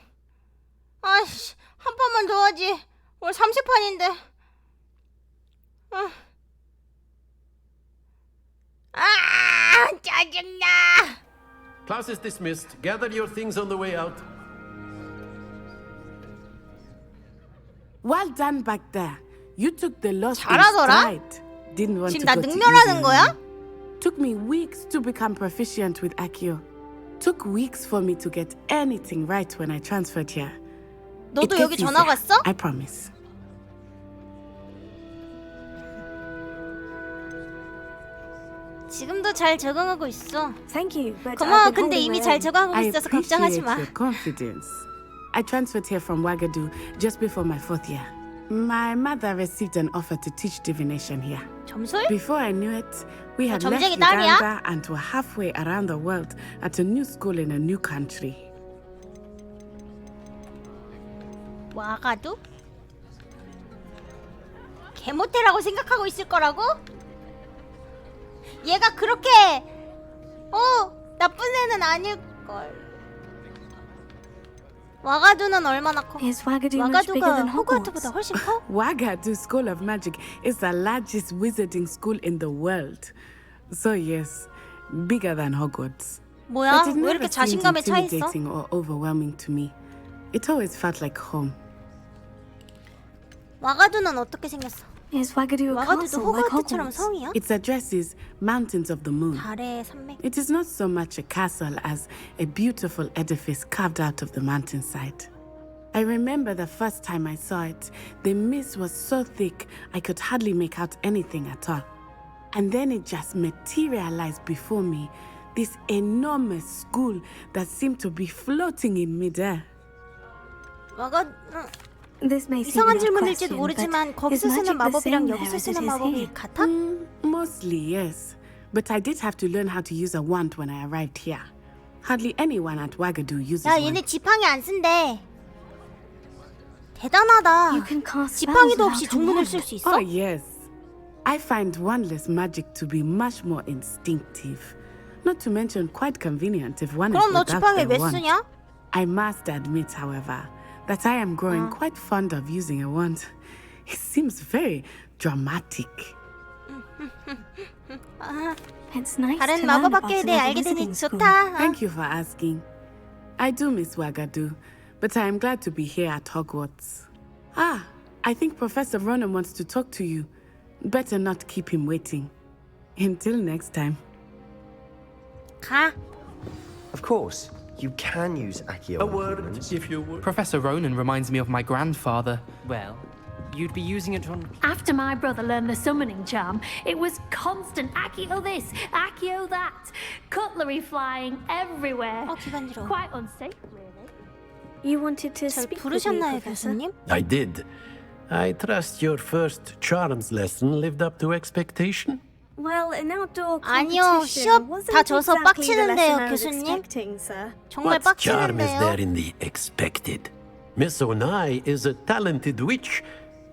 아씨, 한 판만 더 하지. 오늘 30판인데. 짜증나. Class is dismissed. Gather your things on the way out. Well done back there. You took the loss in 잘하더라? stride. Didn't want 지금 to 나 go too 능멸하는 easy 거야? on me. Took me weeks to become proficient with Accio. Took weeks for me to get anything right when I transferred here. 너도 It 여기 gets 전화 easier, 갔어? I promise. 지금도 잘 적응하고 있어. Thank you, but 고마워. I've been 근데 holding 이미 my 잘 own. 적응하고 I 있어서 걱정하지 appreciate 마. your confidence. I transferred here from Wagadu just before my 4th year. My mother received an offer to teach divination here. 점술? Before I knew it, we had left 점쟁이 딸이야? Uganda and were halfway around the world at a new school in a new country. 와가도? 개모테라고 생각하고 있을 거라고? 얘가 그렇게 나쁜 애는 아닐걸. 와가두는 얼마나 커? Is Wagadu much bigger 와가두가 than 호그와트보다 Hogwarts? 훨씬 커? Wagadu School of Magic is the largest wizarding school in the world. So yes, bigger than Hogwarts. 뭐야? But it 왜 never 이렇게 seemed 자신감에 차 있어? intimidating or overwhelming to me. It always felt like home. 와가두는 어떻게 생겼어? Is Wagadu a 와가두도 castle like 호그와트처럼 Hogwarts? 성이야? Its address is Mountains of the Moon. 달의 산맥. It is not so much a castle as a beautiful edifice carved out of the mountainside. I remember the first time I saw it, the mist was so thick I could hardly make out anything at all. And then it just materialized before me, this enormous school that seemed to be floating in midair. This may seem 이상한 an odd 질문일지도 question, 모르지만 but 거기서 is 쓰는 magic the 마법이랑 same 여기서 there as it 쓰는 is 마법이 here? 같아? Mostly, yes. But I did have to learn how to use a wand when I arrived here. Hardly anyone at Wagadu uses 야, one. 얘네 지팡이 안 쓴대. 대단하다. 지팡이도 없이 주문을 쓸 수 있어? Oh, yes. I find wandless magic to be much more instinctive. Not to mention quite convenient if one is 그럼 너 without 지팡이 a 왜 wand. 쓰냐? I must admit, however, that I am growing quite fond of using a wand. It seems very dramatic. It's nice 다른 to learn 마법 about 학교에 대해 another 알게 되니 wizarding school. 좋다. Thank you for asking. I do miss Wagadu, but I am glad to be here at Hogwarts. I think Professor Ronan wants to talk to you. Better not keep him waiting. Until next time. 가. Of course, you can use Accio. A word, if you would. Professor Ronan reminds me of my grandfather. Well, you'd be using it on... After my brother learned the summoning charm, it was constant Accio this, Accio that. Cutlery flying everywhere. Quite unsafe, really. You wanted to speak with me, 부르셨나요, Professor? 교수님? I did. I trust your first charms lesson lived up to expectation? Well, an outdoor 아니요, competition 시험 wasn't 다 져서 exactly the lesson 빡치는데요, I was 교수님. expecting, sir. 정말 What charm is 빡치는데요. there in the expected? Miss Onai is a talented witch.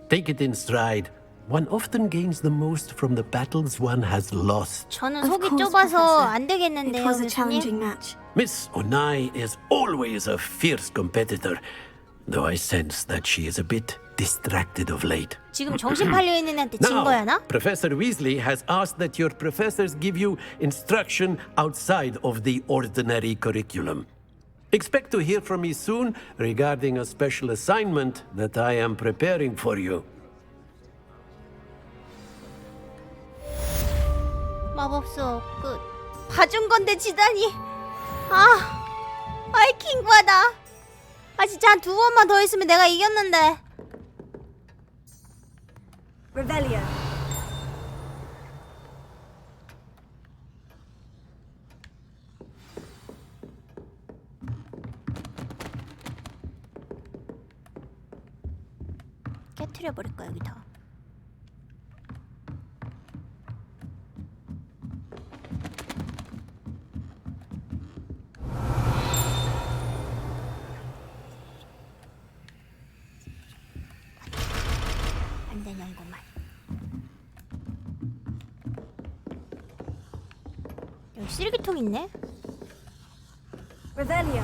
Take it in stride. One often gains the most from the battles one has lost. 저는 Of 속이 course, 좁아서 Professor. 안 되겠는데요, It was a 교수님. challenging match. Miss Onai is always a fierce competitor, though I sense that she is a bit distracted of late. 지금 정신 팔려 있는 애한테 진 거야, Now, 나? Professor Weasley has asked that your professors give you instruction outside of the ordinary curriculum. Expect to hear from me soon regarding a special assignment that I am preparing for you. 마법 수업 끝. 봐준 건데 지다니. 킹 받아. 진짜 한 두 번만 더 했으면 내가 이겼는데. Rebellion. 깨트려 버릴 거야 여기 다. 쓰레기통 있네. Revelio.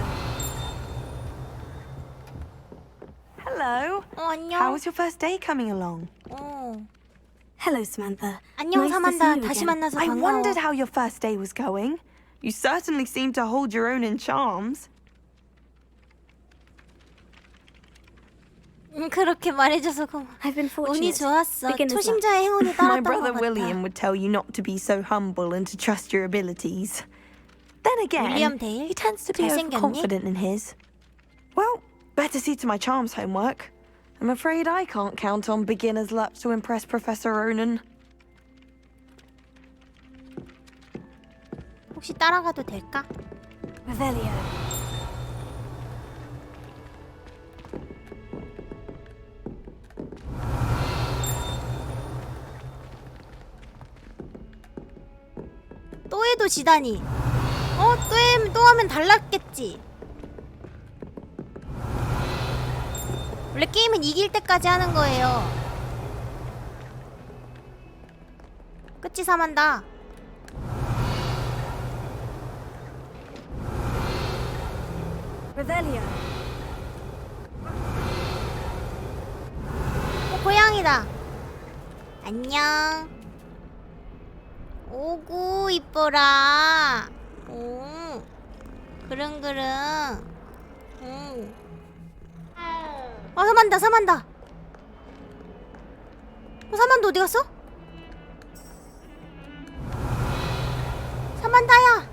Hello. 안녕. How was your first day coming along? Hello, Samantha. 안녕, Nice to 사만다. see you 다시 again. 만나서 I 반가워. wondered how your first day was going. You certainly seem to hold your own in charms. 그렇게 말해줘서 고마워. I've been 운이 fortunate. 좋았어. Beginner's luck. 초심자의 행운이 My 따랐던 brother 것 William 같아. would tell you not to be so humble and to trust your abilities. Then William again, Dale? he tends to be 잘생겼니? overconfident in his. Well, better see to my charms homework. I'm afraid I can't count on beginner's luck to impress Professor Ronan. 혹시 따라가도 될까? Revelio. 또 해도 지다니. 또 하면 달랐겠지. 원래 게임은 이길 때까지 하는 거예요. 끝이 삼한다. Revelio. 고양이다. 안녕. 오구 이뻐라. 오. 그릉그릉. 사만다. 사만다 어디 갔어? 사만다야.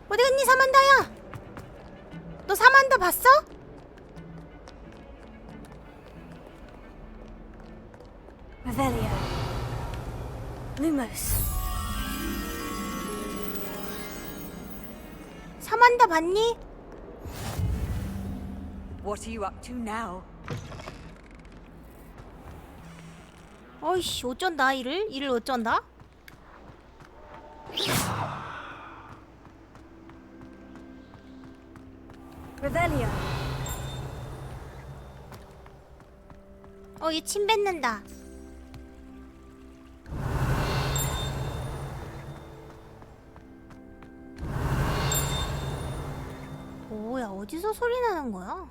어디 갔니, 사만다야? 너 사만다 봤어? Revelio. Lumos. 사만다 봤니? What are you up to now? 어이씨, 어쩐다 일을 어쩐다? Revelio. 얘 침 뱉는다. 뭐야, 어디서 소리 나는 거야?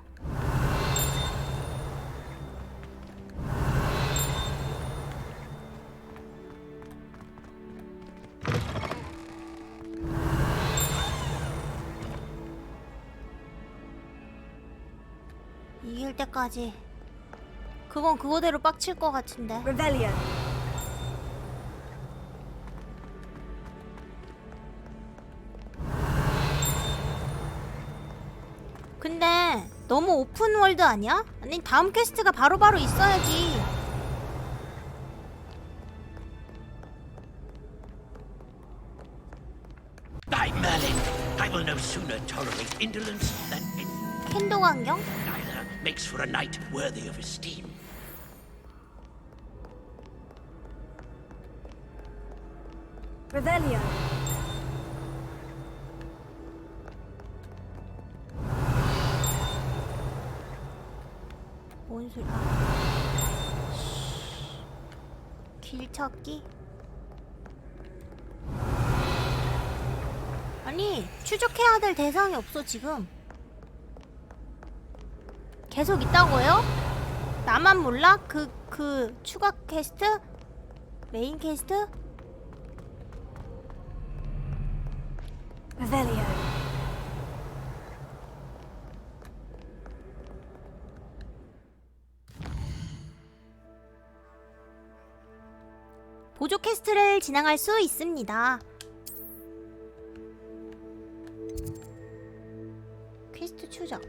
이길 때까지. 그건 그거대로 빡칠 것 같은데. Revelio. 근데 너무 오픈월드 아니야? 아니, 다음 퀘스트가 바로바로 있어야지. By Merlin, I will no sooner tolerate indolence than 캔도 광경? neither makes for a knight worthy of esteem. Revelio. 뭔 소리야? 길 찾기? 아니, 추적해야 될 대상이 없어 지금. 계속 있다고요? 나만 몰라? 그 추가 퀘스트? 메인 퀘스트? Revelio. 보조 퀘스트를 진행할 수 있습니다. 퀘스트 추적.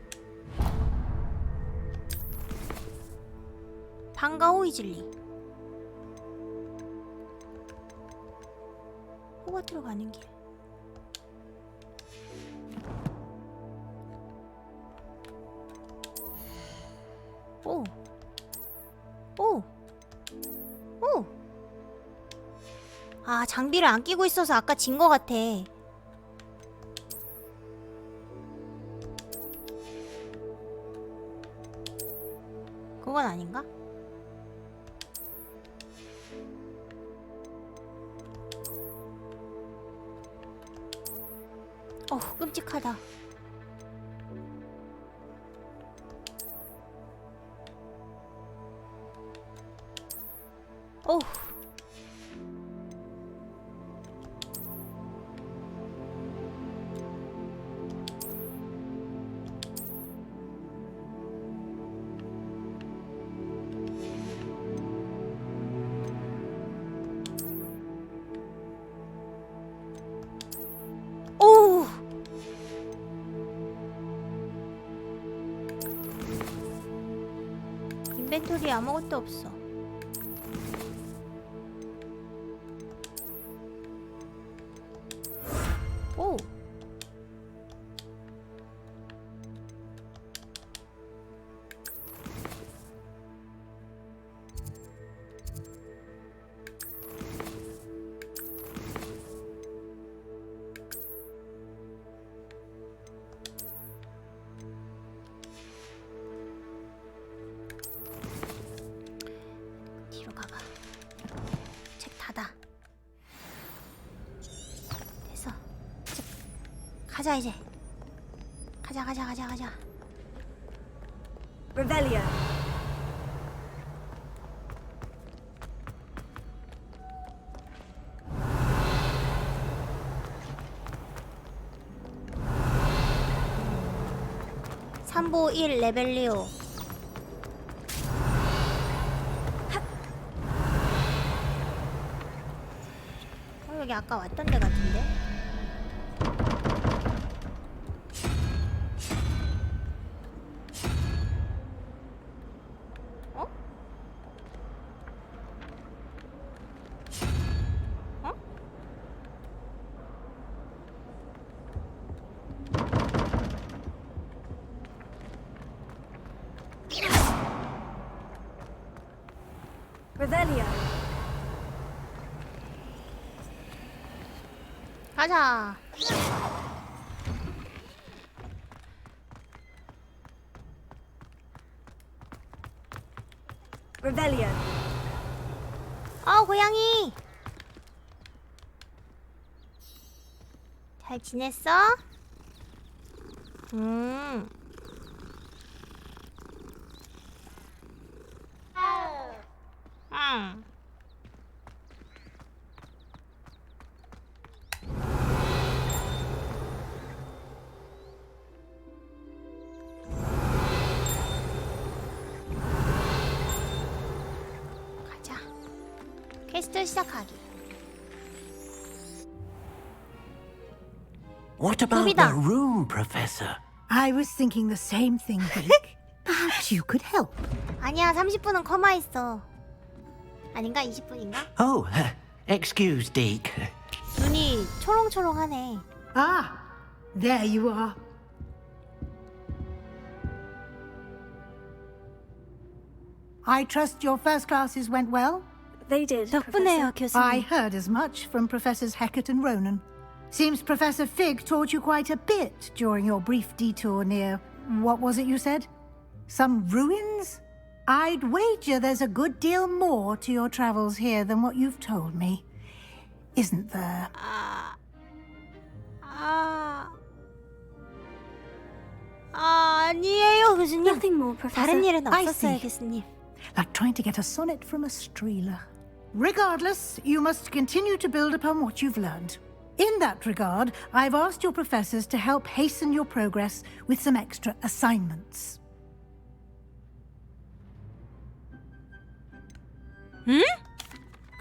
방가 호이즐리. 호그와트로 가는 길. 오. 오. 오. 아, 장비를 안 끼고 있어서 아까 진 거 같아. 그건 아닌가? 끔찍하다. 어우. 오! 인벤토리에 아무것도 없어. 오! 뒤로 가봐. 책 닫아. 됐어. 가자 이제. 가자. Revelio. 삼보 1 레벨리오. 여기 아까 왔던 데 같은데? 어? 어? Revelio. 가자. Revelio. 고양이. 잘 지냈어? 음. 가자. 퀘스트 시작하기. What about Dubida. the room, Professor? I was thinking the same thing, Vic. Perhaps you could help. 아니야, 30분은 커마 있어. 아닌가? 20분인가? Oh, excuse, Deke. 눈이 초롱초롱하네. Ah, there you are. I trust your first classes went well? They did. 덕분에요, 교수님. I heard as much from Professors Hecat and Ronan. Seems Professor Fig taught you quite a bit during your brief detour near... What was it you said? Some ruins? I'd wager there's a good deal more to your travels here than what you've told me. Isn't there? 아니에요, 교수님. Nothing more, Professor. 다른 일은 I 없었어요, see. 교수님. Like trying to get a sonnet from a streeler. Regardless, you must continue to build upon what you've learned. In that regard, I've asked your professors to help hasten your progress with some extra assignments. 응?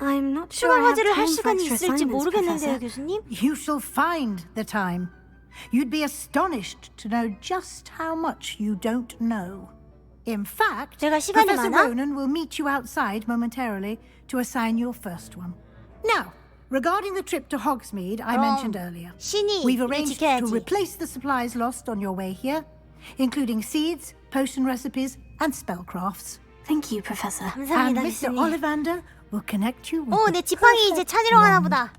I'm not sure 추가 I have 과제를 할 time for 시간이 extra 있을지 assignments, 모르겠는데요, Professor. 교수님. You shall find the time. You'd be astonished to know just how much you don't know. In fact, 제가 시간이 Professor 많아? Ronan will meet you outside momentarily to assign your first one. Now, regarding the trip to Hogsmeade I mentioned earlier, 신이 we've 우리 arranged 지켜야지. to replace the supplies lost on your way here, including seeds, potion recipes, and spellcrafts. Thank you, Professor. And 감사합니다, Mr. 교수님. Ollivander will connect you with 내 the 지팡이 이제 perfect 찾으러 가나 wand. 보다.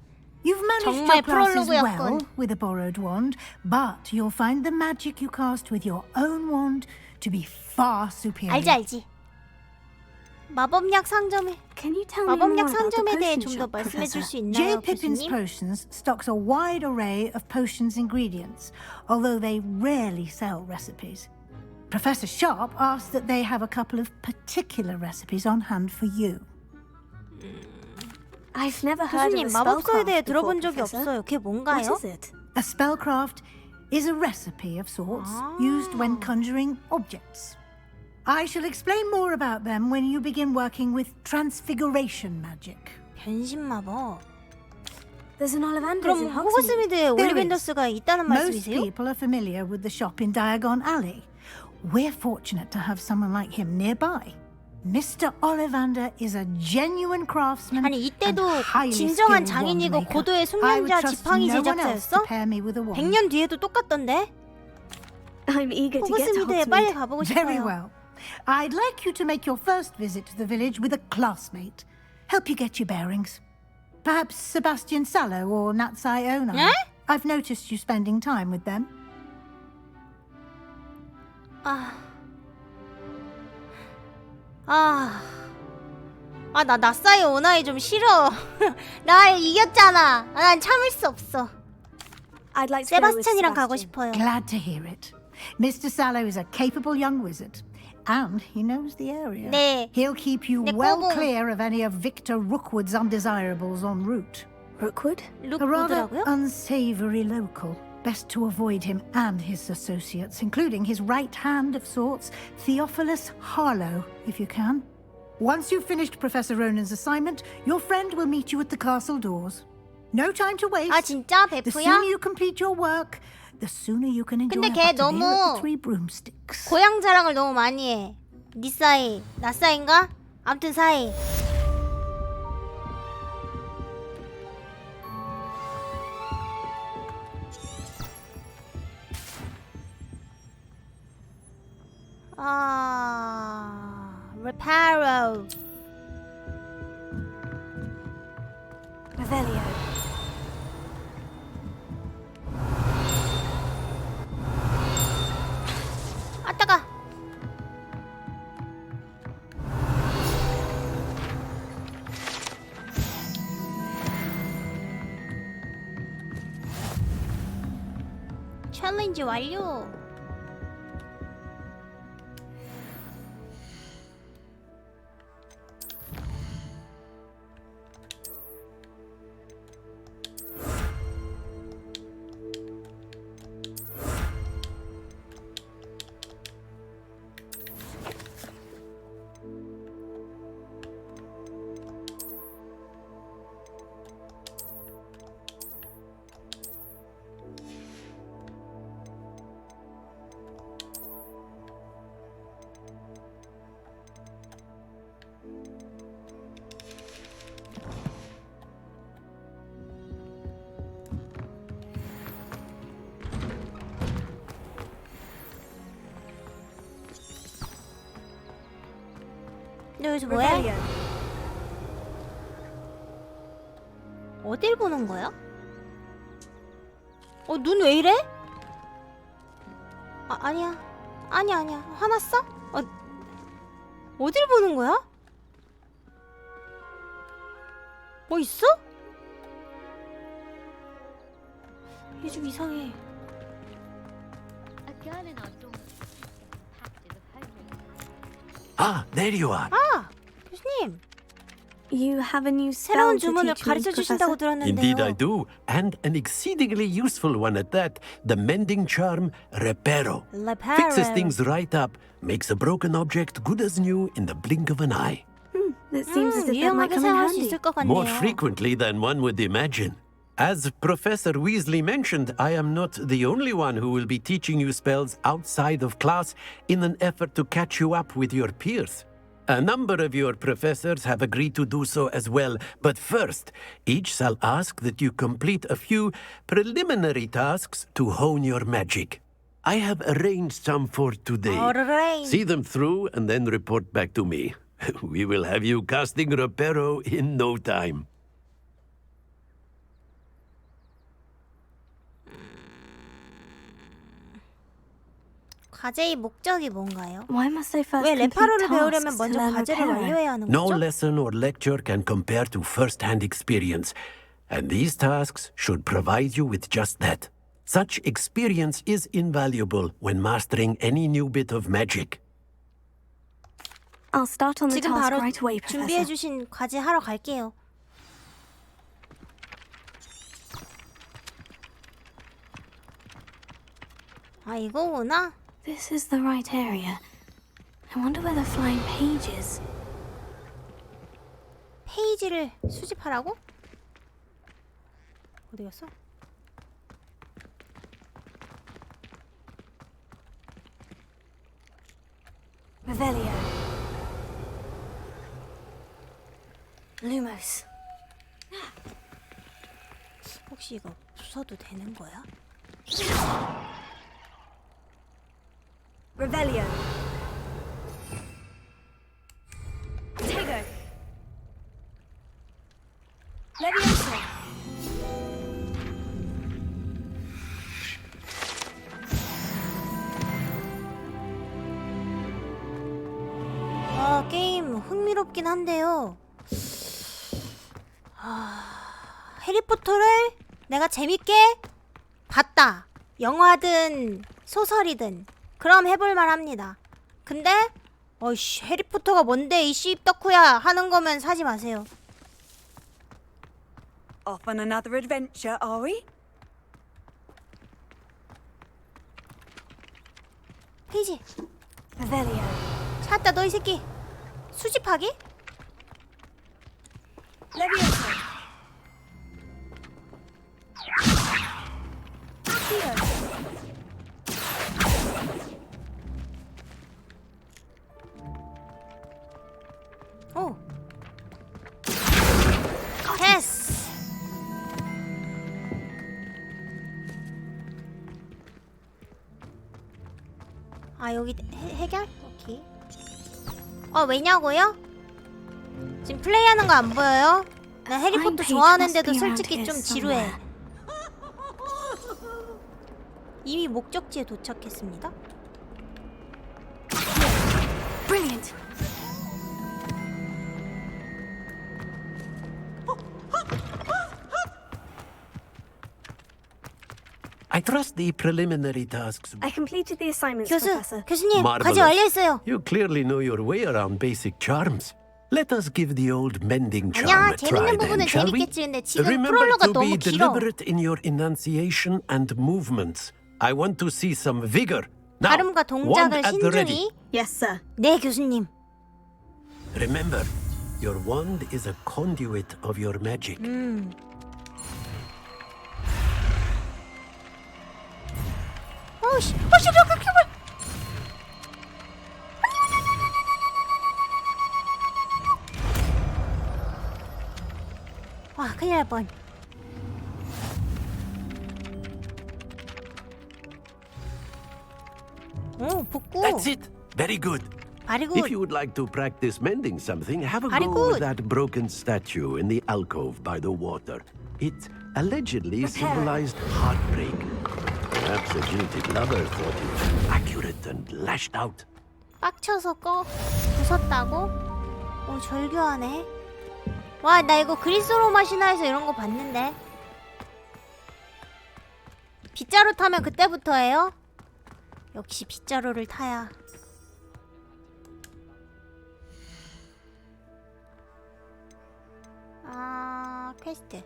You've managed 정말 your classes well 프롤로그였군. with a borrowed wand, but you'll find the magic you cast with your own wand to be far superior. 알지. 마법약 상점에 마법약 상점에 대해 좀 더 shop, 말씀해 줄 Professor? 수 있나요, J. Pippin's 교수님? Potions stocks a wide array of potions ingredients, although they rarely sell recipes. Professor Sharp asks that they have a couple of particular recipes on hand for you. I've never heard of 교수님, a 마법서에 대해 spellcraft 들어본 before, 적이 Professor. 없어요. 그게 뭔가요? What is it? A spellcraft is a recipe of sorts used when conjuring objects. I shall explain more about them when you begin working with transfiguration magic. 변신 마법. There's an Ollivander's 그럼 in Hogsmeade. 호그스미드에 올리벤더스가 있다는 Most 말씀이세요? people are familiar with the shop in Diagon Alley. We're fortunate to have someone like him nearby. Mr. Ollivander is a genuine craftsman 아니 이때도 and highly 진정한 skilled 장인이고 wand maker. 고도의 I 숙련자 would trust 지팡이 no one else 제작자였어? to pair me with a wand. 100년 뒤에도 똑같던데? I'm eager to get to 호그스미드에 빨리 Hogsmeade. 가보고 Very 싶어요. well. I'd like you to make your first visit to the village with a classmate. Help you get your bearings. Perhaps Sebastian Sallow or Natsai Onai. 네? I've noticed you spending time with them. 나 나사이 오나이 좀 싫어. 날 이겼잖아. 난 참을 수 없어. I'd like to go with 세바스찬이랑 가고 Sebastian. 싶어요. Glad to hear it. Mr. Sallow is a capable young wizard, and he knows the area. 네. He'll keep you 네, well 꼬봉. clear of any of Victor Rookwood's undesirables en route. Rookwood? A rather 룩보드라고요? unsavory local. Best to avoid him and his associates, including his right hand of sorts, Theophilus Harlow, if you can. Once you've finished Professor Ronan's assignment, your friend will meet you at the castle doors. No time to waste. 아 진짜 The 베프야? sooner you complete your work, the sooner you can enjoy 근데 a 걔 butterbeer at the 너무 Three Broomsticks. 고향 자랑을 너무 많이 해. 니 사이, 나 사이인가? 아무튼 사이. Reparo. Revelio. 아 따가. 챌린지 완료. 너 여기서 뭐해? 어딜 보는 거야? 눈 왜 이래? 아니야. 아니야. 화났어? 어딜 보는 거야? 뭐 있어? 얘 좀 이상해. Ah, there you are. 교수님. You have a new spell 새로운 to 주문을 teach me, 가르쳐 주신다고 Professor? 들었는데요. Indeed I do, and an exceedingly useful one at that. The mending charm, Reparo. Fixes things right up, makes a broken object good as new in the blink of an eye. That seems as if that might 유용하게 come in 사용할 수 handy. 있을 것 같네요. More frequently than one would imagine. As Professor Weasley mentioned, I am not the only one who will be teaching you spells outside of class in an effort to catch you up with your peers. A number of your professors have agreed to do so as well, but first, each shall ask that you complete a few preliminary tasks to hone your magic. I have arranged some for today. Arranged. See them through and then report back to me. We will have you casting Reparo in no time. 과제의 목적이 뭔가요? Why must I first 왜 complete 레파로를 tasks 배우려면 to 먼저 learn 과제를 repairing? 완료해야 하는 No 거죠? lesson or lecture can compare to first-hand experience, and these tasks should provide you with just that. Such experience is invaluable when mastering any new bit of magic. I'll start on the 지금 task 바로 right away, Professor. 준비해주신 과제 하러 갈게요. 아, 이거구나. This is the right area. I wonder where the flying page is. 페이지를 수집하라고? 어디 갔어? Revelio. Lumos. 혹시 이거 부숴도 되는 거야? Revelio. Tego. Leviosa. 게임 흥미롭긴 한데요. 해리포터를 내가 재밌게 봤다. 영화든 소설이든 그럼 해볼만 합니다. 근데 어이씨, 해리포터가 뭔데 이 씹덕후야 하는 거면 사지 마세요. Off on another adventure, are we? 페이지 Revelio. 찾았다. 너 이 새끼 수집하기? Leviosa. 오. 됐어. 아, 여기 해결? 오케이. 왜냐고요? 지금 플레이하는 거 안 보여요? 나 해리포터 좋아하는데도 솔직히 좀 지루해. 이미 목적지에 도착했습니다. Brilliant. I trust the preliminary tasks. I completed the assignments, Professor. 교수님, 과제 Marvelous. 완료했어요. You clearly know your way around basic charms. Let us give the old mending charm 아니야, a try 재밌는 then, 부분은 shall we? 재밌겠지. 근데 지금 Remember 프롤로그가 to 너무 be 길어. deliberate in your enunciation and movements. I want to see some vigor. Now, 발음과 wand 동작을 at the ready. 신중히. Yes, sir. 네, 교수님. Remember, your wand is a conduit of your magic. 어이씨, 그 큐블. 와, 큰일 날 뻔. 오, 복구. That's it. Very good. Very If good. you would like to practice mending something, have a Very go good. with that broken statue in the alcove by the water. It allegedly symbolized heartbreak. Perhaps a jilted lover thought it was accurate and lashed out. 빡쳐서 부쉈다고? 오, 절교하네. 와, 나 이거 그리스 로마 신화에서 이런 거 봤는데. 빗자루 타면 그때부터예요? 역시 빗자루를 타야. 퀘스트.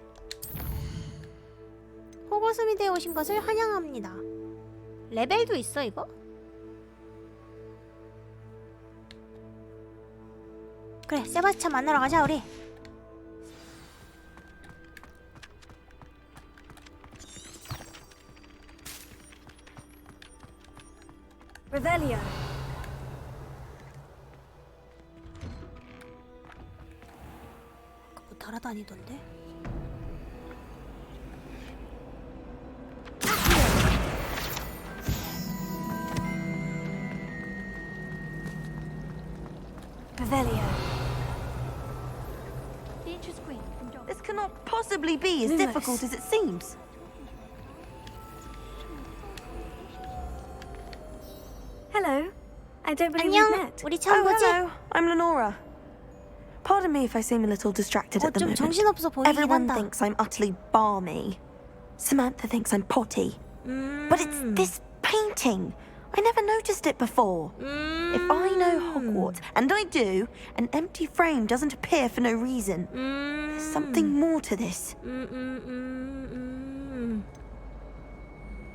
호그와트에 오신 것을 환영합니다. 레벨도 있어 이거? 그래, 세바스찬 만나러 가자 우리. Revelio. 뭐 달아다니던데? Revelio. This cannot possibly be as Lumos. difficult as it seems. Hello. I don't believe we've 안녕. met. 우리 처음 보지? hello. I'm Lenora. Pardon me if I seem a little distracted at the 좀 moment. 정신없어 보이긴 Everyone 한다. thinks I'm utterly balmy. Samantha thinks I'm potty. But it's this painting. I never noticed it before. If I know Hogwarts, and I do, an empty frame doesn't appear for no reason. There's something more to this.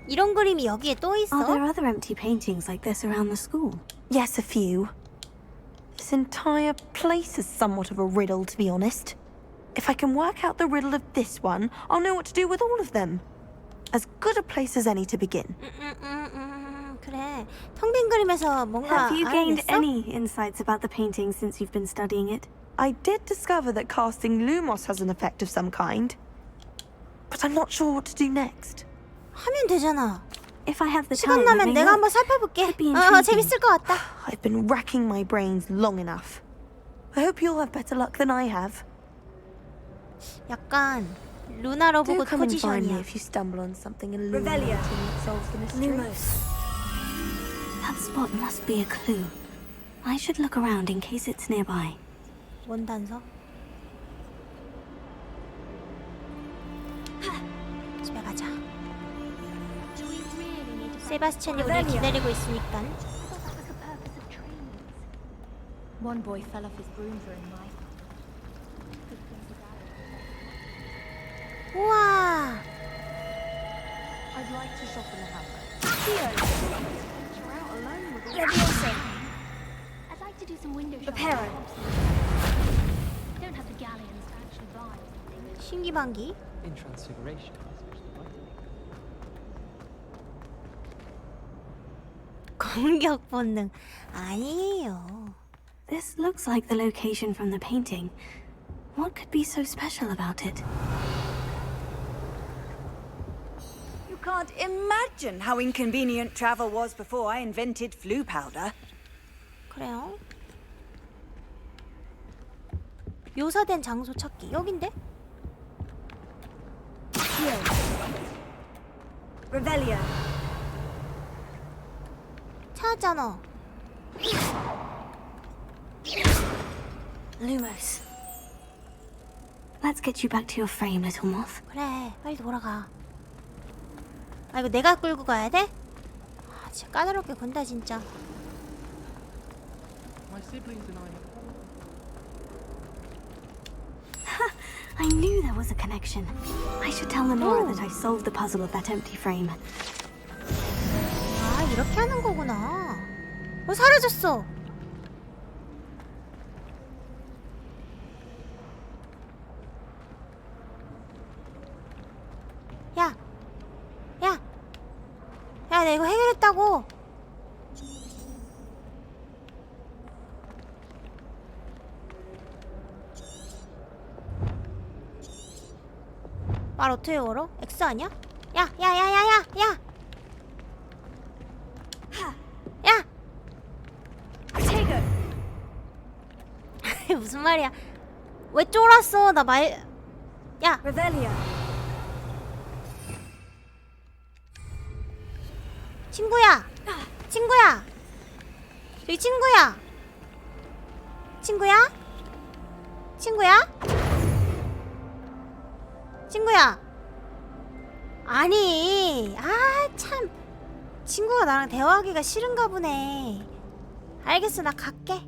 이런 그림이 여기에 또 있어? Are there other empty paintings like this around the school? Yes, a few. This entire place is somewhat of a riddle, to be honest. If I can work out the riddle of this one, I'll know what to do with all of them. As good a place as any to begin. 그래. 텅 빈 그림에서 뭔가 Have you gained 알아냈어? any insights about the painting since you've been studying it? I did discover that casting Lumos has an effect of some kind. But I'm not sure what to do next. 하면 되잖아. If I have the 시간 time, I 나면 may 내가 look. 한번 살펴볼게. be intriguing. 재밌을 것 같다. I've been racking my brains long enough. I hope you'll have better luck than I have. 약간 루나 Do 로봇 come and find me 포지션이야. if you stumble on something Revelia. illuminating that solves the mystery. Lumos. That spot must be a clue. I should look around in case it's nearby. 원단서. 집에 가자. 세바스찬이 우리 기다리고 있으니까. One boy fell off his broom during life. 우와. I'd like to shop in the house. I'd like to do some window shopping. Don't have the galleons to actually buy. 신기방기. In Transfiguration, especially like 공격 본능. 아니에요. This looks like the location from the painting. What could be so special about it? You can't imagine how inconvenient travel was before I invented flu powder. 그래요? 묘사된 장소 찾기. 여긴데? Revelia. 찾았잖아. Lumos. Let's get you back to your frame, little moth. 그래, 빨리 돌아가. 아, 이거 내가 끌고 가야 돼? 아, 진짜 까다롭게 군다 진짜. my siblings and I. I knew there was a connection. I should tell Lenora that I solved the puzzle of that empty frame. 아, 이렇게 하는 거구나. 사라졌어. 야, 야, 야, 내가 이거 해결했다고. 말 어떻게 걸어? X 아니야? 야, 야, 야, 야, 야, 야. 야! 무슨 말이야? 왜 쫄았어? 나 말... 야! Revelia. 친구야! 친구야! 저기 친구야! 친구야? 친구야? 친구야! 아니... 아, 참... 친구가 나랑 대화하기가 싫은가 보네. 알겠어, 나 갈게.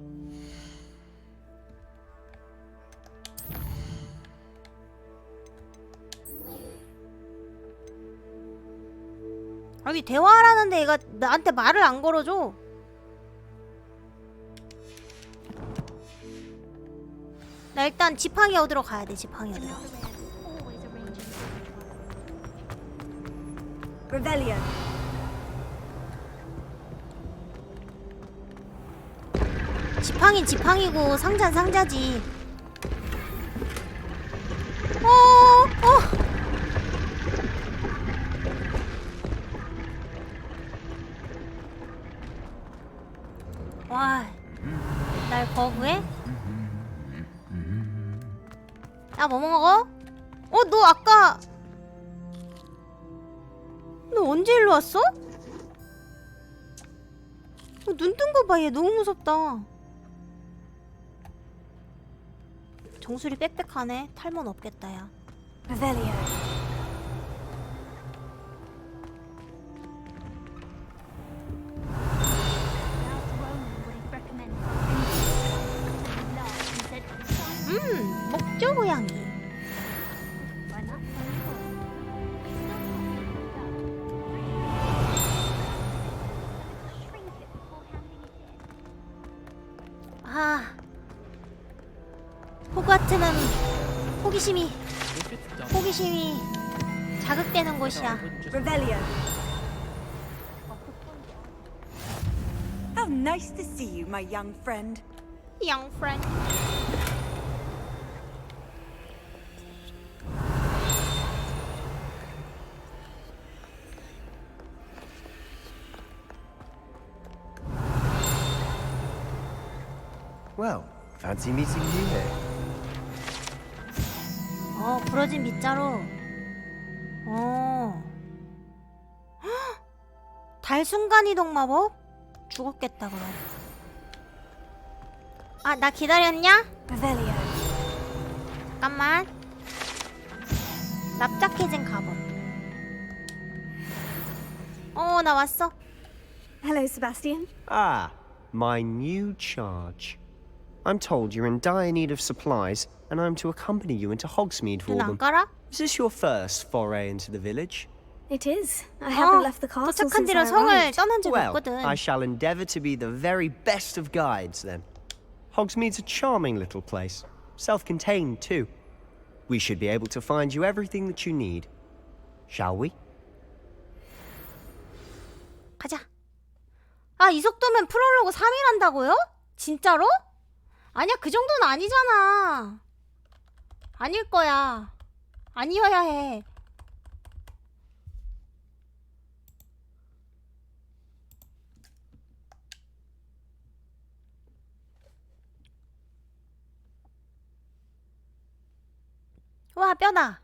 아니, 대화하라는데 얘가 나한테 말을 안 걸어줘. 나 일단 지팡이 얻으러 가야 돼. 지팡이 얻으러. Revelia. 지팡이 지팡이고 상자는 상자지. 와, 날 거부해? 야, 뭐 먹어? 너 아까 너 언제 일로 왔어? 눈 뜬 거 봐. 얘 너무 무섭다. 정수리 빽빽하네. 탈모는 없겠다 야. Revelio. 목조 고양이. 아, 호그와트는 호기심이 자극되는 곳이야. Revelio. How nice to see you, my young friend. Young friend. Well, fancy meeting you here. 부러진 빗자루. 달 순간이동 마법? 죽었겠다 그럼. 아, 나 기다렸냐? Revelio. 잠깐만. 납작해진 갑옷. 나 왔어. Hello, Sebastian. Ah, my new charge. I'm told you're in dire need of supplies, and I'm to accompany you into Hogsmeade for them. Is this your first foray into the village? It is. I haven't left the castle 도착한 since 뒤로 I 성을 arrived. 떠난 적이 Well, 없거든. I shall endeavour to be the very best of guides then. Hogsmeade's a charming little place, self-contained too. We should be able to find you everything that you need. Shall we? 가자. 아, 이 속도면 프롤로그 3일 한다고요? 진짜로? 아니야, 그 정도는 아니잖아. 아닐 거야. 아니어야 해. 와, 뼈다.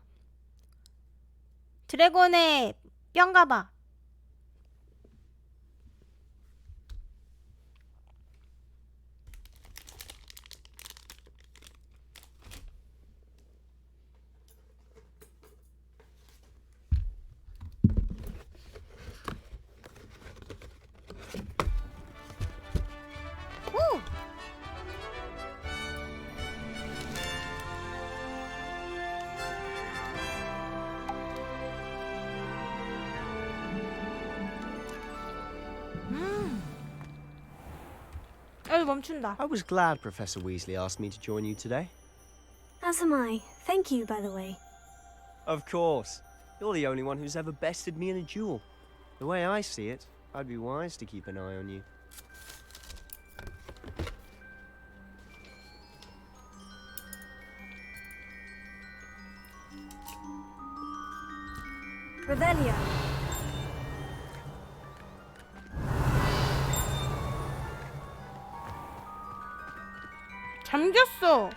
드래곤의 뼈인가봐. 멈춘다. I was glad Professor Weasley asked me to join you today. As am I. Thank you, by the way. Of course. You're the only one who's ever bested me in a duel. The way I see it, I'd be wise to keep an eye on you. Revelio. 잠겼어.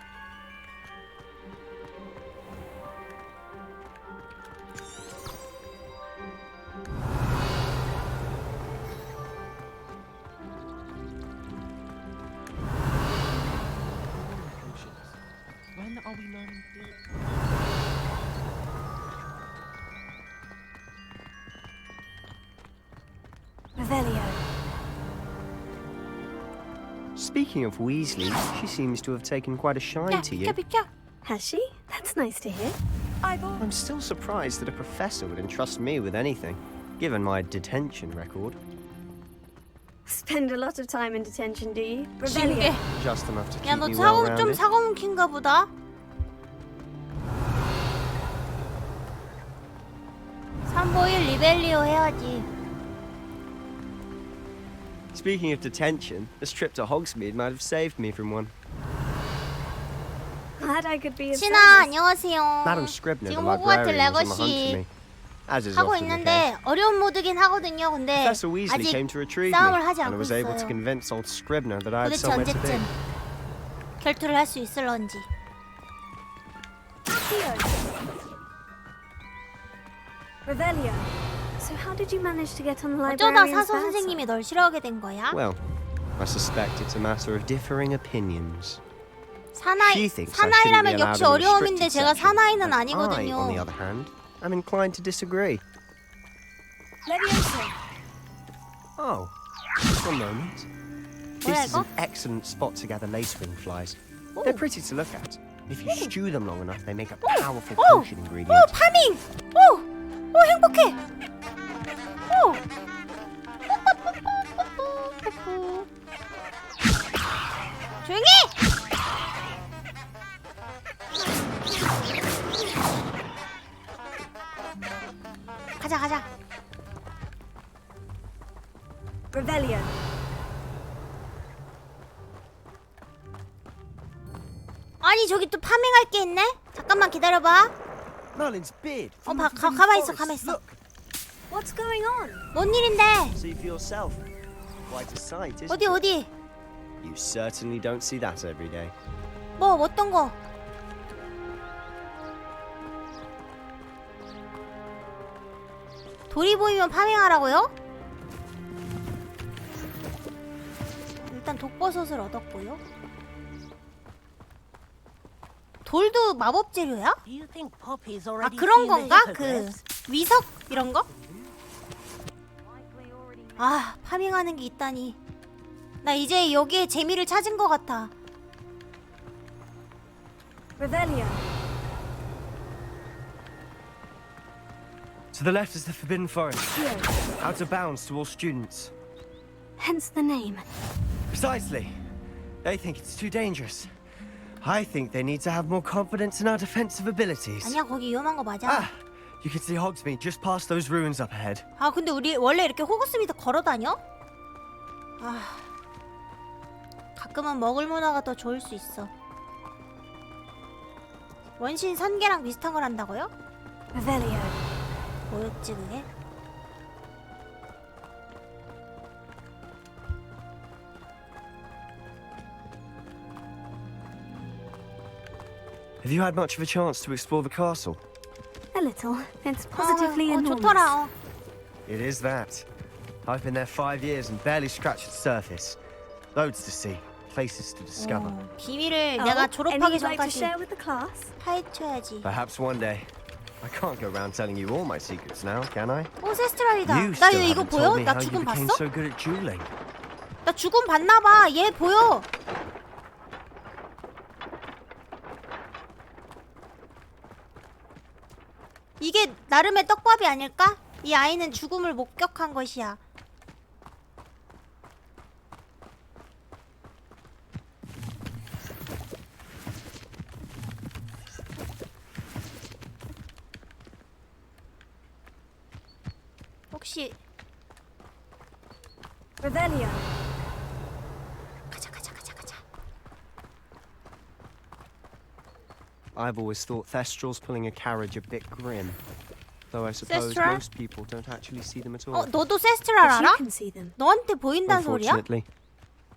When are we learning this? Revelio. Speaking of Weasley, she seems to have taken quite a shine to you. Has she? That's nice to hear. I'm still surprised that a professor would entrust me with anything, given my detention record. Spend a lot of time in detention, do you? 신기해. Just enough to 야, keep 너 me well 좀 rounded. 사고 뭉킨가 보다. 삼보일 리벨리오 해야지. Speaking of detention, this trip to Hogsmeade might have saved me from one. Glad I could be of 신아, service. 안녕하세요. Madam Scribner, the 지금 호그와트 librarian, was on the hunt for 레거시 me, as is 하고 often the case. 있는데 어려운 모드긴 하거든요. 근데 Professor Weasley 아직 came to retrieve me, 싸움을 하지 and I 않고 was able to 있어요. convince old Scribner that I had 도대체 somewhere to be. 언제쯤 결투를 할 수 있을런지. Revelio. So how did you manage to get on the 어쩌다 librarian's 사서 bad side? 선생님이 널 싫어하게 된 거야? Well, I suspect it's a matter of differing opinions. 사나이, She thinks I shouldn't be 사나이라면 allowed 역시 in the 어려움인데 restricted 제가 section. 사나이는 And I, on the 아니거든요. other hand, am inclined to disagree. Leviosa. Oh, just one moment. 뭐야, This is 이거? an excellent spot to gather lacewing flies. They're pretty to look at. If you stew them long enough, they make a powerful potion ingredient. 오, 파밍! 오! 오, 행복해! 오! 조용히! 가자, 가자. Rebellion. 아니, 저기 또 파밍할 게 있네? 잠깐만 기다려봐. Merlin's beard. 가만히 있어, 가만히 있어. What's going on? 뭔 일인데? See for yourself. Quite a sight, isn't 어디, it? 어디? You certainly don't see that every day. 뭐, 어떤 거? 돌이 보이면 파밍하라고요? 일단 독버섯을 얻었고요. 돌도 마법 재료야? Do you think Poppy's 아, already 그런 seen the 건가? 그 hippogriffs? 위석 이런 거? 아, 파밍하는 게 있다니. 나 이제 여기에 재미를 찾은 것 같아. Rebellion. To the left is the Forbidden Forest. Out of bounds to all students. Hence the name. Precisely. They think it's too dangerous. I think they need to have more confidence in our defensive abilities. 아니야, 거기 위험한 거 맞아. Ah, you can see Hogsmeade just past those ruins up ahead. 아, 근데 우리 원래 이렇게 호그스미드 걸어 다녀? 아, 가끔은 먹을 문화가 더 좋을 수 있어. 원신 선계랑 비슷한 걸 한다고요? Rebellion. 뭐였지 그게? Have you had much of a chance to explore the castle? A little. It's positively enormous. 좋더라. It is that. I've been there 5 years and barely scratched the surface. Loads to see, places to discover. 비밀을 Oh, 내가 졸업하기 any you'd like to 전까지 share with the class? 파헤쳐야지. Perhaps one day. I can't go around telling you all my secrets now, can I? 오, 세스트랄이다. You 나 still 이거 haven't 보여? told me 나 how you 죽음 became 봤어? so good at dueling. 나 죽음 봤나봐. 얘 보여. 이게 나름의 떡밥이 아닐까? 이 아이는 죽음을 목격한 것이야. 혹시 Rebellion. 가자. I've always thought Thestral's pulling a carriage a bit grim. Though I suppose Thestral? most people don't actually see them at all. 어, 너도 세스트랄 But you 알아? can see them. 너한테 보인다는 소리야? Unfortunately.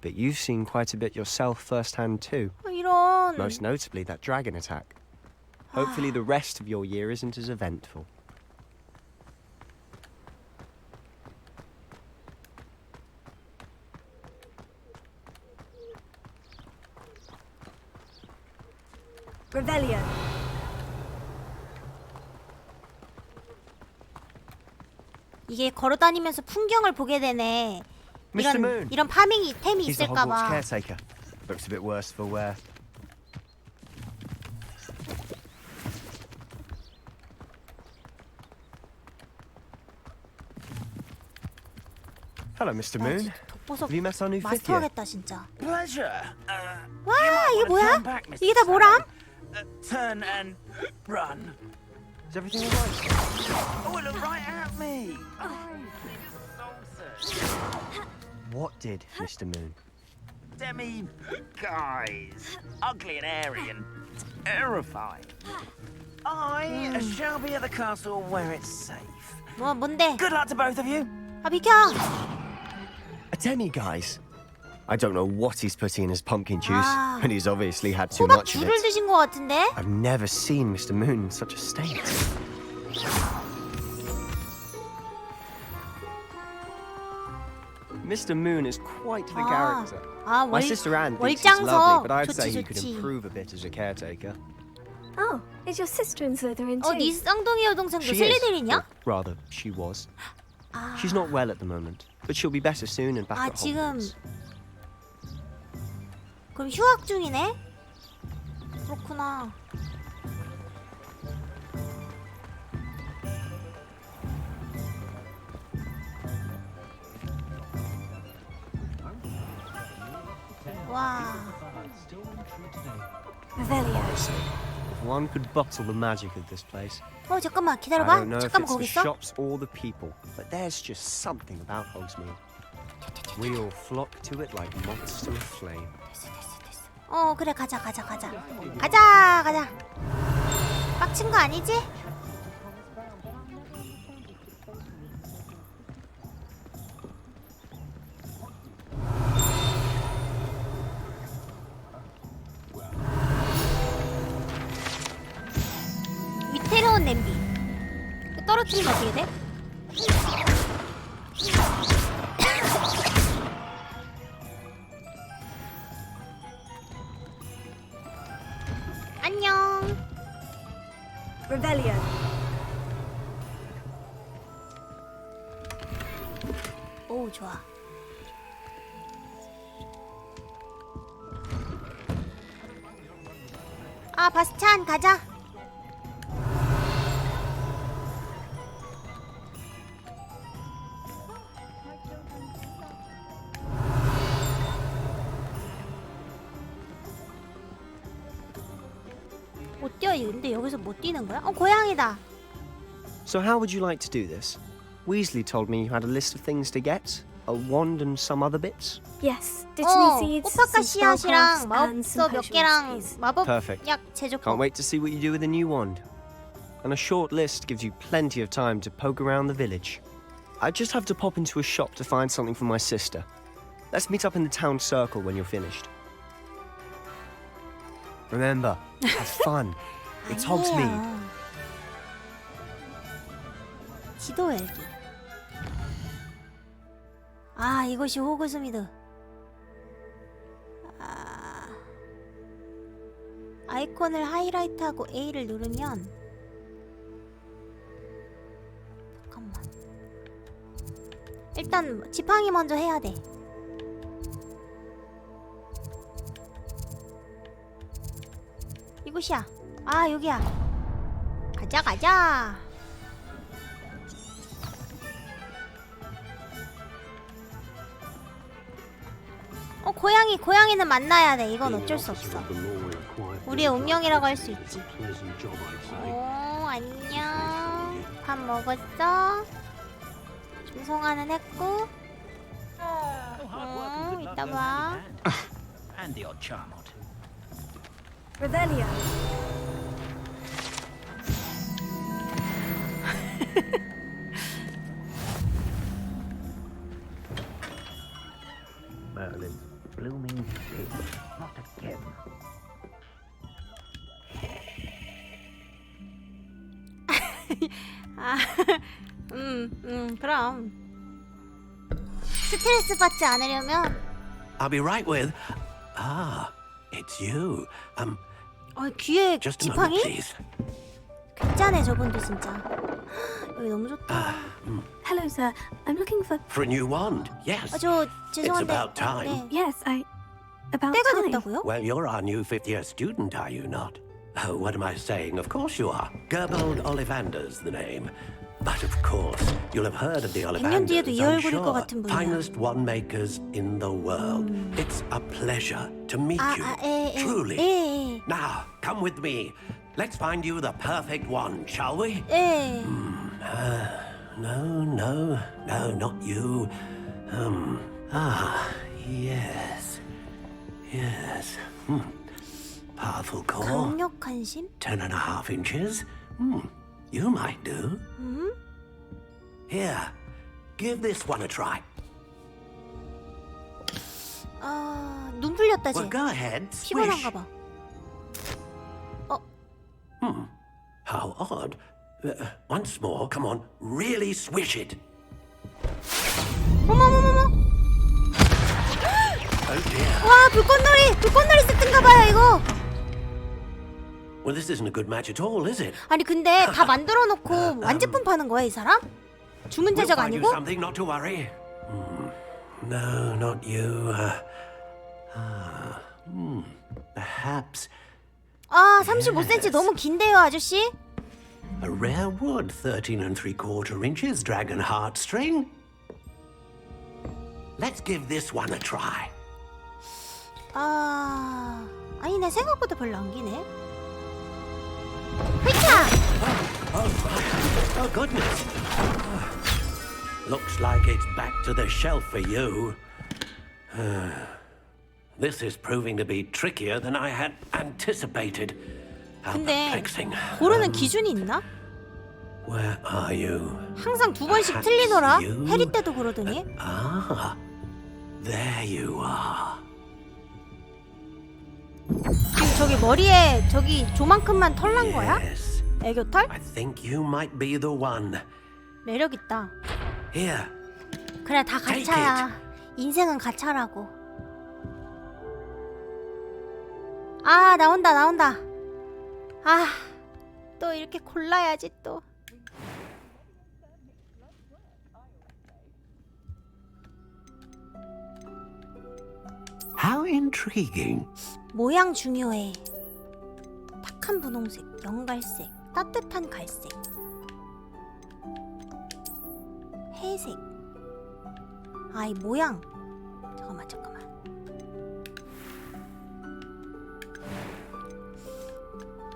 But you've seen quite a bit yourself firsthand too. 어, 이런. Most notably that dragon attack. Hopefully the rest of your year isn't as eventful. Rebellion. 이게 걸어다니면서 풍경을 보게 되네. Mr. Moon. 이런 파밍 이템이 He's the Hogwarts 있을까봐. caretaker. Looks a bit worse for wear. Hello, Mr. Moon. 독보석 Have you met our new fifth year? 마스터하겠다 진짜. Pleasure. 와, 이게 뭐야? 이게 다 뭐람? Turn and run. Is everything alright? Oh, it looked right at me. What did, Mr. Moon? Demi guys, ugly and airy and terrifying. I shall be at the castle where it's safe. 뭔데? Good luck to both of you. 아, 비켜. A demi-guise? I don't know what he's putting in his pumpkin juice, Ah. and he's obviously had too 호박 much of 귤을 it. 드신 것 같은데? I've never seen Mr. Moon in such a state. Mr. Moon is quite the character. My sister Anne thinks he's 월장석. lovely, but I'd 좋지, say he could 좋지. improve a bit as a caretaker. Oh, is your sister in Slytherin too? 네 쌍둥이 여동생도 She is. 슬리데린이야? Or rather, she was. She's not well at the moment, but she'll be better soon and back 아, at 지금 Hogwarts. 그럼 휴학 중이네? 그렇구나. 와. Revelio. If one could bottle the magic of this place. 잠깐만 I 기다려봐. don't know if 잠깐만 it's 거기 the 있어. shops or the people, but there's just something about Hogsmeade. We all flock to it like moths to a flame. 그래 가자. 빡친 거 아니지? 위태로운 냄비. 떨어뜨리면 어떻게 돼? 안녕. Revelio. 오, 좋아. 바스찬 가자. 못 뛰어. 근데 여기서 못 뛰는 거야? 고양이다. So how would you like to do this? Weasley told me you had a list of things to get. A wand and some other bits? Yes, Dittany seeds, 호박가 some 씨앗이랑 spellcrafts, and some 마법서 몇 potions, 개랑 please. 마법 Perfect. 약 제조법. Can't wait to see what you do with the new wand. And a short list gives you plenty of time to poke around the village. I just have to pop into a shop to find something for my sister. Let's meet up in the town circle when you're finished. Remember, have fun. It's Hogsmeade. 지도 열기. 이것이 호그스미드. 아이콘을 하이라이트하고 A를 누르면 잠깐만. 일단 지팡이 먼저 해야 돼. 이곳이야. 여기야. 가자. 고양이는 만나야 돼. 이건 어쩔 수 없어. 우리의 운명이라고 할 수 있지. 안녕. 밥 먹었어? 중성화는 했고. 이따 봐. And the odd charm or two. Revelio. Merlin, blooming pig, not again. 그럼 스트레스 받지 않으려면 I'll be right with. It's you. 귀에 Just a moment, 지팡이? please. 괜찮네 저분도 진짜. 여기 너무 좋다. Hello, sir. I'm looking for. For a new wand, yes. 저 It's 죄송한데. about time. Yes, about 때가 time. 됐다고요? Well, you're our new fifth-year student, are you not? Oh, what am I saying? Of course you are. Gerbold Ollivander's the name. But of course, you'll have heard of the 100년 뒤에도 Ollivanders, 이 I'm 얼굴일 것 sure. 같은 분이야. Finest wand makers in the world. It's a pleasure to meet you. Truly. Now, come with me. Let's find you the perfect wand, shall we? No, not you. Yes. Powerful core. 강력한 심? 10.5 inches. You might do. Here, give this one a try. 눈 풀렸다 쟤. Well, go ahead. 피곤한가 봐. How odd. Once more, come on, really swish it. 어머머머머. 와, 불꽃놀이 세트인가 봐요, 이거. Well, this isn't a good match at all, is it? 아니 근데 다 만들어 놓고 완제품 파는 거야, 이 사람? 주문 We'll 제작 find you 아니고? something, not to worry. No, not you. Perhaps 아, 35cm 너무 긴데요, 아저씨? a rare wood, 13 3/4 inches, dragon heartstring. Let's give this one a try. 아니네, 생각보다 별로 안 기네. 회차! Oh, goodness. Looks like it's back to the shelf for you. This is proving to be trickier than I had anticipated. How 근데 perplexing. 고르는 기준이 있나? Where are you? 항상 2번씩 틀리더라. 해리 때도 그러더니. Ah, there you are. 지금 저기 머리에 저기 조만큼만 털 난 거야? 애교털? I think you might be the one. 매력 있다. Here. 그래, 다 가차야. 인생은 가차라고. 아, 나온다. 아, 또 이렇게 골라야지 또. How intriguing. 모양 중요해. 탁한 분홍색, 연갈색, 따뜻한 갈색, 회색. 아, 이 모양. 잠깐만.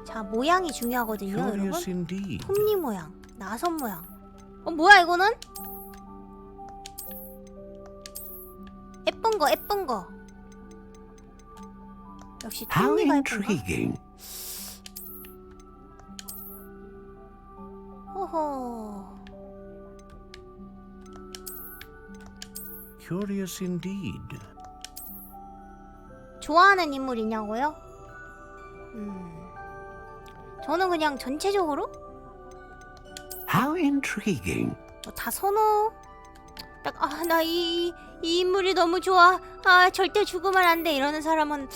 자, 모양이 중요하거든요, 여러분. 톱니 모양, 나선 모양. 뭐야 이거는? 예쁜 거. 역시 톱니가 예쁜가? 호호. Curious indeed. 좋아하는 인물이냐고요? 저는 그냥 전체적으로 How intriguing. 다 선호. 딱 나 이 인물이 너무 좋아. 절대 죽으면 안 돼. 이러는 사람은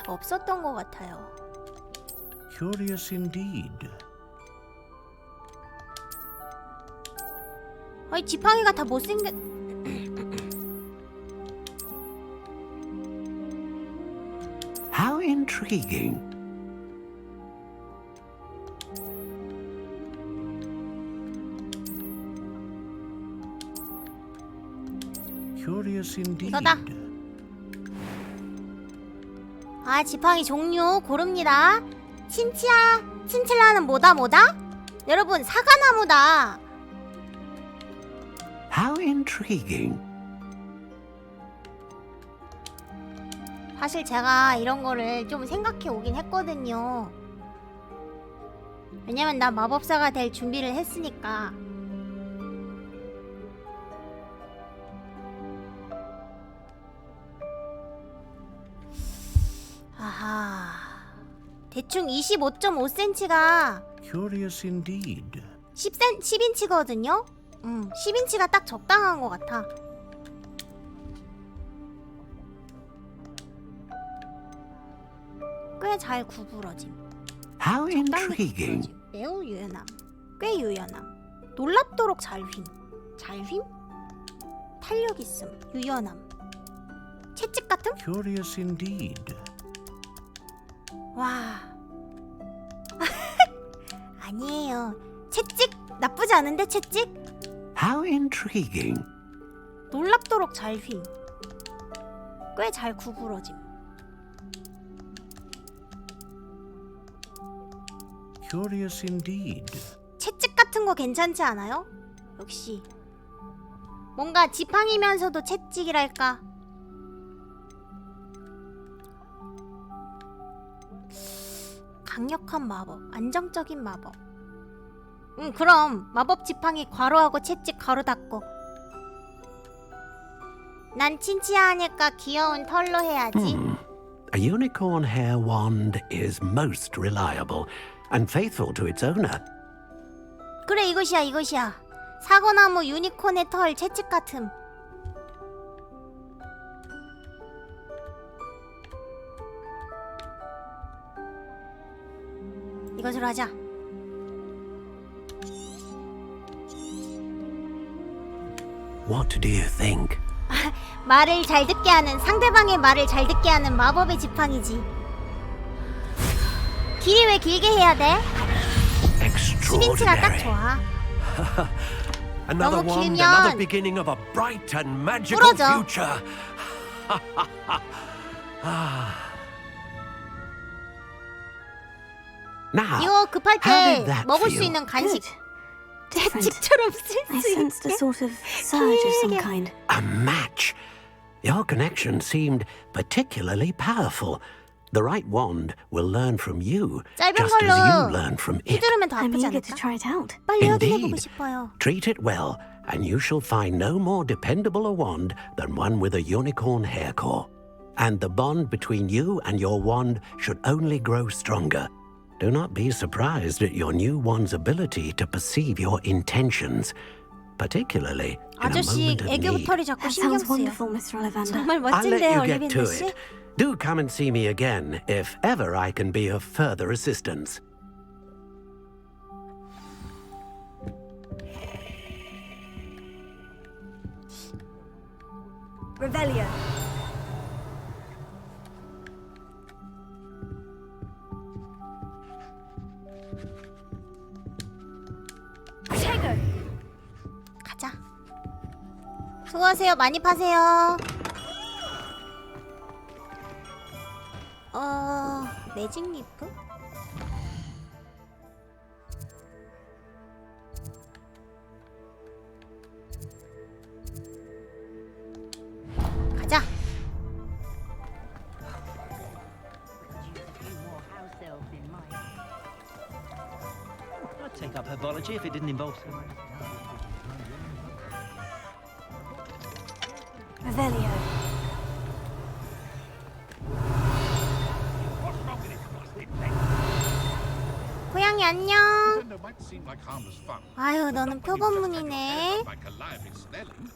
없었던 것 같아요. Curious indeed. 지팡이가 다 못생겼. How intriguing. Curious indeed. 이거다. 지팡이 종류 고릅니다. 친칠라는 뭐다? 여러분, 사과나무다. How intriguing. 사실 제가 이런 거를 좀 생각해 오긴 했거든요. 왜냐면 나 마법사가 될 준비를 했으니까. 아하. 대충 25.5cm가 Curious indeed. 10인치거든요? 10인치가 딱 적당한 것 같아. 꽤 잘 구부러짐. How intriguing. 매우 유연함. 꽤 유연함. 놀랍도록 잘 휨. 탄력 있음. 유연함. 채찍 같음? Curious indeed. 와. 아니에요. 채찍 나쁘지 않은데, 채찍? How intriguing. 놀랍도록 잘 휨. 꽤 잘 구부러짐. Curious indeed. 채찍 같은 거 괜찮지 않아요? 역시 뭔가 지팡이면서도 채찍이랄까. 강력한 마법, 안정적인 마법. 그럼 마법 지팡이 괄호하고 채찍 가로 닫고. 난 친치하니까 귀여운 털로 해야지. A unicorn hair wand is most reliable and faithful to its owner. 그래, 이것이야. 사과나무 유니콘의 털 채찍 같음. 이것으로 하자. What do you think? 말을 잘 듣게 하는, 상대방의 말을 잘 듣게 하는 마법의 지팡이지. 길이 왜 길게 해야 돼? 10인치가 딱 좋아. Another 너무 wand, 길면 another beginning of a bright and magical 부러져. future. Now, 이거 급할 how did 때 that 먹을 수 feel? 있는 간식. Different. 집처럼 쓸 I 수 sensed a 있게. sort of surge of some kind. A match. Your connection seemed particularly powerful. The right wand will learn from you, 짧은 just as 걸로 you learn from it. 휘두르면 더 I'm 아프지 eager to 않을까? try it out. 빨리 확인해보고 Indeed. 싶어요. Treat it well, and you shall find no more dependable a wand than one with a unicorn hair core. And the bond between you and your wand should only grow stronger. Do not be surprised at your new wand's ability to perceive your intentions, particularly in a 아저씨 moment of 애교 need. 털이 자꾸 That 신경 sounds 쓰여. wonderful, Mr. Ollivander. 정말 I'll let 멋진데요, you get to 올리빈더 씨? it. Do come and see me again if ever I can be of further assistance. Revelio. 가자. 수고하세요. 많이 파세요. 매직 리프? 가자. I'd take up herbology if it didn't involve so much. Revelio. 고양이 안녕. Nintendo might seem like harmless fun. 아유, 너는 표본문이네. Like a lively smelling.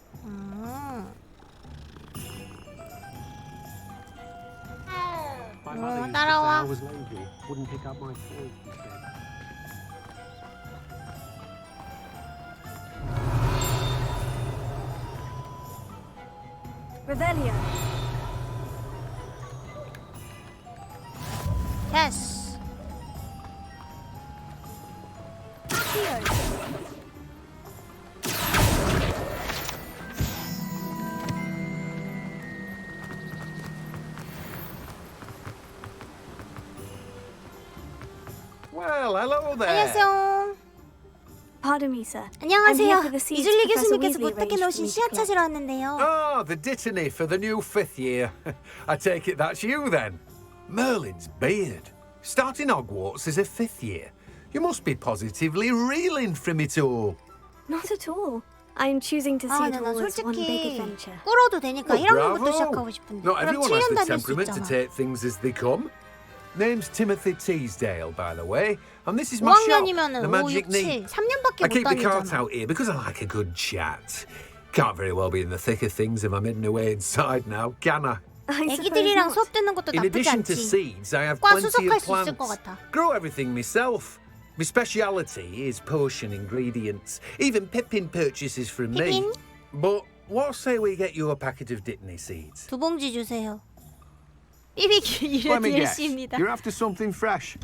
따라와. Wouldn't pick up my toys instead. Revelio. 됐어. Well, hello there. 안녕하세요. Pardon me, sir. 안녕하세요. I'm here for the seeds 이즐리 Professor 교수님께서 Weasley 부탁해 arranged 놓으신 for me to 씨앗 collect. 찾으러 왔는데요. Ah, the dittany for the new 5th year. I take it that's you then. Merlin's beard. Starting Hogwarts as a 5th year. You must be positively reeling from it all. Not at all. I'm choosing to see 아, it 나 all as one big 솔직히 adventure. 꿀어도 되니까 Well, 1학년부터 bravo. 시작하고 싶은데. Not 그럼 everyone has 7년 the 다닐 수 temperament to 있잖아. take things as they come. Name's Timothy Teasdale, by the way, and this is my shop, 5학년이면은 the 5, Magic 6, Knee. 7, 3년밖에 I 못 keep the cart 다니잖아. out here because I like a good chat. Can't very well be in the thick of things if I'm hidden away inside now, can I? 애기들이랑 수업 듣는 것도 In 나쁘지 addition to 않지. seeds, I have 과 plenty 수석할 of 수 있을 것 plants. 같아. Grow everything myself. My speciality is potion ingredients. Even Pippin purchases from me. 피핀? But what say we get you a packet of Dittany seeds? 2봉지 주세요. 삐비기 Let 이래도 me guess. 열심입니다. You're after something fresh.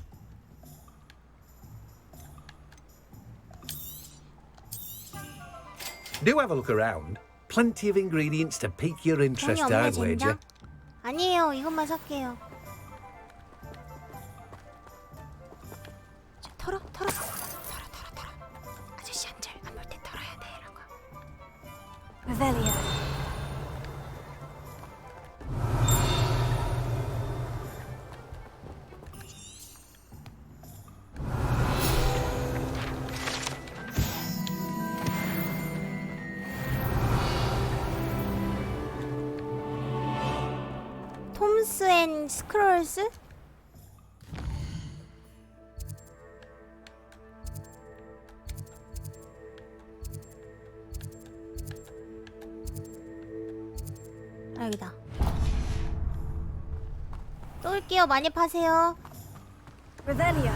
Do have a look around. Plenty of ingredients to pique your 돈이 interest, 없네 I'd wager. 젠장. 아니에요. 이것만 살게요. 좀 털어. 아저씨 한 줄 안 볼 때 털어야 돼 이런 거. Revelio. 톰스 앤 스크롤스? 여기다. 또 올게요. 많이 파세요. Revelio.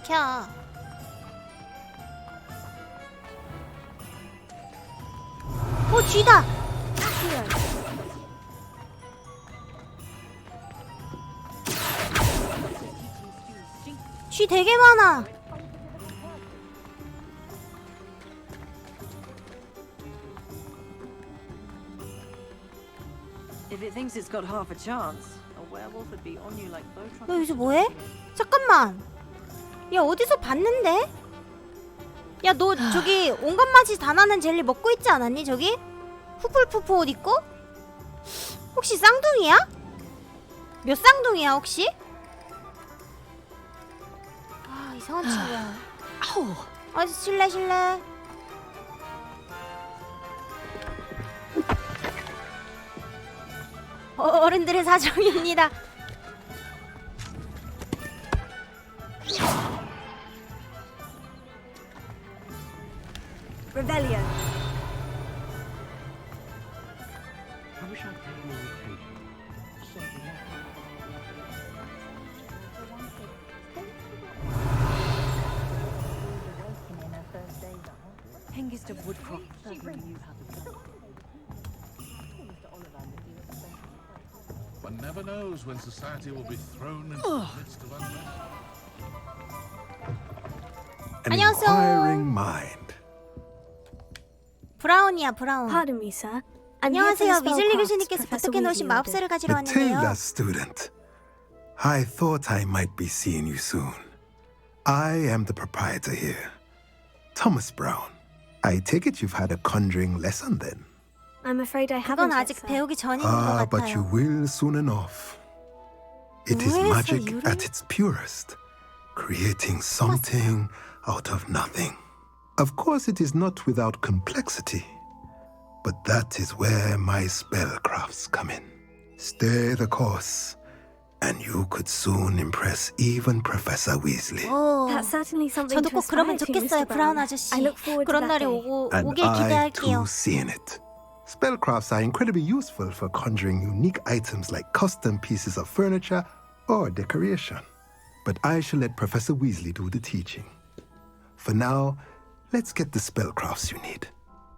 비켜. 쥐다. 쥐 되게 많아. If it thinks it's got half a chance, a werewolf would be on you like bow truck. 너 여기서 뭐해? 잠깐만. 야 어디서 봤는데? 야 너 저기 온갖 맛이 다 나는 젤리 먹고 있지 않았니 저기? 후플푸프 옷 입고? 혹시 쌍둥이야? 몇 쌍둥이야 혹시? 아 이상한 친구야. 아우. 실례. 어른들의 사정입니다. Revelio. I wish I'd paid more attention. Hengist of Woodcroft certainly knew how to do. One never knows when society will be thrown into the midst of unrest. An inquiring mind. 브라운이야 브라운. Pardon me, sir. 안녕하세요. 위즐리 교수님께서 부탁해 놓으신 마법서를 가지러 왔는데요. Matilda, student. I thought I might be seeing you soon. I am the proprietor here, Thomas Brown. I take it you've had a conjuring lesson then? I'm afraid I haven't. 그건 아직 배우기 전인 것 But you 같아요. will soon enough. It is magic at its purest, creating something out of nothing. Of course, it is not without complexity, but that is where my spellcrafts come in. Stay the course, and you could soon impress even Professor Weasley. That's certainly something 저도 to 꼭 그러면 aspire to, 좋겠어요, Mr. 브라운 Brown. 아저씨. I look forward to 그런 that 날이 day. 오길 And I 기대할게요. too seeing it. Spellcrafts are incredibly useful for conjuring unique items like custom pieces of furniture or decoration. But I shall let Professor Weasley do the teaching. For now, let's get the spellcrafts you need.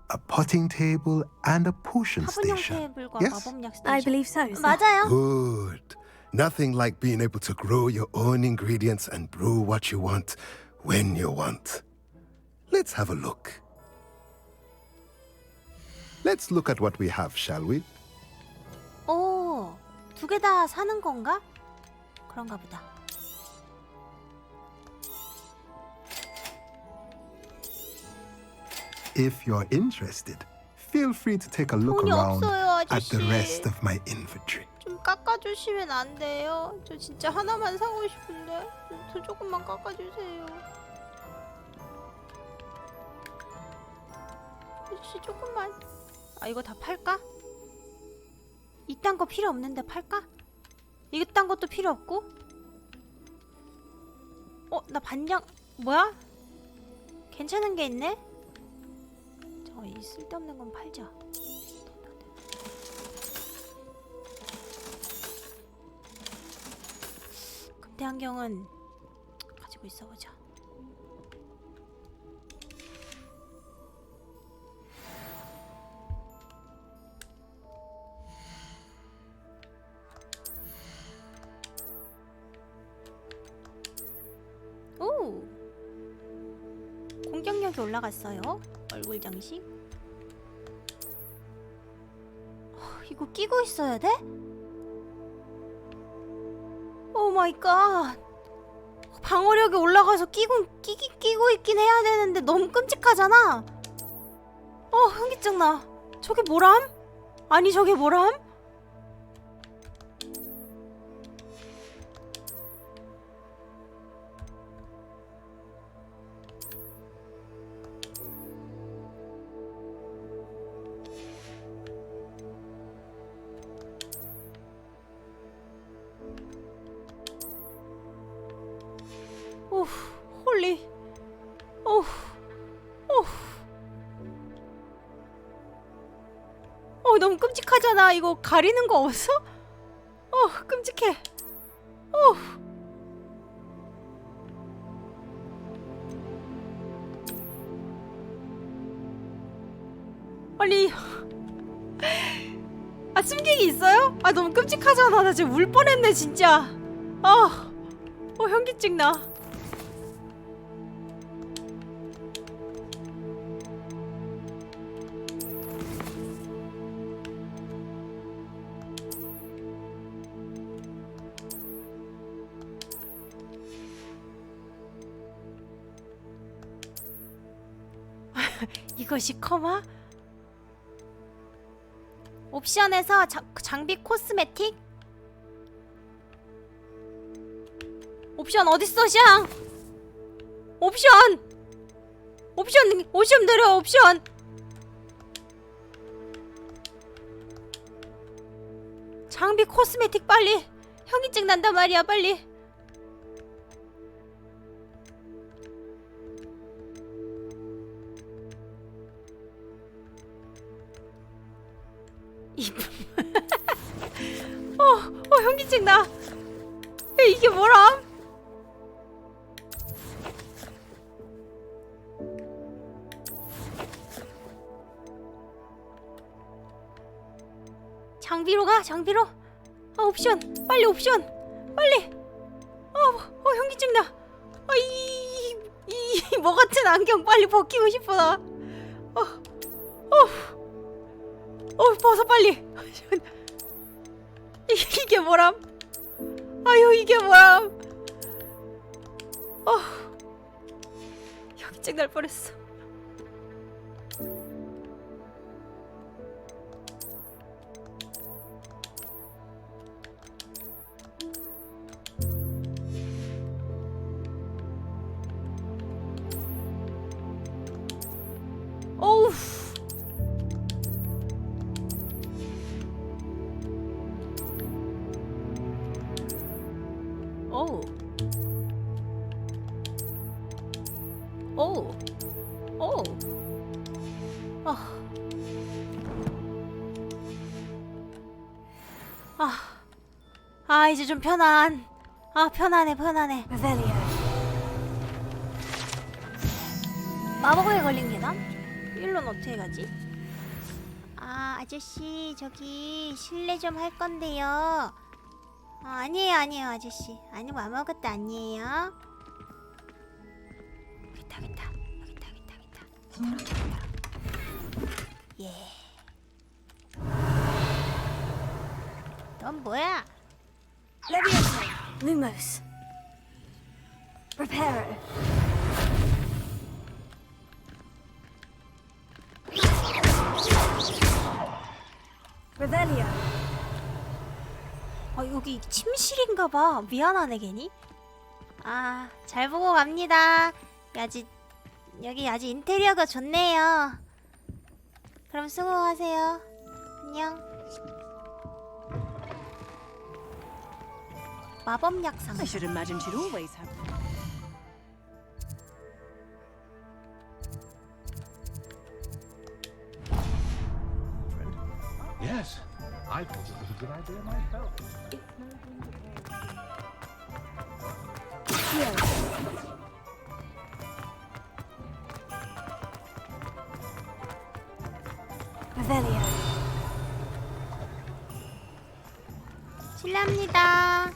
A potting table and a potion station. Yes? I believe so, sir. 맞아요. Good. Nothing like being able to grow your own ingredients and brew what you want when you want. Let's have a look. Let's look at what we have, shall we? 오, 두 개 다 사는 건가? 그런가 보다. If you're interested, feel free to take a look 돈이 around 없어요, at the 아저씨. rest of my inventory. 좀 깎아주시면 안 돼요? 저 진짜 하나만 사고 싶은데 저 조금만 깎아주세요. 아저씨 조금만. 아 이거 다 팔까? 이딴 거 필요 없는데 팔까? 이딴 것도 필요 없고? 나 반장 뭐야? 괜찮은 게 있네? 이 쓸데없는 건 팔자. 금태 안경은 가지고 있어보자. 오! 공격력이 올라갔어요. 얼굴 장식. 이거 끼고 있어야 돼? 오 마이 갓. 방어력이 올라가서 끼고 있긴 해야 되는데 너무 끔찍하잖아. 현기증 나. 저게 뭐람? 아니 저게 뭐람? 홀리. 너무 끔찍하잖아. 이거 가리는 거 없어? 끔찍해. 아니 아 숨기기 있어요? 아 너무 끔찍하잖아. 나 지금 울 뻔했네 진짜. 현기증 나. 이것이 커마? 옵션에서 장비 코스메틱? 옵션 어딨어 샹? 옵션 내려. 옵션 장비 코스메틱 빨리. 현기증 난단 말이야 빨리. 현기증 나. 이게 뭐람? 장비로 가. 장비로. 옵션 빨리. 옵션 빨리. 현기증 나. 이 뭐 같은 안경 빨리 벗기고 싶어 나. 벗어 빨리. 이게 뭐람? 아유 이게 뭐람? 현기증 날 뻔했어. 어우. 이제 좀 편안해. 마법에 걸린 계단? 일로는 어떻게 가지? 아저씨 저기 실례 좀 할 건데요. 아니에요 아저씨. 아니고 아무것도 아니에요. 여기다. 예. 넌 뭐야? Levioso, Lumos, Reparo. Revelio. 여기 침실인가봐. 미안하네 괜히. 잘 보고 갑니다. 여기 아주 인테리어가 좋네요. 그럼 수고하세요. 안녕. 마법 약상. I should imagine she'd always have. Yes, I thought it was a good idea myself. Revelio. 실례합니다.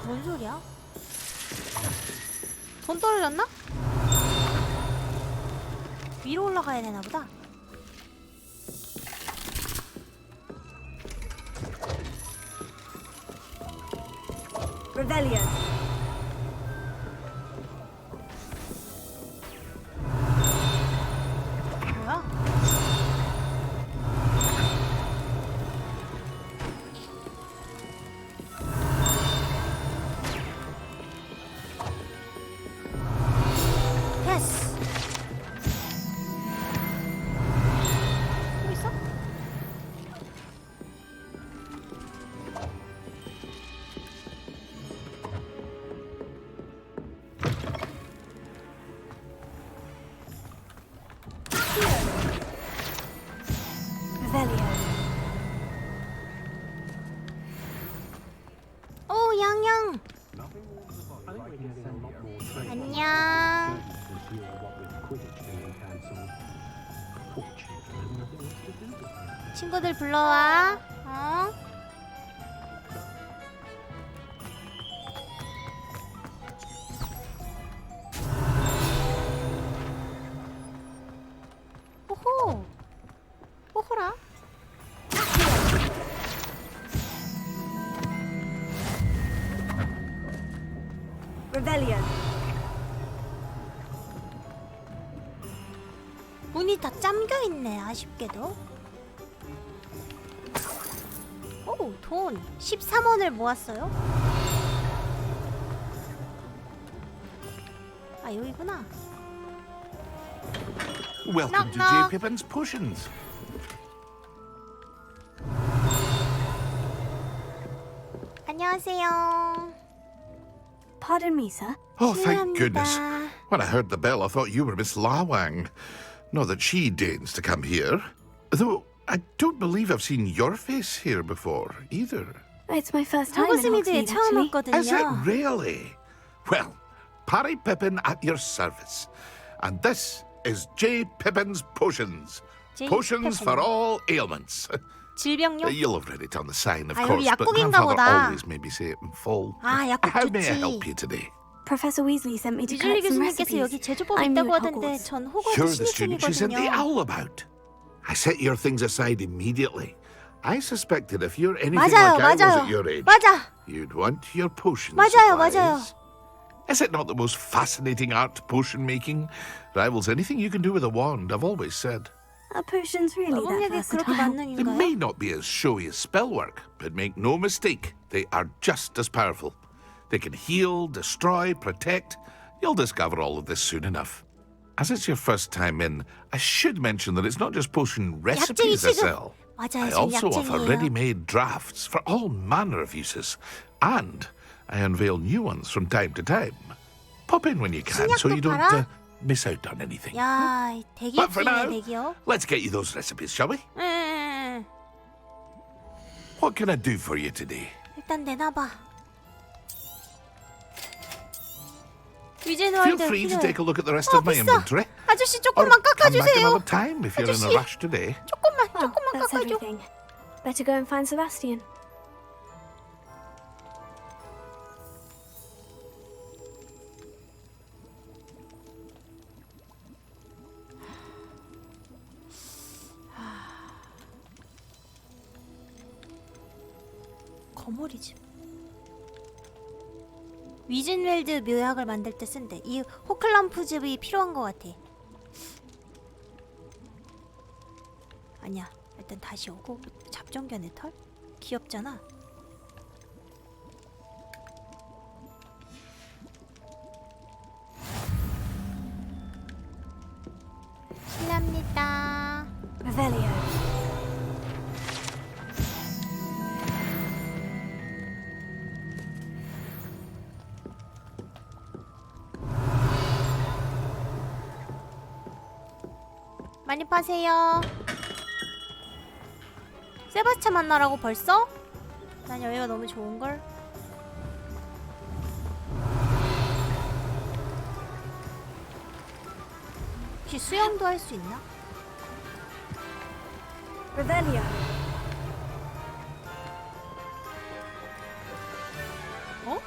뭔 소리야? 돈 떨어졌나? 위로 올라가야 되나 보다. Revelio. 뭐야? 됐어. 또 있어? 안녕. 친구들 불러와. 어? 호호. 호호라. Rebellion. 문이 다 잠겨 있네. 아쉽게도. 오, 돈 13원을 모았어요. 아, 여기구나. Welcome to J. Pippin's Potions. 안녕하세요. Pardon me, sir. Oh, thank 실례합니다. goodness. When I heard the bell, I thought you were Miss Lawang. Not that she deigns to come here. Though I don't believe I've seen your face here before, either. It's my first time in 호그스미드에 Hogsmeade, 처음 actually. 왔거든요. Is it really? Well, Parry Pippin at your service. And this is J. Pippin's Potions. J. Potions Pippin. for all ailments. 질병용? You'll have read it on the sign, of 아, course, 여기 but 약국인가 Grandfather 보다. always made me say it in full. 아, 약국 How may I 좋지. help you today? Professor Weasley sent me to 위즐리 collect some 교수님께서 여기 recipes. 제조법이 I'm new 있다고 at 하던데 Hogwarts. 전 You're 호그와트 the student she sent the 신입생이거든요. owl about. I set your things aside immediately. I suspected if you're anything 맞아요, like I was 맞아요. at your age, 맞아. you'd want your potion 맞아요, supplies. 맞아요. Is it not the most fascinating art, potion making? Rivals anything you can do with a wand, I've always said. Are potions really that 마법력이 그렇게 versatile? They 만능인가요? may not be as showy as spellwork, but make no mistake, they are just as powerful. They can heal, destroy, protect. You'll discover all of this soon enough. As it's your first time in, I should mention that it's not just potion recipes I 지금. sell. 맞아요, I 전 also offer 약쟁이에요. ready-made drafts for all manner of uses. And I unveil new ones from time to time. Pop in when you can so you don't 팔아? miss out on anything. 야, But for now, 대기업이네, 대기업. let's get you those recipes, shall we? 응. What can I do for you today? 일단 내놔봐. Feel 위젠월드 free to 필요해. take a look at the rest of my 비싸. inventory. 아저씨 Or 조금만 come back 깎아주세요. another time if you're in a 아저씨. rush today. 조금만 That's 깎아줘. everything. Better go and find Sebastian. 거머리집. 위진웰드 묘약을 만들 때 쓴대. 이 호클럼프즙이 필요한 것 같아. 아니야. 일단 다시 오고. 잡종견의 털? 귀엽잖아. 실례합니다. Revelio. 많이 파세요. 세바스찬 만나라고 벌써? 난 여기가 너무 좋은걸? 혹시 수영도 할 수 있나? Revelio. 어?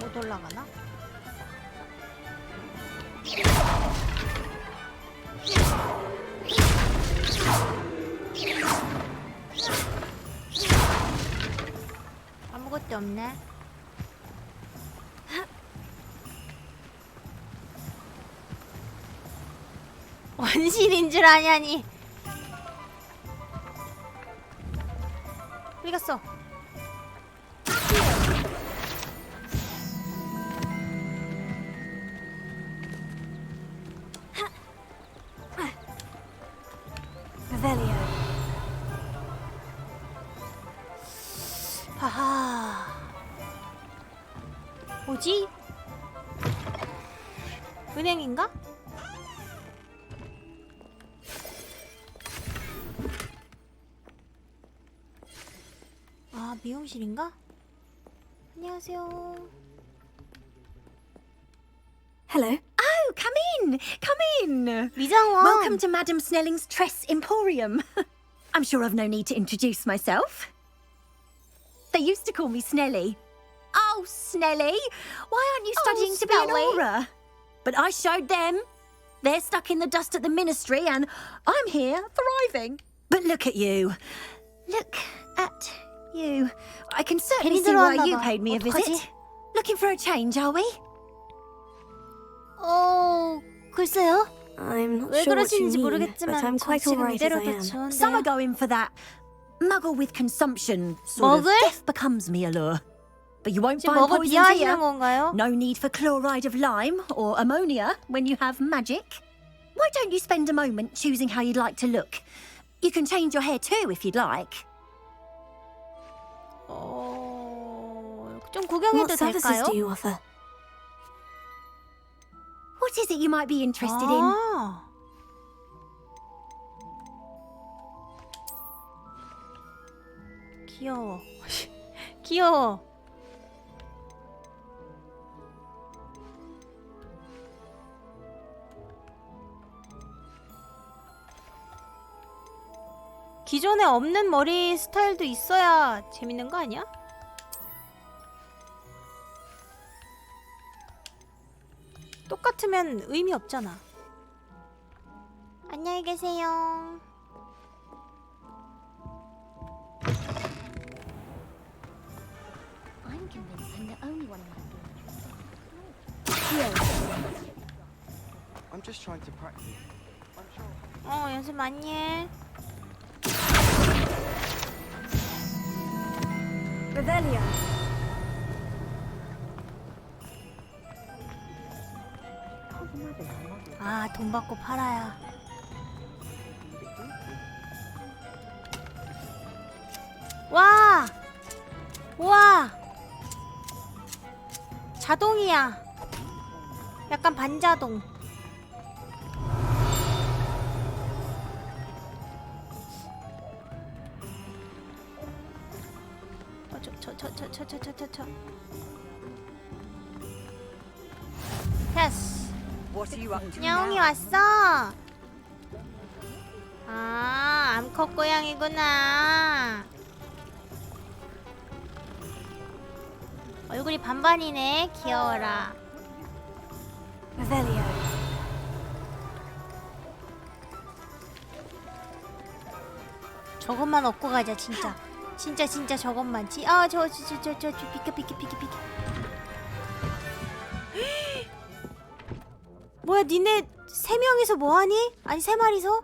못 올라가나? 아무것도 없네. 원신인 줄 아냐니. 어디 갔어? Revelio. 하하. 뭐지? 은행인가? 아, 미용실인가? 안녕하세요. Hello. Oh, come in. Come in. 미장원. Welcome to Madame Snelling's Tress Emporium. I'm sure I've no need to introduce myself. They used to call me Snelly. Oh, Snelly. Why aren't you studying to be an aura? But I showed them. They're stuck in the dust at the ministry and I'm here thriving. But look at you. Look at you. I can certainly see why you paid me a visit. Looking for a change, are we? 글쎄요. I'm not 왜 sure what you 그러시는지 mean, 모르겠지만 but I'm 저 quite 지금 alright as I 이대로도 am. 좋은데요. Some are going for that muggle with consumption sort of 먹을? death becomes me allure. But you won't 지금 find 먹을 poisons here. 비하하시는 건가요? No need for chloride of lime or ammonia when you have magic. Why don't you spend a moment choosing how you'd like to look? You can change your hair too if you'd like. 좀 구경해도 What services 될까요? do you offer? What is it you might be interested in? 귀여워. 귀여워. 기존에 없는 머리 스타일도 있어야 재밌는 거 아니야? 똑같으면 의미 없잖아. 안녕히 계세요. I'm convinced I'm the only one who I'm just trying to practice. I'm sure. 연습 많이 해. Revelio. 아, 돈 받고 팔아야. 와! 우와! 자동이야. 약간 반자동. 저. 됐어. What are you up to 냐옹이 now? 왔어. 아, 암컷 고양이구나. 얼굴이 반반이네. 귀여워라. Revelio. 저것만 얻고 가자, 진짜. 진짜 저것만. 저 비켜. 뭐야, 니네 3명이서 뭐하니? 아니 3마리서?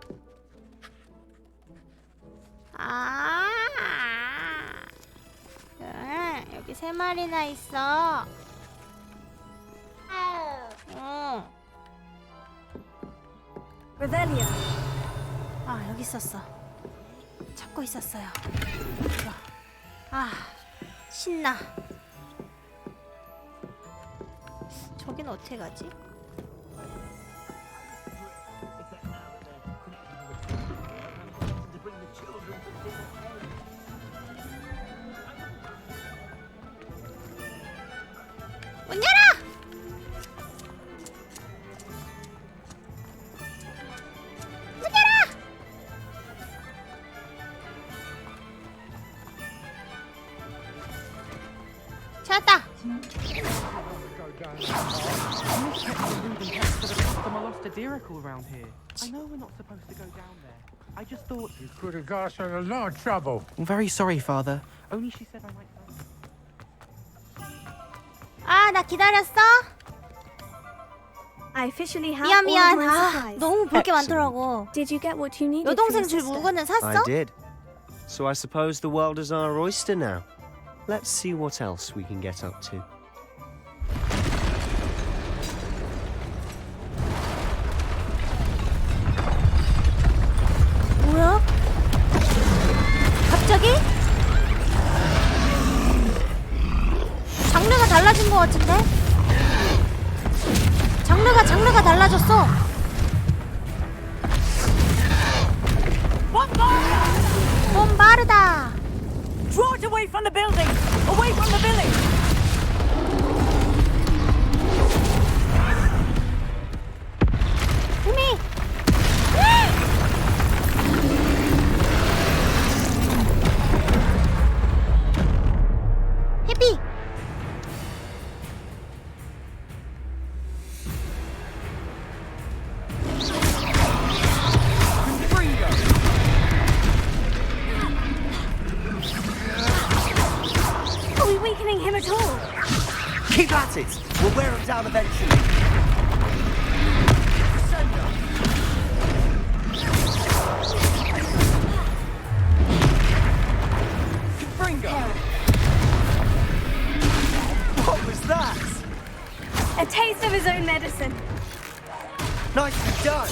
여기 3마리나 있어. Revelio. 아, 여기 있었어. 찾고 있었어요. 아, 신나. 저긴 어떻게 가지? 문 열어! 문 열어! 찾았다. I lost a diracle around here. I know we're not supposed to go down there. I just thought You could have got us in a lot of trouble. I'm very sorry, Father. Only she said I might. 아, 나 기다렸어? I officially have all 미안. of my 아, supplies. 너무 볼 게 많더라고. Did you get what you needed? 여동생 from 줄 your sister? 물건은 샀어? I did. So I suppose the world is our oyster now. Let's see what else we can get up to. 뭐야? 갑자기? 장르가 달라진 것 같은데? 장르가 달라졌어. bombarda. Draw it away from the building! Away from the village! 힘이. 해피. Are we weakening him at all? Keep at it. We'll wear him down eventually. What was that? A taste of his own medicine. Nicely done.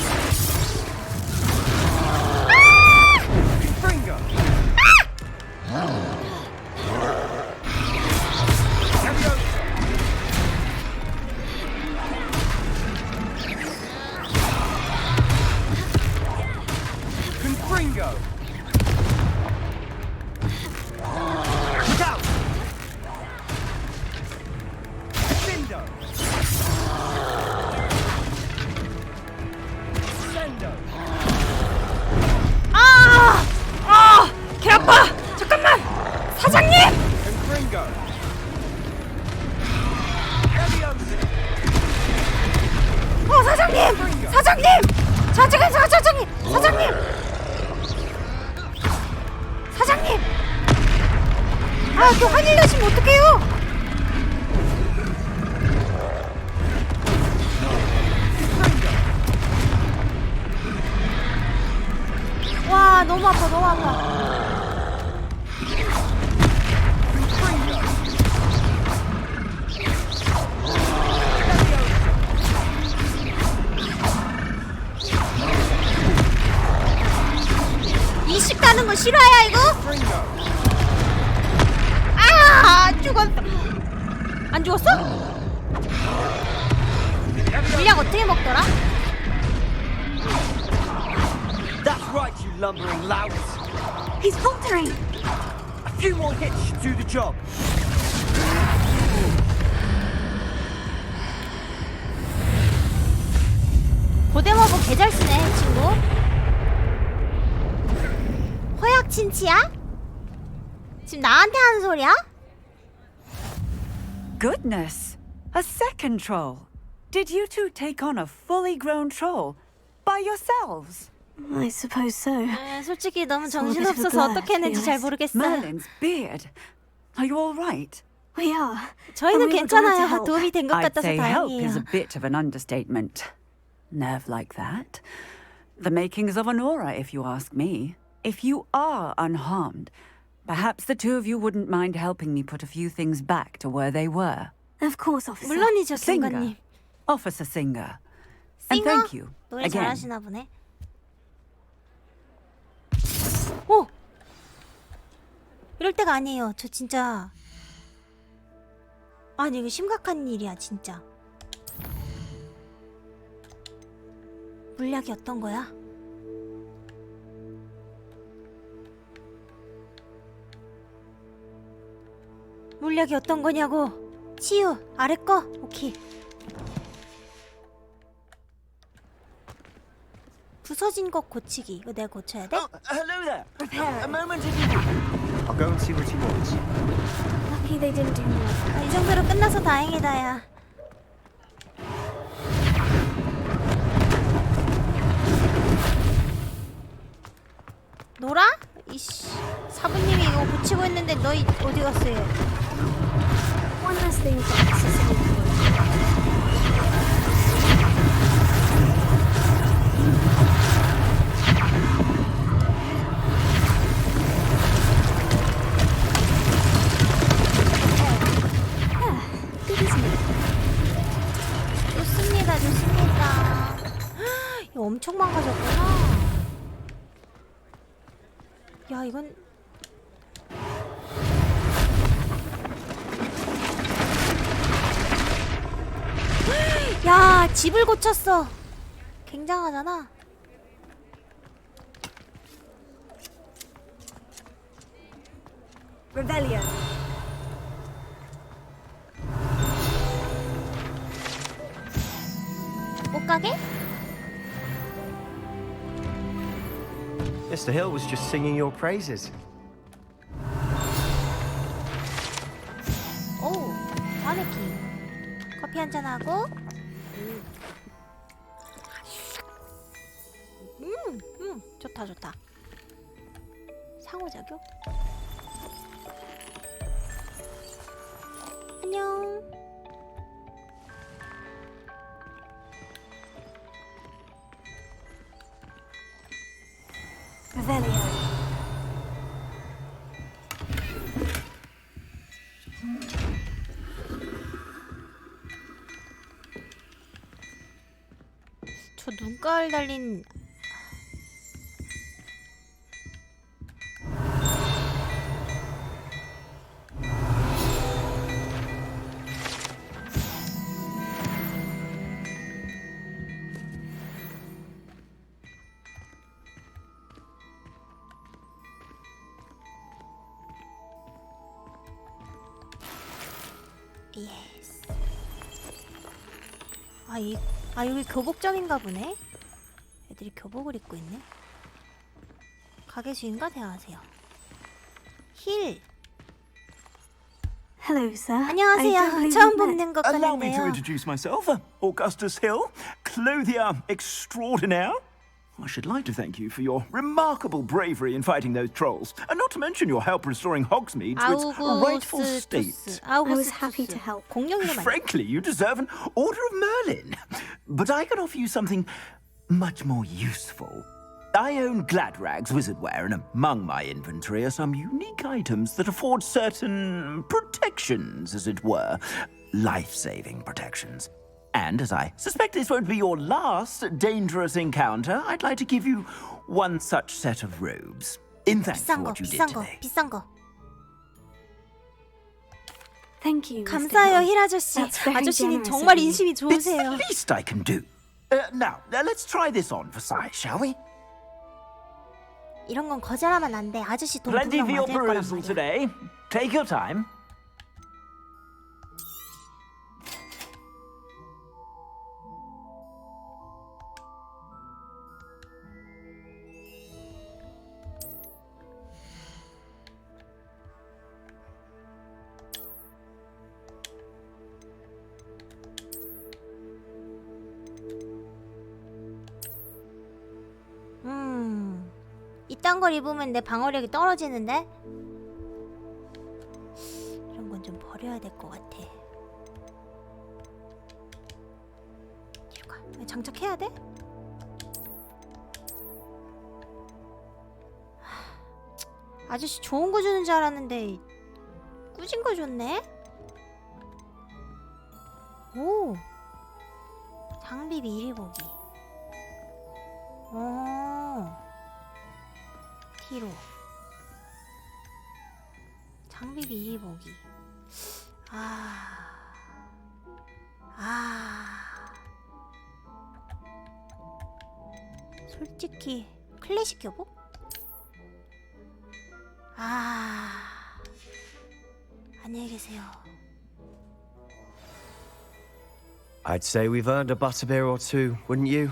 Confringo. Confringo. Look out. Findo. Sendo. 개 아파. 잠깐만. 사장님. Confringo. 사장님. 사장님. 사장님. 사장님. 또 한일 나시면 어떡해요? 와, 너무 아파. 이식 가는 거 싫어요, 이거? 죽었어. 안 죽었어? 물약 어떻게 먹더라? That's right, you lumbering louts. He's faltering. A few more hits should do the job. 고대머버 개잘 쓰네, 친구. 허약 친치야? 지금 나한테 하는 소리야? Goodness! A second troll! Did you two take on a fully grown troll by yourselves? I suppose so. 솔직히 너무 정신없어서 어떻게 했는지 잘 모르겠어요. Merlin's beard. Are you all right? We are. 저희는 And we were glad to 괜찮아요. help. 도움이 된 것 I'd 같아서 say help is 다행이에요. a bit of an understatement. Nerve like that. The makings of an aura, if you ask me. If you are unharmed, perhaps the two of you wouldn't mind helping me put a few things back to where they were. Of course, officer. 물론이죠, Singer.警官님. Officer Singer. And Singer? thank you. 노래 again. 잘하시나 보네. 오! 이럴 때가 아니에요. 저 진짜. 아니, 이거 심각한 일이야, 진짜. 물약이 어떤 거야? 물약이 어떤 거냐고. 치유, 아래 거? 오케이. 부서진 것 고치기. 이거 내가 고쳐야 돼? Hello there. A moment if you will. I'll go and see what he wants. Lucky they didn't do more. 이 정도로 끝나서 다행이다, 야. 놀아? 이씨. 사부님이 이거 고치고 있는데 너희 어디 갔어, 얘? One last thing for Officer Singer. 좋습니다, 좋습니다. 이거 엄청 망가졌구나. 야, 이건 야, 집을 고쳤어. 굉장하잖아. Revelio. 옷가게? Mr. Hill was just singing your praises. 오, 바베큐. 커피 한잔 하고. 좋다 좋다. 상호작용. 안녕. Revelio. 저 눈깔 달린 예스. 여기 교복점인가 보네. 애들이 교복을 입고 있네. 가게 주인과 대화하세요. 힐. Hello, sir. 안녕하세요. 처음 뵙는 것 Allow me to 같은데요. introduce myself, Augustus Hill, clothier extraordinaire. I should like to thank you for your remarkable bravery in fighting those trolls, and not to mention your help restoring Hogsmeade to its rightful state. I was happy to help. Frankly, you deserve an Order of Merlin. But I can offer you something much more useful. I own Gladrag's wizardware, and among my inventory are some unique items that afford certain protections, as it were. Life-saving protections. And as I suspect this won't be your last dangerous encounter, I'd like to give you one such set of robes. In thanks for what you did today. 비싼 거. Thank you. 감사해요, 힐 아저씨. 아저씨는 정말 인심이 좋으세요. It's the least I can do. Now, let's try this on for size, shall we? 이런 건 거절하면 안 돼. 아저씨 돈 Plenty 분명 for your 맞을 거란 perusal 말이야. today. Take your time. 이딴 걸 입으면 내 방어력이 떨어지는데? 이런 건 좀 버려야 될 것 같아. 뒤로 가. 장착해야 돼? 아저씨 좋은 거 주는 줄 알았는데 꾸진 거 줬네? 오! 장비 미리 보기. 뒤로 장비 미리 보기. 솔직히 클래식 교복? 안녕히 계세요. I'd say we've earned a butterbeer or two, wouldn't you?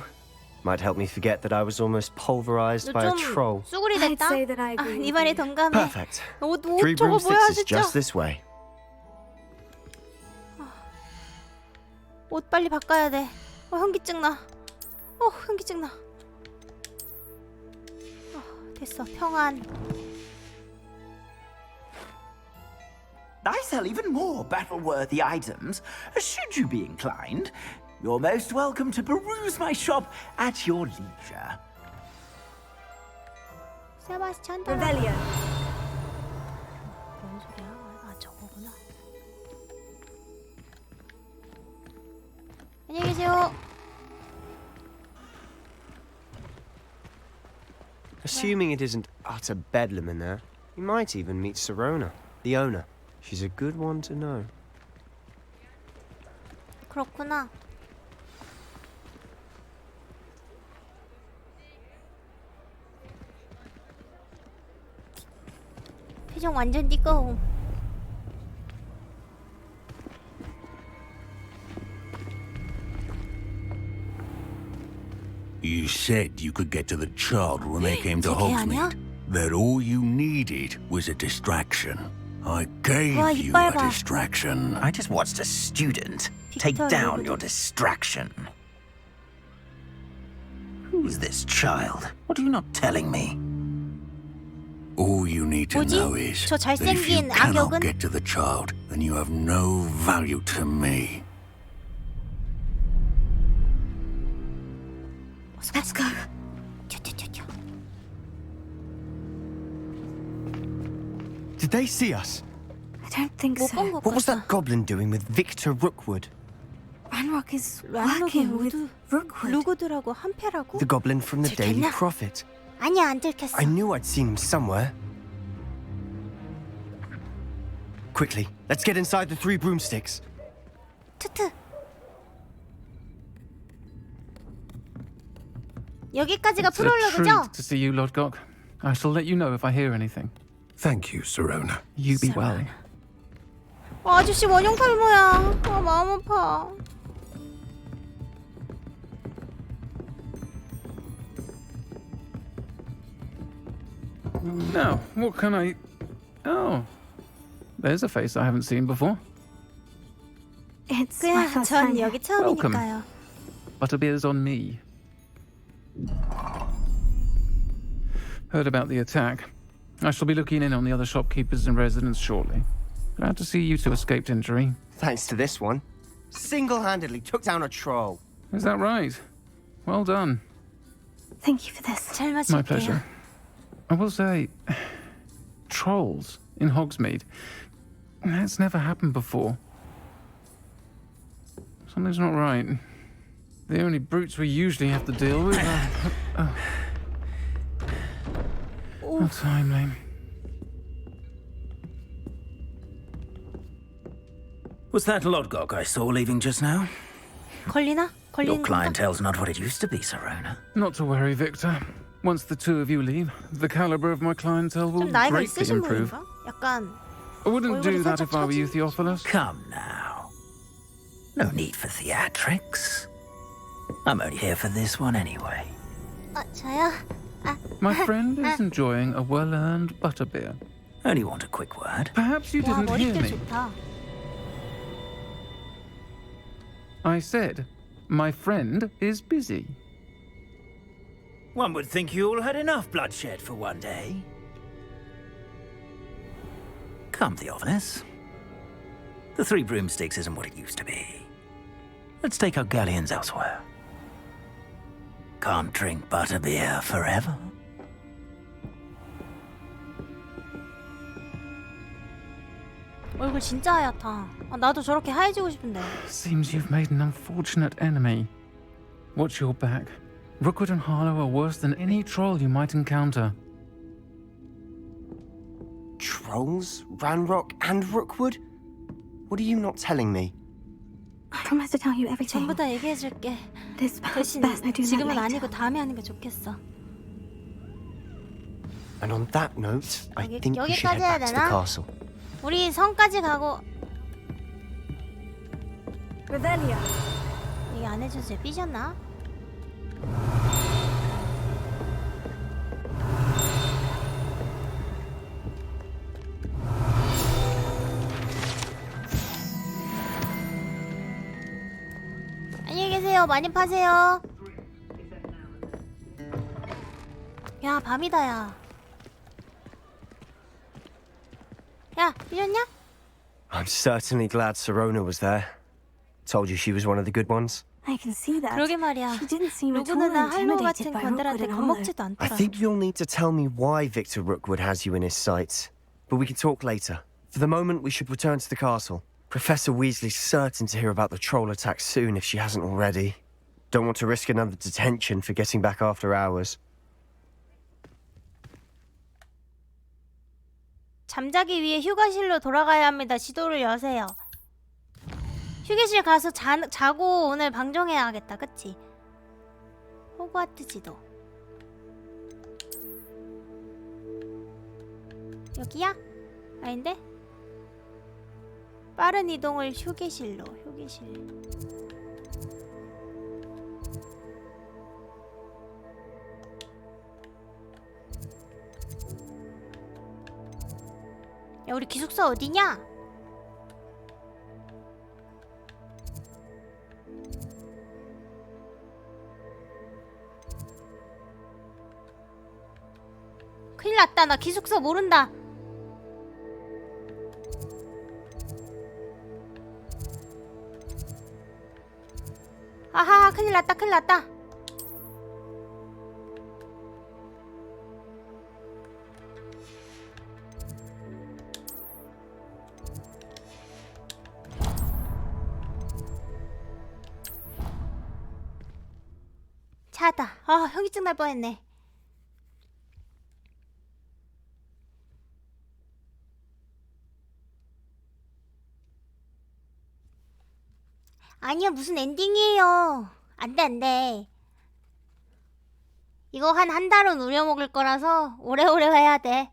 Might help me forget that I was almost pulverized by a troll. 쏘구리 됐다? 네 말에 동감해. Perfect. 옷 3 저거 뭐야 broomsticks is 진짜. just this way. 옷 빨리 바꿔야 돼. 현기증 나. 현기증 나. 됐어. 평안. I sell even more battle-worthy items. Should you be inclined, you're most welcome to peruse my shop at your leisure. 세바스찬 Revelio. 뭔 소리야? 저거구나. 안녕히 계세요. Assuming it isn't utter bedlam in there, you might even meet Serona, the owner. She's a good one to know. 그렇구나. 표정 완전 띠꺼움. You said you could get to the child when they came to 저게 아니야? Hogsmeade. That all you needed was a distraction. I gave 와, you 이빨 a 봐. distraction. I just watched a student take Victor down Hugo. your distraction. Who's this child? What are you not telling me? All you need to 뭐지? know is 저 that if you 잘생긴 cannot 악역은? get to the child, then you have no value to me. Let's go. Did they see us? I don't think so. What was that goblin doing with Victor Rookwood? Ranrock is 란록이 working with 모두 Rookwood. 루그드라고 한패라고? The goblin from the Daily 들켰냐? Prophet. 아니야, 안 들켰어. I knew I'd seen him somewhere. Quickly, let's get inside the 3 broomsticks. 투트. 여기까지가 It's a 프롤로그죠? treat to see you, Lord Gok. I shall let you know if I hear anything. Thank you, Serona. You be well. 아저씨 원형 탈모야. 아, 마음 아파. Now, what can I... Oh, there's a face I haven't seen before. It's my 그냥 first 전 time here. 여기 처음이니까요. Butterbeer's on me. Heard about the attack. I shall be looking in on the other shopkeepers and residents shortly. Glad to see you two escaped injury. Thanks to this one. Single-handedly took down a troll. Is that right? Well done. Thank you for this. 잘 마실게요. My pleasure. I will say, trolls in Hogsmeade. That's never happened before. Something's not right. The only brutes we usually have to deal with are... How timely. Was that Lodgok I saw leaving just now? 걸리나? Your 걸리는 건가? clientele's not what it used to be, Serona. Not to worry, Victor. Once the two of you leave, the caliber of my clientele will 좀 나이가 greatly 있으신 improve. 분인가? 약간 I wouldn't do 얼굴이 that 살짝 if I were you, Theophilus. Come now. No need for theatrics. I'm only here for this one anyway. 저요? My friend is enjoying a well-earned butterbeer. Only want a quick word. Perhaps you 와, didn't hear 머릿결 me. 좋다. I said, my friend is busy. One would think you all had enough bloodshed for one day. Come, Theophilus. The 3 broomsticks isn't what it used to be. Let's take our galleons elsewhere. Can't drink butterbeer forever. 얼굴 진짜 하얗다. 아, 나도 저렇게 하얘지고 싶은데. Seems you've made an unfortunate enemy. Watch your back. Rookwood and Harlow are worse than any troll you might encounter. Trolls? Ranrock and Rookwood? What are you not telling me? I promise to tell you everything. 전부 다 얘기해줄게. This 대신 best I do that 지금은 later. 아니고 다음에 하는 게 좋겠어. And on that note, I 여기- think we should 여기까지 head 해야 back to the 되나? castle. 우리 성까지 가고 Revelia. 얘기 안 해줘서 삐졌나? 안녕히 계세요. 많이 파세요. 야, 밤이다, 야. 야, 삐졌냐? I'm certainly glad Serona was there. Told you she was one of the good ones. I can see that. 그러게 말이야. She didn't seem at 로그 all 누나 할로 intimidated 같은 by 건들한테 Rookwood and Harlow. 겁먹지도 I 않더라. think you'll need to tell me why Victor Rookwood has you in his sights. But we can talk later. For the moment, we should return to the castle. Professor Weasley's certain to hear about the troll attack soon if she hasn't already. Don't want to risk another detention for getting back after hours. 잠자기 위해 휴게실로 돌아가야 합니다. 지도를 여세요. 휴게실 가서 자고 오늘 방종해야겠다. 그치? 호그와트 지도. 여기야? 아닌데? 빠른 이동을 휴게실로. 휴게실. 야, 우리 기숙사 어디냐? 큰일 났다. 나 기숙사 모른다. 아하, 큰일 났다. 큰일 났다. 차다. 아, 현기증 날 뻔했네. 아니야, 무슨 엔딩이에요. 안돼, 안돼. 이거 한 달은 우려먹을 거라서 오래오래 해야 돼.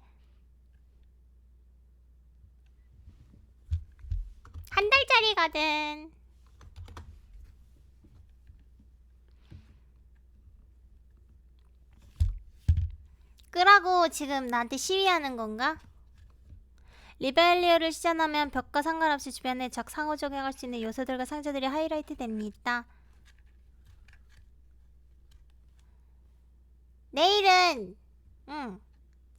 한 달짜리거든. 끄라고 지금 나한테 시위하는 건가? 리벨리어를 시전하면 벽과 상관없이 주변에 적 상호작용할 수 있는 요소들과 상자들이 하이라이트 됩니다. 내일은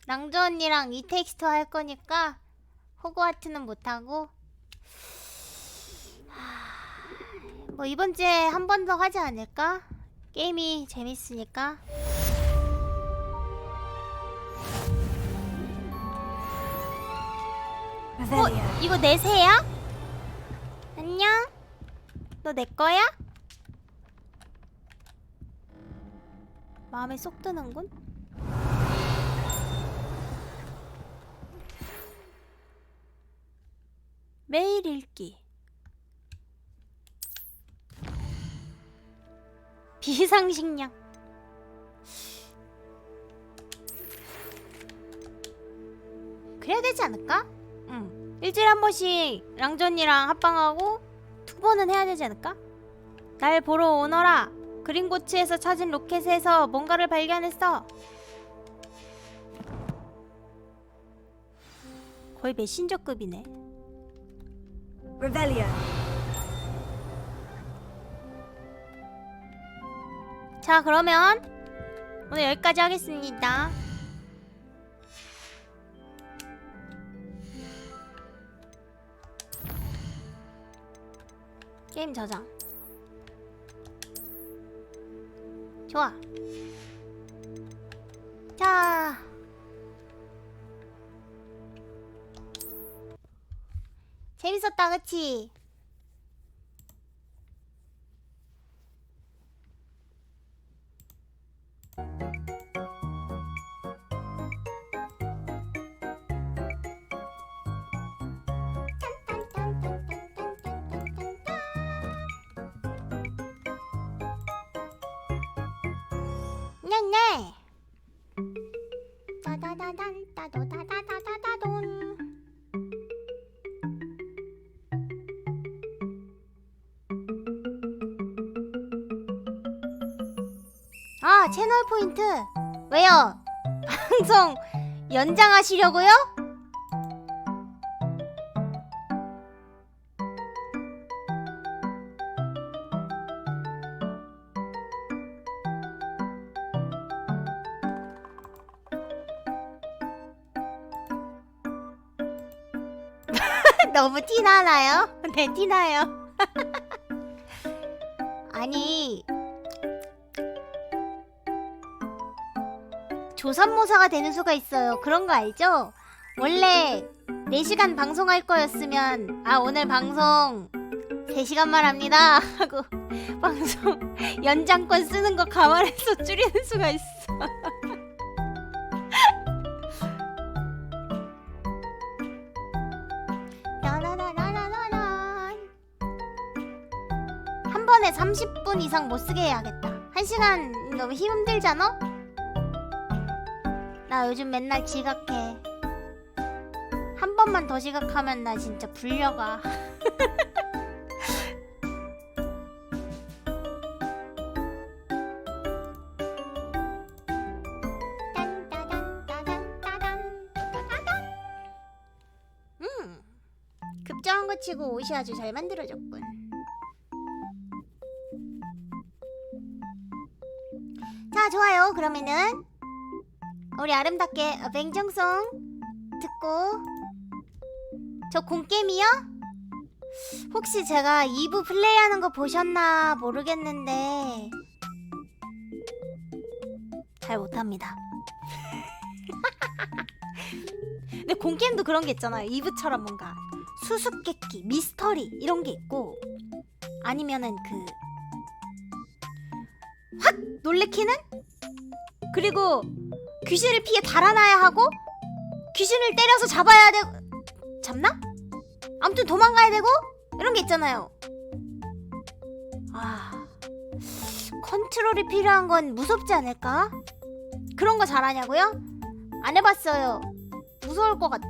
랑조 언니랑 이 텍스트 할 거니까 호그와트는 못하고 뭐 이번 주에 한 번 더 하지 않을까? 게임이 재밌으니까. 이거 내 새야? 안녕? 너 내 거야? 마음에 쏙 드는군? 매일 읽기. 비상식량. 그래야 되지 않을까? 일주일에 한 번씩 랑전이랑 합방하고 2번은 해야 되지 않을까? 날 보러 오너라. 그린고츠에서 찾은 로켓에서 뭔가를 발견했어. 거의 메신저급이네. Revelio. 자, 그러면 오늘 여기까지 하겠습니다. 게임 저장. 좋아. 자, 재밌었다, 그치? 네네. 따다다단 따도다다다다돈. 아, 채널 포인트. 왜요? 방송 연장하시려고요? 너무 티나나요? 네, 티나요. 아니, 조선모사가 되는 수가 있어요. 그런 거 알죠? 원래 4시간 방송할 거였으면 오늘 방송 3시간만 합니다 하고 방송 연장권 쓰는 거 감안해서 줄이는 수가 있어. 한 번에 30분 이상 못 쓰게 해야겠다. 1시간 너무 힘들잖아? 나 요즘 맨날 지각해. 한 번만 더 시각하면 나 진짜 불려가. 급정한 거 치고 옷이 아주 잘 만들어졌군. 자, 좋아요. 그러면은 우리 아름답게 뱅정송 듣고, 저 공게임이요? 혹시 제가 2부 플레이하는 거 보셨나 모르겠는데 잘 못합니다. 근데 공게임도 그런 게 있잖아요. 2부처럼 뭔가 수수께끼, 미스터리 이런 게 있고, 아니면은 그 확 놀래키는? 그리고 귀신을 피해 달아나야 하고, 귀신을 때려서 잡아야 되고, 잡나? 아무튼 도망가야 되고, 이런 게 있잖아요. 아, 컨트롤이 필요한 건 무섭지 않을까? 그런 거 잘하냐고요? 안 해봤어요. 무서울 것 같아.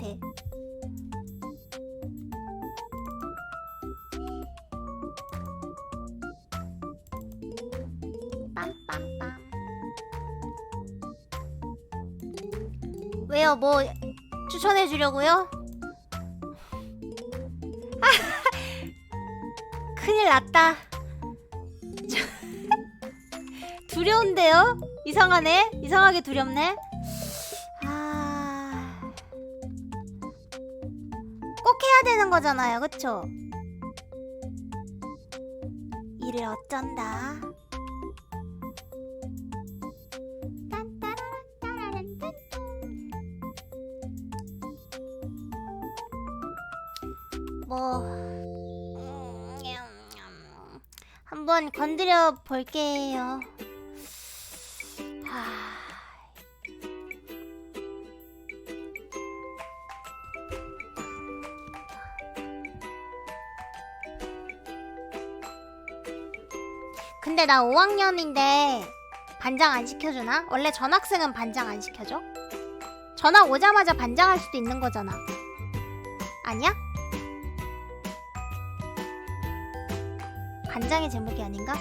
빰빰빰. 왜요? 뭐 추천해 주려고요? 큰일 났다. 두려운데요? 이상하네? 이상하게 두렵네? 꼭 해야 되는 거잖아요, 그쵸? 이를 어쩐다. 뭐 한번 건드려 볼게요. 근데 나 5학년인데 반장 안 시켜주나? 원래 전학생은 반장 안 시켜줘? 전학 오자마자 반장할 수도 있는 거잖아. 아니야? 반장의 제목이 아닌가?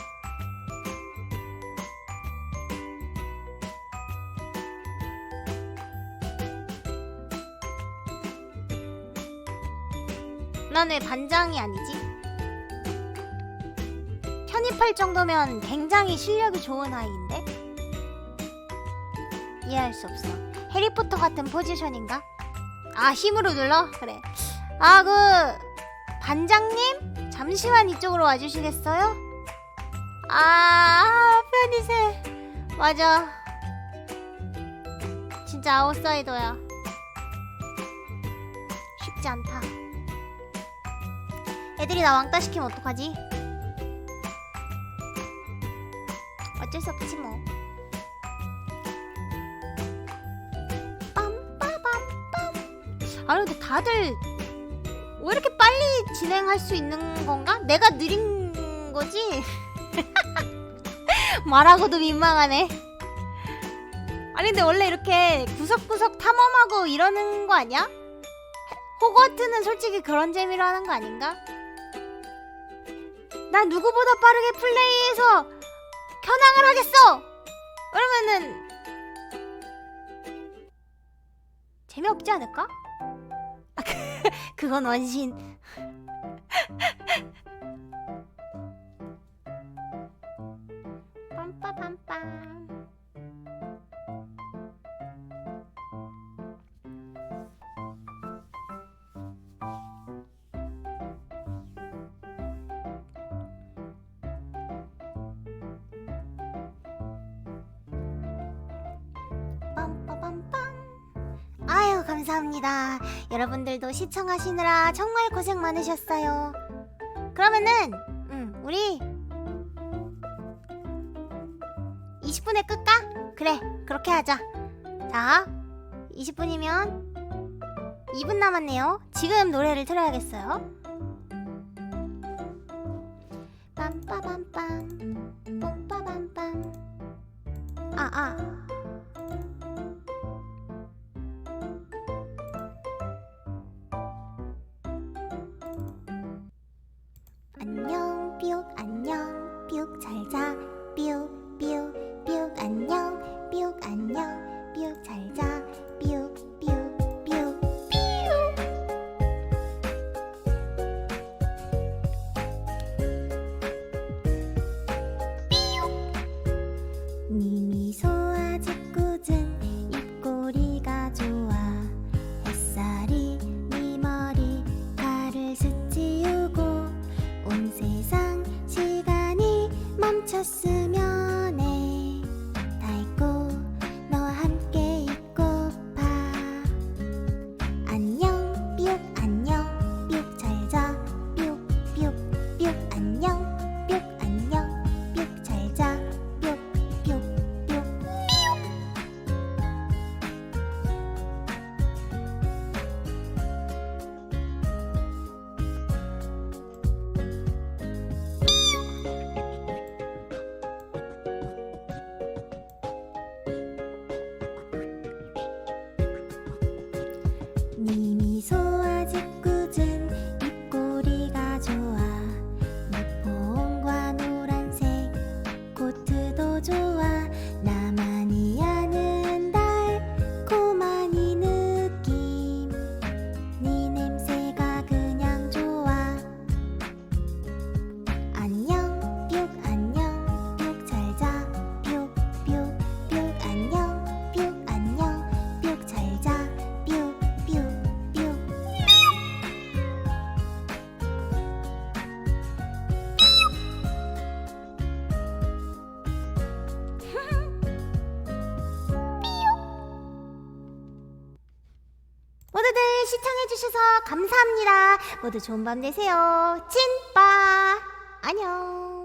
난 왜 반장이 아니지? 편입할 정도면 굉장히 실력이 좋은 아이인데? 이해할 수 없어. 해리포터 같은 포지션인가? 아, 힘으로 눌러? 그래. 아, 반장님? 잠시만 이쪽으로 와주시겠어요? 아, 편의세. 맞아. 진짜 아웃사이더야. 쉽지 않다. 애들이 나 왕따 시키면 어떡하지? 어쩔 수 없지 뭐. 빰빠밤빰. 아니 근데 다들 왜 이렇게 빨리 진행할 수 있는 건가? 내가 느린 거지? 말하고도 민망하네. 아니 근데 원래 이렇게 구석구석 탐험하고 이러는 거 아니야? 호그와트는 솔직히 그런 재미로 하는 거 아닌가? 난 누구보다 빠르게 플레이해서 현황을 하겠어! 그러면은 재미없지 않을까? 아, 그건 원신. 빰빠밤빰. 아유, 감사합니다. 여러분들도 시청하시느라 정말 고생 많으셨어요. 그러면은 우리 20분에 끌까? 그래, 그렇게 하자. 자, 20분이면 2분 남았네요. 지금 노래를 틀어야겠어요. 빰빠밤빰 빰빠밤빰. 더 좋아 나만이 아는 달콤한 이 느낌 네 냄새가 그냥 좋아 안녕 뿅 안녕 뿅 잘자 뿅 뿅 뿅 안녕 뿅 안녕 뿅 잘자 뿅 뿅 뿅 모두들 시청해주셔서 감사합니다. 모두 좋은 밤 되세요. 찐빠 안녕.